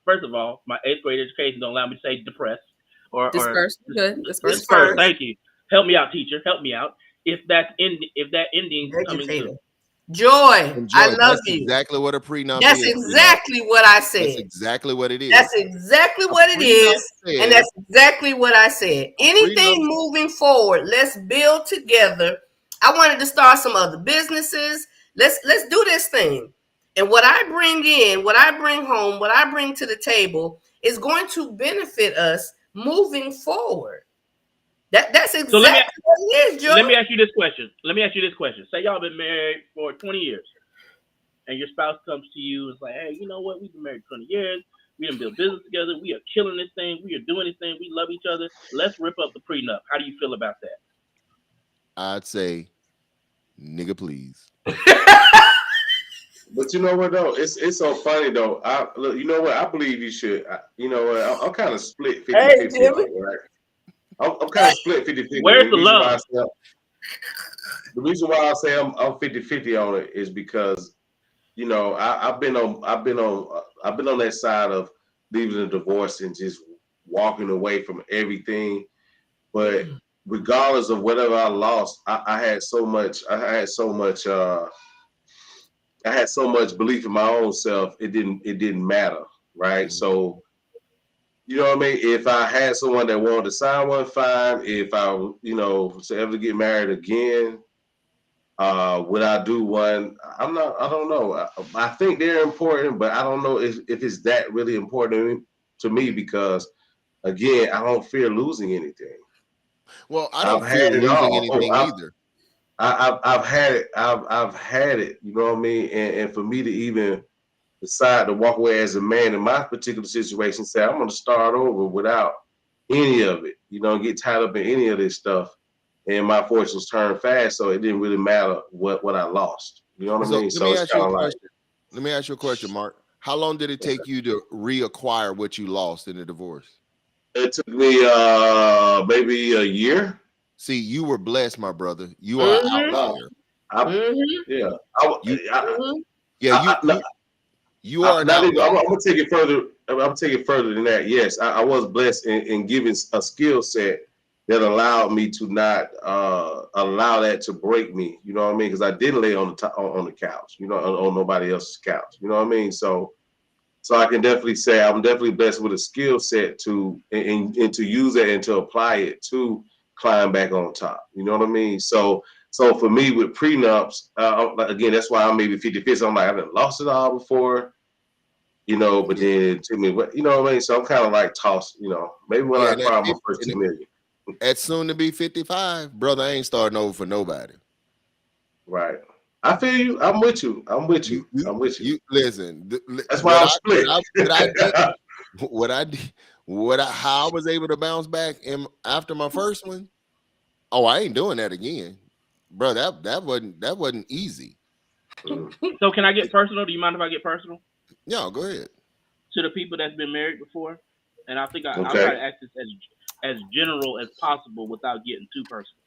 First of all, my 8th grade education don't allow me to say depressed or Dispersed. Good. Dispersed. Dispersed. Thank you. Help me out, teacher. Help me out. If that ending coming Educator. to Joy, And Joy, I love that's you. exactly what a prenup That's is. exactly what I said. That's exactly what it is. That's exactly what it prenup is. says- And that's exactly what I said. Anything prenup- moving forward, let's build together. I wanted to start some other businesses. Let's do this thing. And what I bring in, what I bring home, what I bring to the table is going to benefit us moving forward. That's exactly what it is, Joe. Let me ask you this question. Say y'all been married for 20 years, and your spouse comes to you and is like, "Hey, you know what? We've been married 20 years. We done built business together. We are killing this thing. We are doing this thing. We love each other. Let's rip up the prenup." How do you feel about that? I'd say, nigga, please. But you know what though? It's so funny though. Look, you know what? I believe you should. You know what? I'm kind of split 50-50 on it, right? I'm kind of split 50-50. Where's the love? The reason why I say I'm 50-50 on it is because, you know, I've been on that side of leaving a divorce and just walking away from everything. But regardless of whatever I lost, I had so much belief in my own self. It didn't matter, right? Mm-hmm. So, you know what I mean? If I had someone that wanted to sign one, fine. If I, to ever get married again, would I do one? I don't know. I think they're important, but I don't know if it's that really important to me because, again, I don't fear losing anything. Well, I don't fear losing anything either. I've had it. I've had it. You know what I mean? And for me to even decide to walk away as a man in my particular situation, say I'm going to start over without any of it. You know, get tied up in any of this stuff. And my fortunes turned fast, so it didn't really matter what I lost. You know what I mean? So it's kind of like. Let me ask you a question, Mark. How long did it take you to reacquire what you lost in the divorce? It took me maybe a year. See, you were blessed, my brother. You are an outlier. You are an outlier. I'm gonna take it further. I'm gonna take it further than that. Yes, I was blessed in giving a skill set that allowed me to not allow that to break me. You know what I mean? Because I didn't lay on the couch. You know, on nobody else's couch. You know what I mean? So I can definitely say I'm definitely blessed with a skill set to use it and to apply it to climb back on top. You know what I mean? So for me with prenups, again, that's why I'm maybe 50-50. I'm like, I haven't lost it all before. you know, but then to me, you know what I mean? So I'm kind of like tossed, you know, maybe when I acquire my first 2 million. At soon to be 55, brother, I ain't starting over for nobody. Right. I feel you. I'm with you. I'm with you. I'm with you. Listen. That's why I'm split. How I was able to bounce back after my first one. Oh, I ain't doing that again, bro. That wasn't easy. So can I get personal? Do you mind if I get personal? Yeah, go ahead. To the people that's been married before, and I think I'll Okay. try to ask this as general as possible without getting too personal.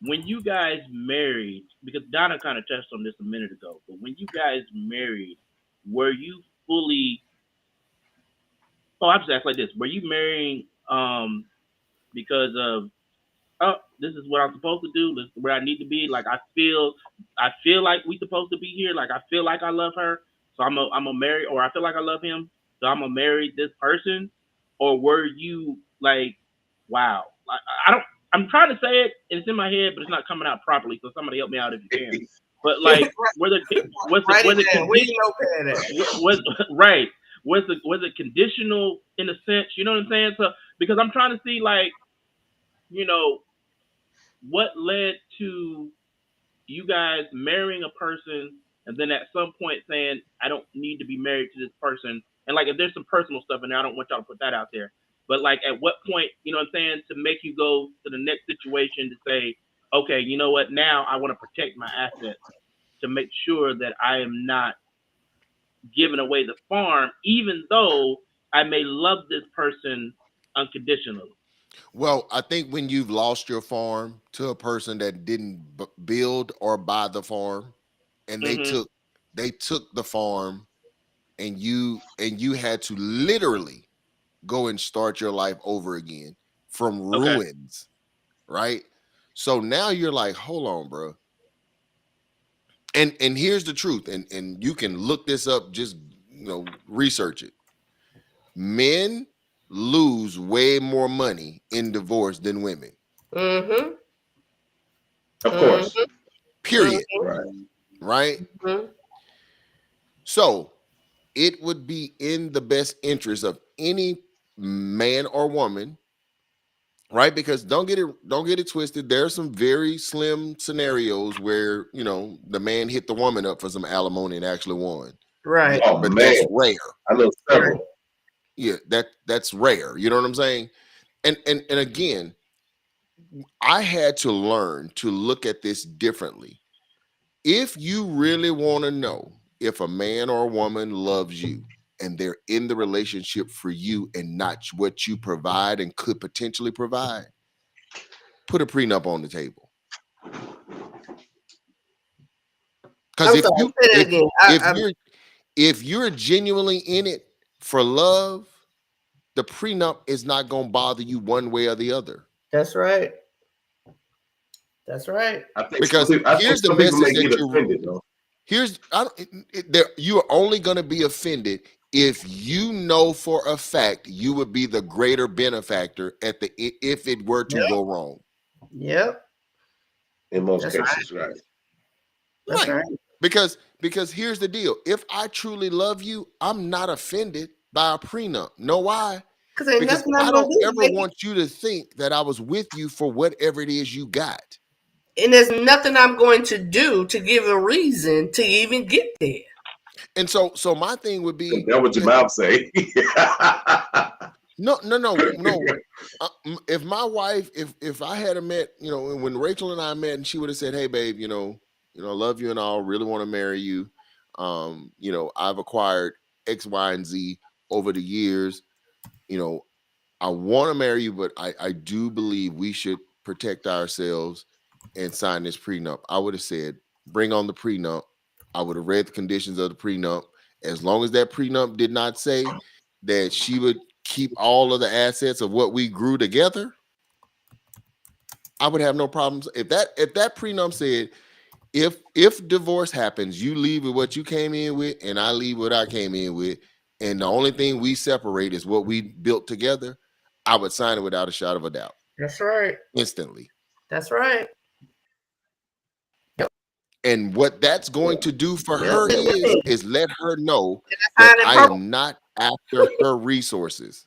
When you guys married, because Donna kind of touched on this a minute ago, but when you guys married, were you fully? Oh, I'll just ask like this: were you marrying because of this is what I'm supposed to do, this is where I need to be? Like I feel like we supposed to be here. Like I feel like I love her, so I'm a marry, or I feel like I love him, so I'm gonna marry this person. Or were you like, wow, I'm trying to say it, and it's in my head, but it's not coming out properly. So somebody help me out if you can. But like, was it conditional in a sense? You know what I'm saying? So because I'm trying to see like, you know, what led to you guys marrying a person and then at some point saying, I don't need to be married to this person. And like, if there's some personal stuff in there, I don't want y'all to put that out there. But like, at what point, you know what I'm saying, to make you go to the next situation to say, okay, you know what, now I want to protect my assets to make sure that I am not giving away the farm, even though I may love this person unconditionally. Well, I think when you've lost your farm to a person that didn't build or buy the farm, and they took the farm, and you had to literally go and start your life over again from ruins, right? So now you're like, hold on, bro. And here's the truth, and you can look this up, just research it. Men lose way more money in divorce than women. Mm-hmm. Of course. Period. Mm-hmm. Right? Mm-hmm. So it would be in the best interest of any man or woman, right? Because don't get it twisted. There are some very slim scenarios where, the man hit the woman up for some alimony and actually won. Right. Oh, but man, that's rare. I know several. Yeah, that's rare. You know what I'm saying? And again, I had to learn to look at this differently. If you really want to know if a man or a woman loves you and they're in the relationship for you and not what you provide and could potentially provide, put a prenup on the table. Because if you're genuinely in it for love, the prenup is not going to bother you one way or the other. That's right. That's right. I think because here's the message that you are only going to be offended if you know for a fact you would be the greater benefactor if it were to go wrong. Yep. In most cases, right. That's right. Because here's the deal. If I truly love you, I'm not offended by a prenup. Know why? Because I don't ever want you to think that I was with you for whatever it is you got. And there's nothing I'm going to do to give a reason to even get there. And so my thing would be that what your mouth say. No. If my wife, if I had met, when Rachel and I met, and she would have said, "Hey, babe, I love you and all, really want to marry you. I've acquired X, Y, and Z over the years. I want to marry you, but I do believe we should protect ourselves and sign this prenup." I would have said, bring on the prenup. I would have read the conditions of the prenup. As long as that prenup did not say that she would keep all of the assets of what we grew together, I would have no problems. If that prenup said, if divorce happens, you leave with what you came in with, and I leave what I came in with, and the only thing we separate is what we built together, I would sign it without a shadow of a doubt. That's right. Instantly. That's right. Yep. And what that's going to do for her is let her know Find that it I purple. am not after her resources.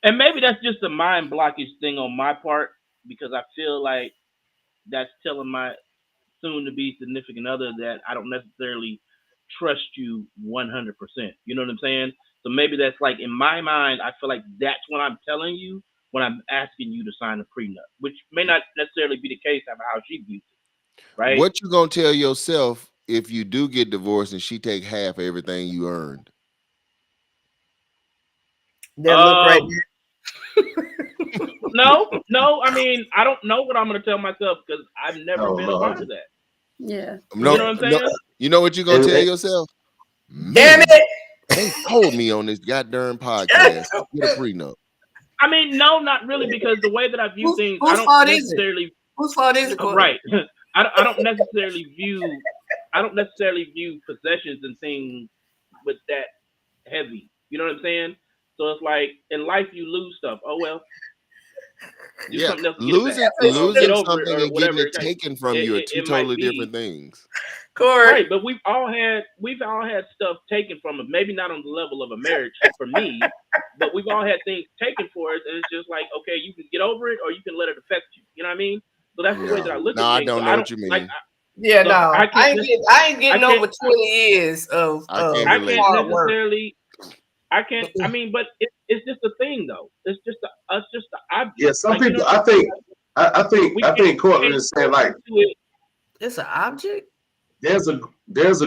And maybe that's just a mind blockage thing on my part, because I feel like that's telling my soon to be significant other that I don't necessarily trust you 100%. You know what I'm saying? So maybe that's like, in my mind, I feel like that's what I'm telling you when I'm asking you to sign a prenup, which may not necessarily be the case of how she views it, right? What you gonna tell yourself if you do get divorced and she take half of everything you earned? That look right No. I mean, I don't know what I'm going to tell myself because I've never Oh, been a no. part of that. Yeah. No, You know what I'm saying? you know what you gonna And- tell and- yourself? Damn Man, it! they told me on this goddamn podcast get a prenup. I mean, no, not really, because the way that I view things, I Whose don't fault is it? necessarily. Whose fault is it, Courtney? Right. I don't necessarily view possessions and things with that heavy. You know what I'm saying? So it's like, in life you lose stuff. Oh well. Do Yeah, something else to get it back. losing Get over something it or and whatever. getting it taken from you are It two might totally be. different things. Corey. Right, but we've all had stuff taken from us. Maybe not on the level of a marriage for me, but we've all had things taken for us, and it's just like, okay, you can get over it, or you can let it affect you. You know what I mean? So that's the way that I look No, at I things. don't So know what you mean. Like, Yeah, so no, I I can't ain't getting over 20 years of I can't I relate. can't hard work. necessarily. I can't. I mean, but it's just a thing, though. It's just the object. Yeah, some Like, you people. know, I think Courtney is saying like It's an object. there's a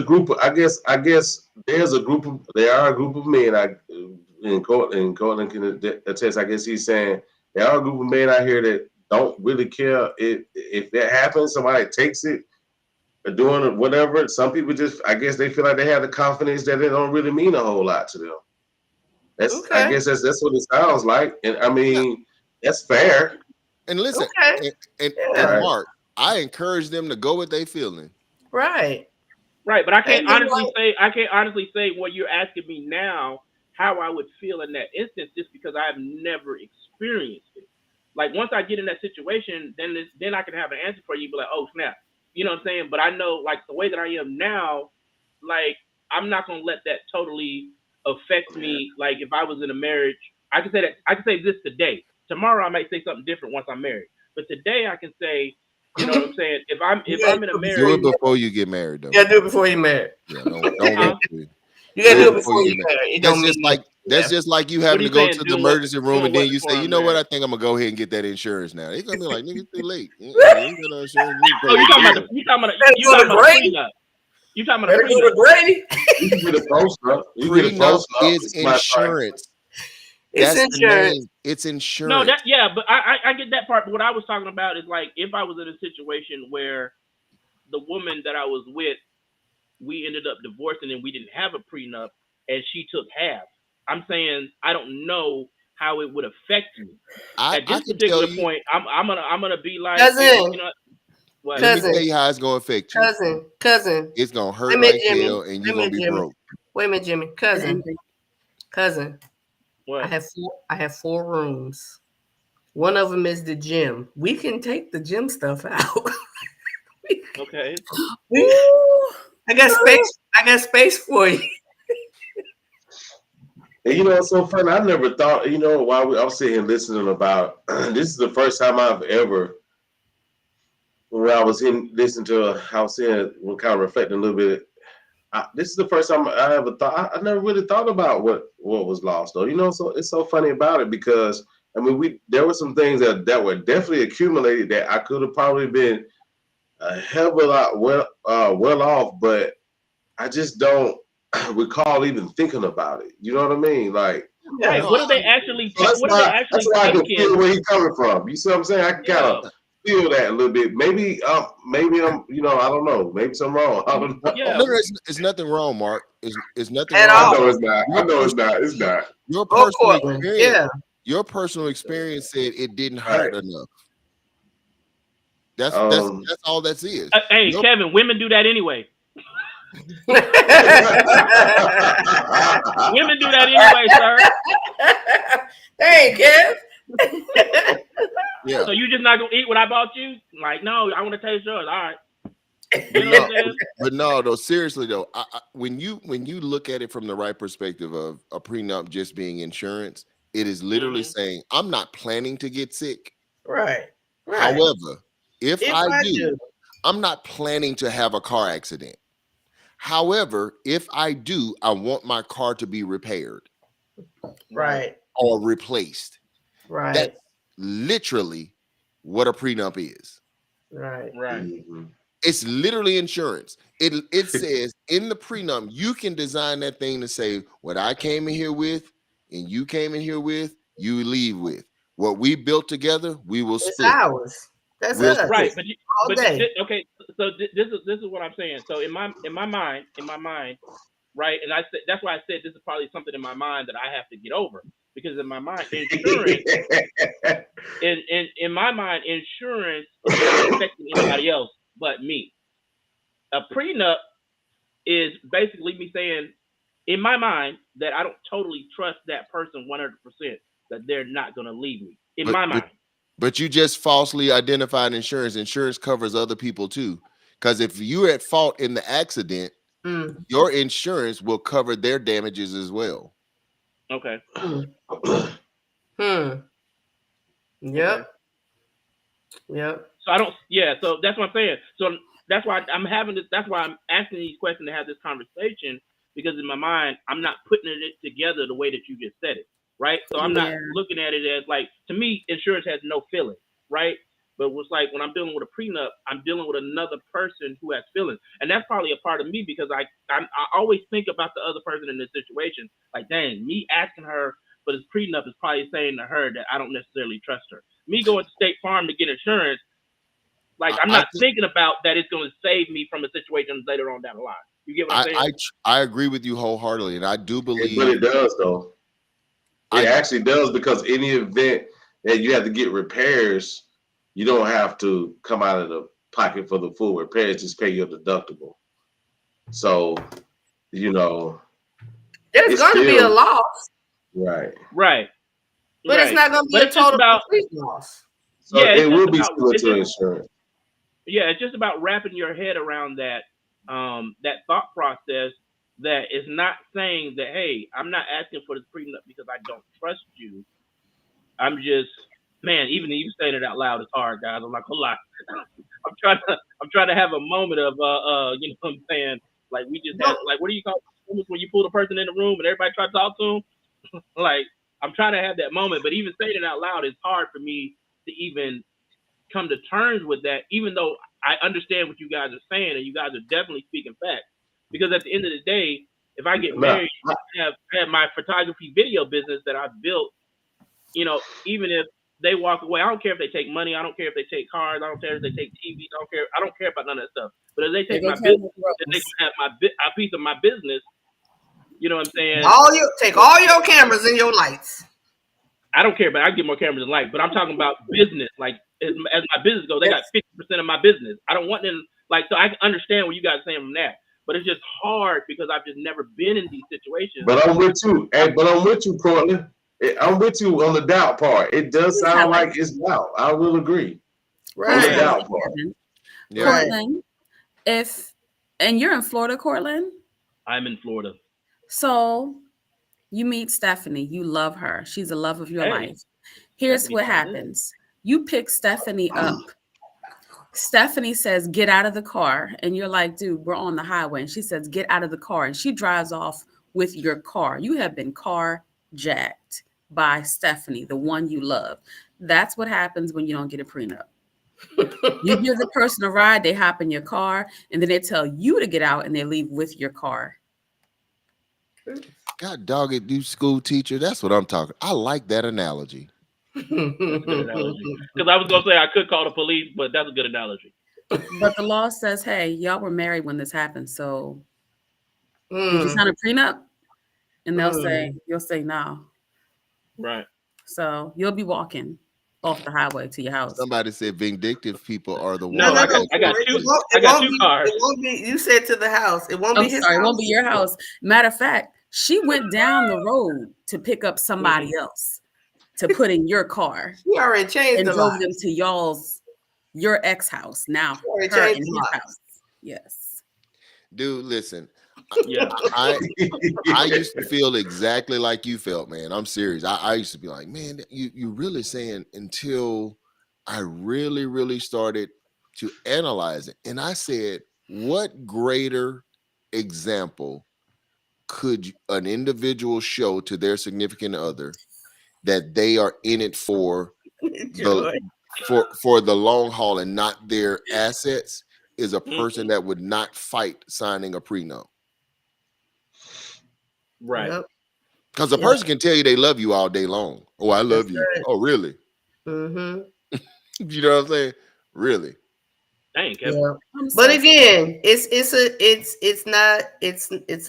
group of, I guess there are a group of men in Cortland can attest. I guess he's saying there are a group of men out here that don't really care if that happens, somebody takes it or doing it, whatever. Some people just, I guess they feel like they have the confidence that it don't really mean a whole lot to them. I guess that's what it sounds like. And I mean, that's fair. And listen, and Right. Mark, I encourage them to go with their feeling. Right. Right, but I can't And you honestly say what you're asking me now, how I would feel in that instance, just because I've never experienced it. Like, once I get in that situation, then I can have an answer for you, be like, oh snap, you know what I'm saying? But I know, like, the way that I am now, like, I'm not gonna let that totally affect me. Like, if I was in a marriage, I can say this today. Tomorrow I might say something different once I'm married, but today I can say, you know what I'm saying? If I'm in a Do marriage, it before you get married, though. You gotta do it before you married. Yeah, don't wait. You gotta do it before you married. It don't mean That's just like you having to go to the emergency room doing and then what you say, before you I'm know what, I married? think I'm gonna go ahead and get that insurance now. They're gonna be like, nigga, it's too late. You Oh, you talking about the prenup? You talking about the Better go to prenup? Grady. You can get a post-up. prenup is insurance. It's That's insurance. the name. It's insurance. No, but I get that part. But what I was talking about is, like, if I was in a situation where the woman that I was with, we ended up divorcing and we didn't have a prenup, and she took half. I'm saying I don't know how it would affect me. At this particular point, I'm gonna be like, Cousin. you know, what? Let me tell you how it's gonna affect you. Cousin. It's gonna hurt Wait a minute, like Jimmy. hell, and you're Wait a gonna be minute, Jimmy. broke. Wait a minute, Jimmy. Cousin. What? I have 4 rooms. One of them is the gym. We can take the gym stuff out. Okay. I got space for you. And you know, it's so funny. I never thought, you know, while I was sitting here listening about, this is the first time I've ever, when I was listening to, I was saying, we're kind of reflecting a little bit. This is the first time I ever thought. I never really thought about what was lost, though. You know, so it's so funny about it because I mean, there were some things that were definitely accumulated that I could have probably been a hell of a lot well off, but I just don't recall even thinking about it. You know what I mean? Like, right. What are they actually? That's why I can feel where he's coming from. You see what I'm saying? I can kind of feel that a little bit. Maybe I'm, you know, I don't know. Maybe I'm wrong. I don't know. Yeah. No, it's nothing wrong, Mark. It's nothing At wrong. all. I know it's not. I know it's not. It's not. Your Go personal Portland. experience. Yeah. Your personal experience said it didn't hurt enough. That's all that is. Hey, Kevin, women do that anyway. Women do that anyway, sir. Hey, Kev. Yeah. So you just not gonna eat what I bought you? Like, no, I want to taste yours. All right. You know what I'm saying? But no, though, seriously though, when you look at it from the right perspective of a prenup just being insurance, it is literally saying I'm not planning to get sick. Right. However, if I do, do, I'm not planning to have a car accident. However, if I do, I want my car to be repaired right, or replaced. right, That's literally what a prenup is. right. Mhm. It's literally insurance. It says in the prenup, you can design that thing to say what I came in here with and you came in here with, you leave with. What we built together, we will It's split. ours. That's We'll us. Right, split. All day. okay. So this is what I'm saying. So in my mind, right, and I said that's why I said this is probably something in my mind that I have to get over, because in my mind, insurance in my mind, insurance is not affecting anybody else but me. A prenup is basically me saying, in my mind, that I don't totally trust that person 100%, that they're not going to leave me. In my mind. But you just falsely identified insurance. Insurance covers other people too. Because if you're at fault in the accident, your insurance will cover their damages as well. Okay. Yep. Yep. So I don't. Yeah. So that's what I'm saying. So that's why I'm having this. That's why I'm asking these questions to have this conversation, because in my mind I'm not putting it together the way that you just said it. Right. So I'm not looking at it as like, to me, insurance has no feeling. Right. But it's like when I'm dealing with a prenup, I'm dealing with another person who has feelings, and that's probably a part of me, because I always think about the other person in this situation. Like, dang, me asking her for this prenup is probably saying to her that I don't necessarily trust her. Me going to State Farm to get insurance, like I'm not thinking about that it's going to save me from a situation later on down the line. You get what I'm saying? I agree with you wholeheartedly, and I do believe. But it does though. It actually does, because any event that you have to get repairs, you don't have to come out of the pocket for the full repairs, just pay your deductible. So, you know, there's going to be a loss. Right. Right. But it's not going to be a total complete loss. So yeah, it will be split to insurance. Yeah, it's just about wrapping your head around that that thought process, that is not saying that, hey, I'm not asking for this prenup because I don't trust you. I'm just, man, even saying it out loud is hard, guys. I'm not gonna lie. I'm trying to have a moment of you know what I'm saying? Like, we just had, like, what do you call it when you pull the person in the room and everybody tries to talk to them? Like, I'm trying to have that moment, but even saying it out loud is hard for me to even come to terms with that, even though I understand what you guys are saying, and you guys are definitely speaking facts. Because at the end of the day, if I get married, I have my photography video business that I've built, you know, even if they walk away, I don't care if they take money, I don't care if they take cars, I don't care if they take TV, I don't care about none of that stuff. But if they take my business, if they have a piece of my business, you know what I'm saying? Take all your cameras and your lights. I don't care, but I get more cameras and lights. But I'm talking about business. Like, as my business goes, they got 50% of my business. I don't want them, like, so I can understand what you guys are saying from that. But it's just hard because I've just never been in these situations. But I'm with you. Hey, but I'm with you, Courtney. I'm with you on the doubt part. It does sound like it's doubt. I will agree. Right. On the doubt part. Yeah. Courtland, and you're in Florida, Courtland? I'm in Florida. So you meet Stephanie. You love her. She's the love of your life. Here's what happens. You pick Stephanie up. Stephanie says, get out of the car. And you're like, dude, we're on the highway. And she says, get out of the car. And she drives off with your car. You have been carjacked by Stephanie, the one you love. That's what happens when you don't get a prenup. You give the person a ride, they hop in your car, and then they tell you to get out and they leave with your car. God dog it, you school teacher. That's what I'm talking. I like that analogy. Because I was gonna say I could call the police, but that's a good analogy. But the law says, hey, y'all were married when this happened, so did you sign a prenup? And you'll say no. Right. So you'll be walking off the highway to your house. Somebody said vindictive people are the ones. No, I got two cars. It won't be. You said to the house. It won't be his house. It won't be your house. Matter of fact, she went down the road to pick up somebody else to put in your car. She already changed and the drove lot. them to your ex house. Now her in his house. Yes. Dude, listen. Yeah. I used to feel exactly like you felt, man. I'm serious. I used to be like, man, you really saying, until I really, really started to analyze it. And I said, what greater example could an individual show to their significant other that they are in it for Joy. the long haul and not their assets, is a person that would not fight signing a prenup. Right. Yep. Because a person can tell you they love you all day long. Oh, I love you. right. Oh, really? Mm-hmm. You know what I'm saying? Really? Dang, Kevin. Yeah. I'm But so- again, it's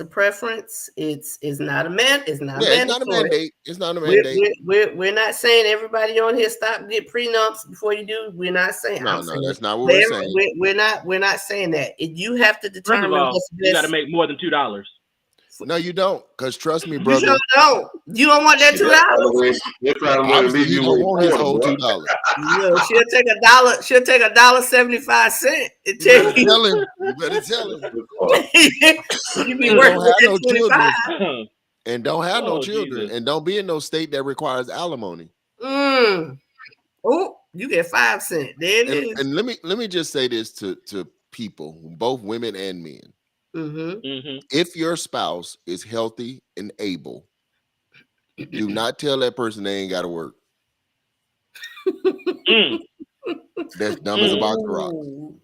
a preference. It's not a man. It's not Yeah, a it's not a mandatory. mandate. It's not a mandate. We're not saying everybody on here stop get prenups before you do. We're not saying. No, I'm no, saying that's not what we're saying. We're not saying that. You have to First of determine all, what's you got to best. make more than $2. No, you don't. Because trust me, You brother. sure don't. You don't want that $2. They're trying to Obviously, leave he you don't with want his porn, whole bro. $2. Look, she'll take $1. She'll take $1.75. And You tell better you, tell him. You better tell him. you be And working don't with have no that 25. children. And don't have no Oh, children. Jesus. And don't be in no state that requires alimony. Oh, you get 5 cents. There it is. And let me just say this to people, both women and men. Mm-hmm. If your spouse is healthy and able, do not tell that person they ain't got to work. That's dumb as a box of rocks. Ooh.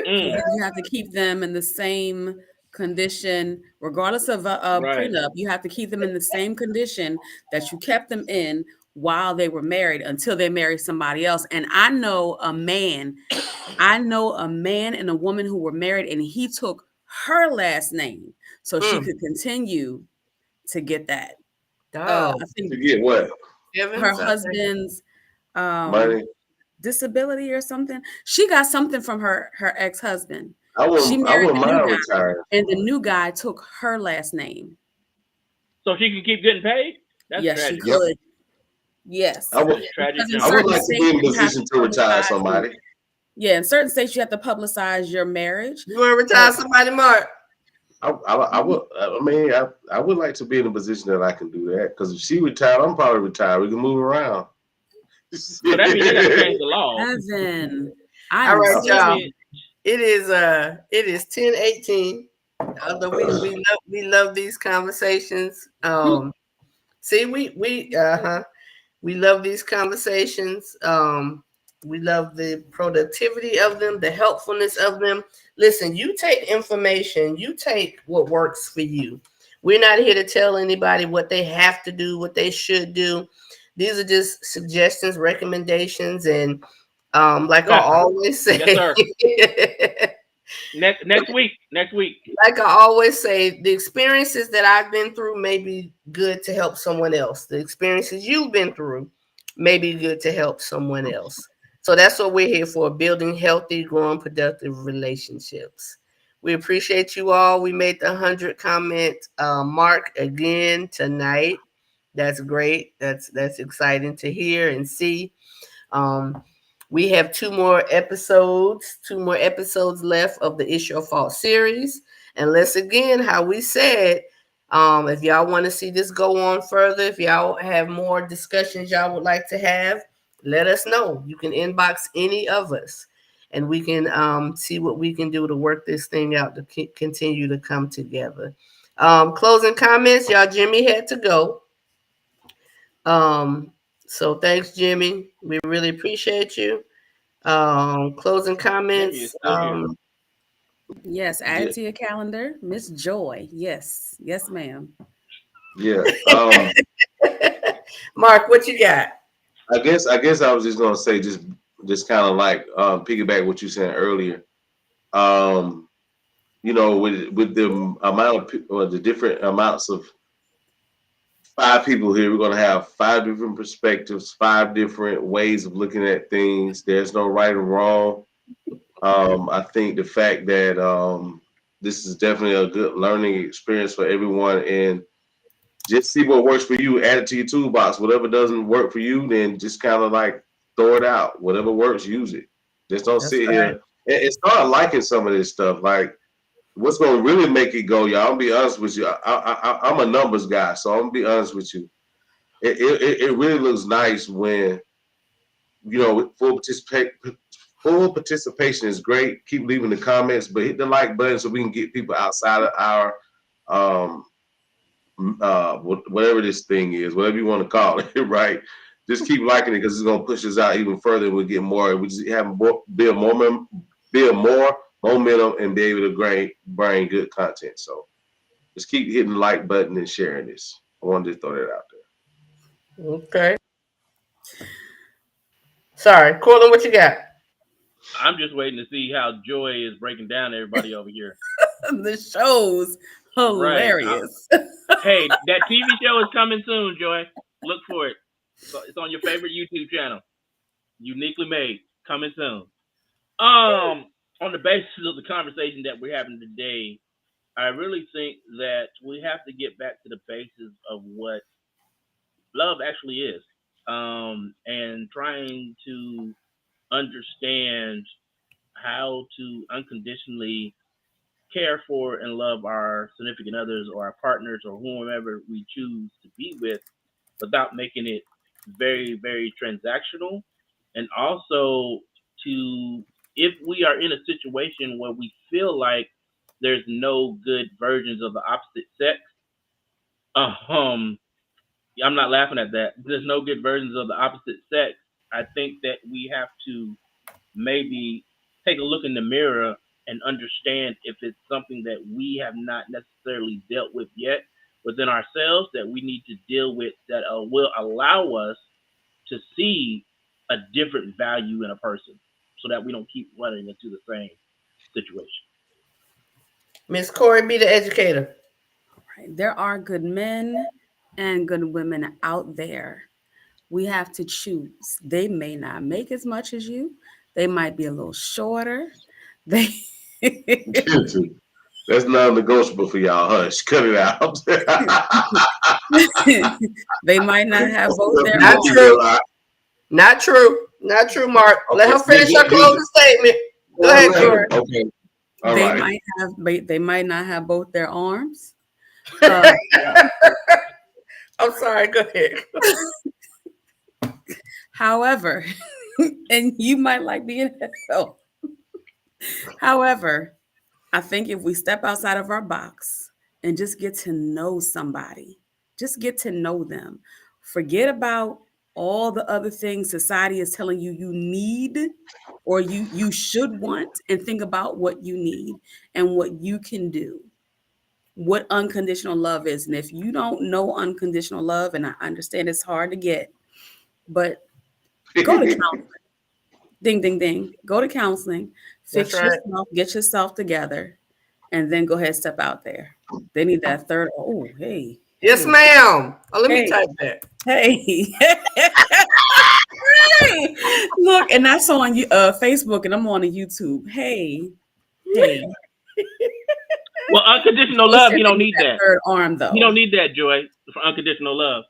You have to keep them in the same condition, regardless of a Right. prenup. You have to keep them in the same condition that you kept them in while they were married until they married somebody else. And I know a man and a woman who were married, and he took her last name so she could continue to get that. I think To get what? her husband's Money. disability or something. She got something from her ex-husband. I wouldn't mind guy, retiring. and the new guy took her last name. So she can keep getting paid? That's Yes, tragic. she could. Yes. I would, Tragic. Because in I would certain like to be in states, a you have position to retire publicize somebody. Yeah, in certain states you have to publicize your marriage. You want to retire somebody, Mark? I would. I mean, I would like to be in a position that I can do that. Because if she retired, I'm probably retired. We can move around. So that means they got to change the law. Evan, All right, y'all. Yeah. It is 10:18. Although we love these conversations. See, we love these conversations. We love the productivity of them, the helpfulness of them. Listen, you take information, you take what works for you. We're not here to tell anybody what they have to do, what they should do. These are just suggestions, recommendations, and like I always say, Yes, Next week. like I always say, the experiences that I've been through may be good to help someone else. The experiences you've been through may be good to help someone else. So that's what we're here for, building healthy, growing, productive relationships. We appreciate you all. We made the 100 comment mark again tonight. That's great. That's exciting to hear and see. We have two more episodes left of the It's Your Fault series. And let's again, how we said, if y'all want to see this go on further, if y'all have more discussions y'all would like to have, let us know. You can inbox any of us, and we can see what we can do to work this thing out to continue to come together. Closing comments, y'all. Jimmy had to go. So thanks, Jimmy. We really appreciate you. Closing comments. Yes, add it to your calendar. Miss Joy. Yes, ma'am. Yeah. Mark, what you got? I guess I was just gonna say just kind of like piggyback what you said earlier. You know, with the amount of or the different amounts of 5 people here, we're gonna have 5 different perspectives, 5 different ways of looking at things. There's no right or wrong. I think the fact that this is definitely a good learning experience for everyone, and just see what works for you, add it to your toolbox. Whatever doesn't work for you, then just kind of like throw it out. Whatever works, use it. Just don't sit here and start liking some of this stuff. Like what's gonna really make it go, y'all? I'm gonna be honest with you. I'm a numbers guy, so I'm gonna be honest with you. It really looks nice when full participation is great. Keep leaving the comments, but hit the like button so we can get people outside of our whatever this thing is, whatever you want to call it, right? Just keep liking it because it's gonna push us out even further. We'll get more. We just have build more momentum and be able to bring good content. So just keep hitting the like button and sharing this. I wanted to throw that out there. Okay. Sorry, Corlin, what you got? I'm just waiting to see how Joy is breaking down everybody over here. The show's hilarious. Right. Hey, that TV show is coming soon, Joy. Look for it. So it's on your favorite YouTube channel. Uniquely made. Coming soon. On the basis of the conversation that we're having today, I really think that we have to get back to the basis of what love actually is. And trying to understand how to unconditionally care for and love our significant others or our partners or whomever we choose to be with without making it very, very transactional. And also if we are in a situation where we feel like there's no good versions of the opposite sex, I'm not laughing at that. There's no good versions of the opposite sex. I think that we have to maybe take a look in the mirror and understand if it's something that we have not necessarily dealt with yet within ourselves that we need to deal with that will allow us to see a different value in a person so that we don't keep running into the same situation. Miss Corey, be the educator. Right. There are good men and good women out there. We have to choose. They may not make as much as you. They might be a little shorter. That's non-negotiable for y'all. Hush, cut it out. They might not have both their Not arms. true. Not true. Not true, Mark. Okay. Let her finish her closing statement. Go ahead, Corey. Okay. All They right. they might not have both their arms. I'm sorry. Go ahead. However, and you might like being held. However, I think if we step outside of our box and just get to know somebody, just get to know them, forget about all the other things society is telling you you need or you should want, and think about what you need and what you can do, what unconditional love is. And if you don't know unconditional love, and I understand it's hard to get, but go to counseling. Ding, ding, ding. Go to counseling, fix yourself, get yourself together, and then go ahead and step out there. They need that third. Oh, hey. Yes, ma'am. Oh, let me type that. Hey. Hey. Look, and that's on Facebook, and I'm on the YouTube. Hey. Well, unconditional love, you don't need that. Third arm, though. You don't need that, Joy, for unconditional love.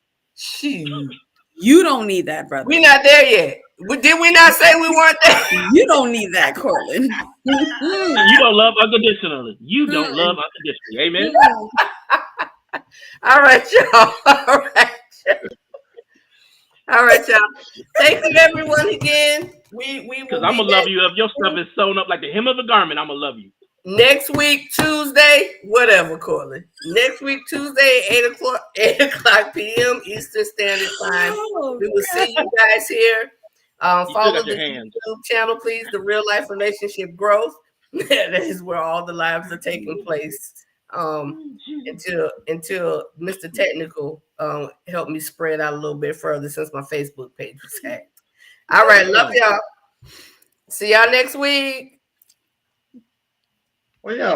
You don't need that, brother. We're not there yet. Did we not say we weren't there? You don't need that, Corlin. You don't love unconditionally. You don't love unconditionally. Amen. All right, y'all. All right, y'all. Thank you, everyone, again. Because I'm going to love you. If your stuff is sewn up like the hem of a garment, I'm going to love you. Next week, Tuesday, whatever, Corlin. Next week, Tuesday, 8 o'clock p.m. Eastern Standard Time. We will see you guys here. Follow the YouTube channel, please. The Real Life Relationship Growth. That is where all the lives are taking place. Until Mr. Technical helped me spread out a little bit further since my Facebook page was hacked. All right, love y'all. See y'all next week. Well, yeah.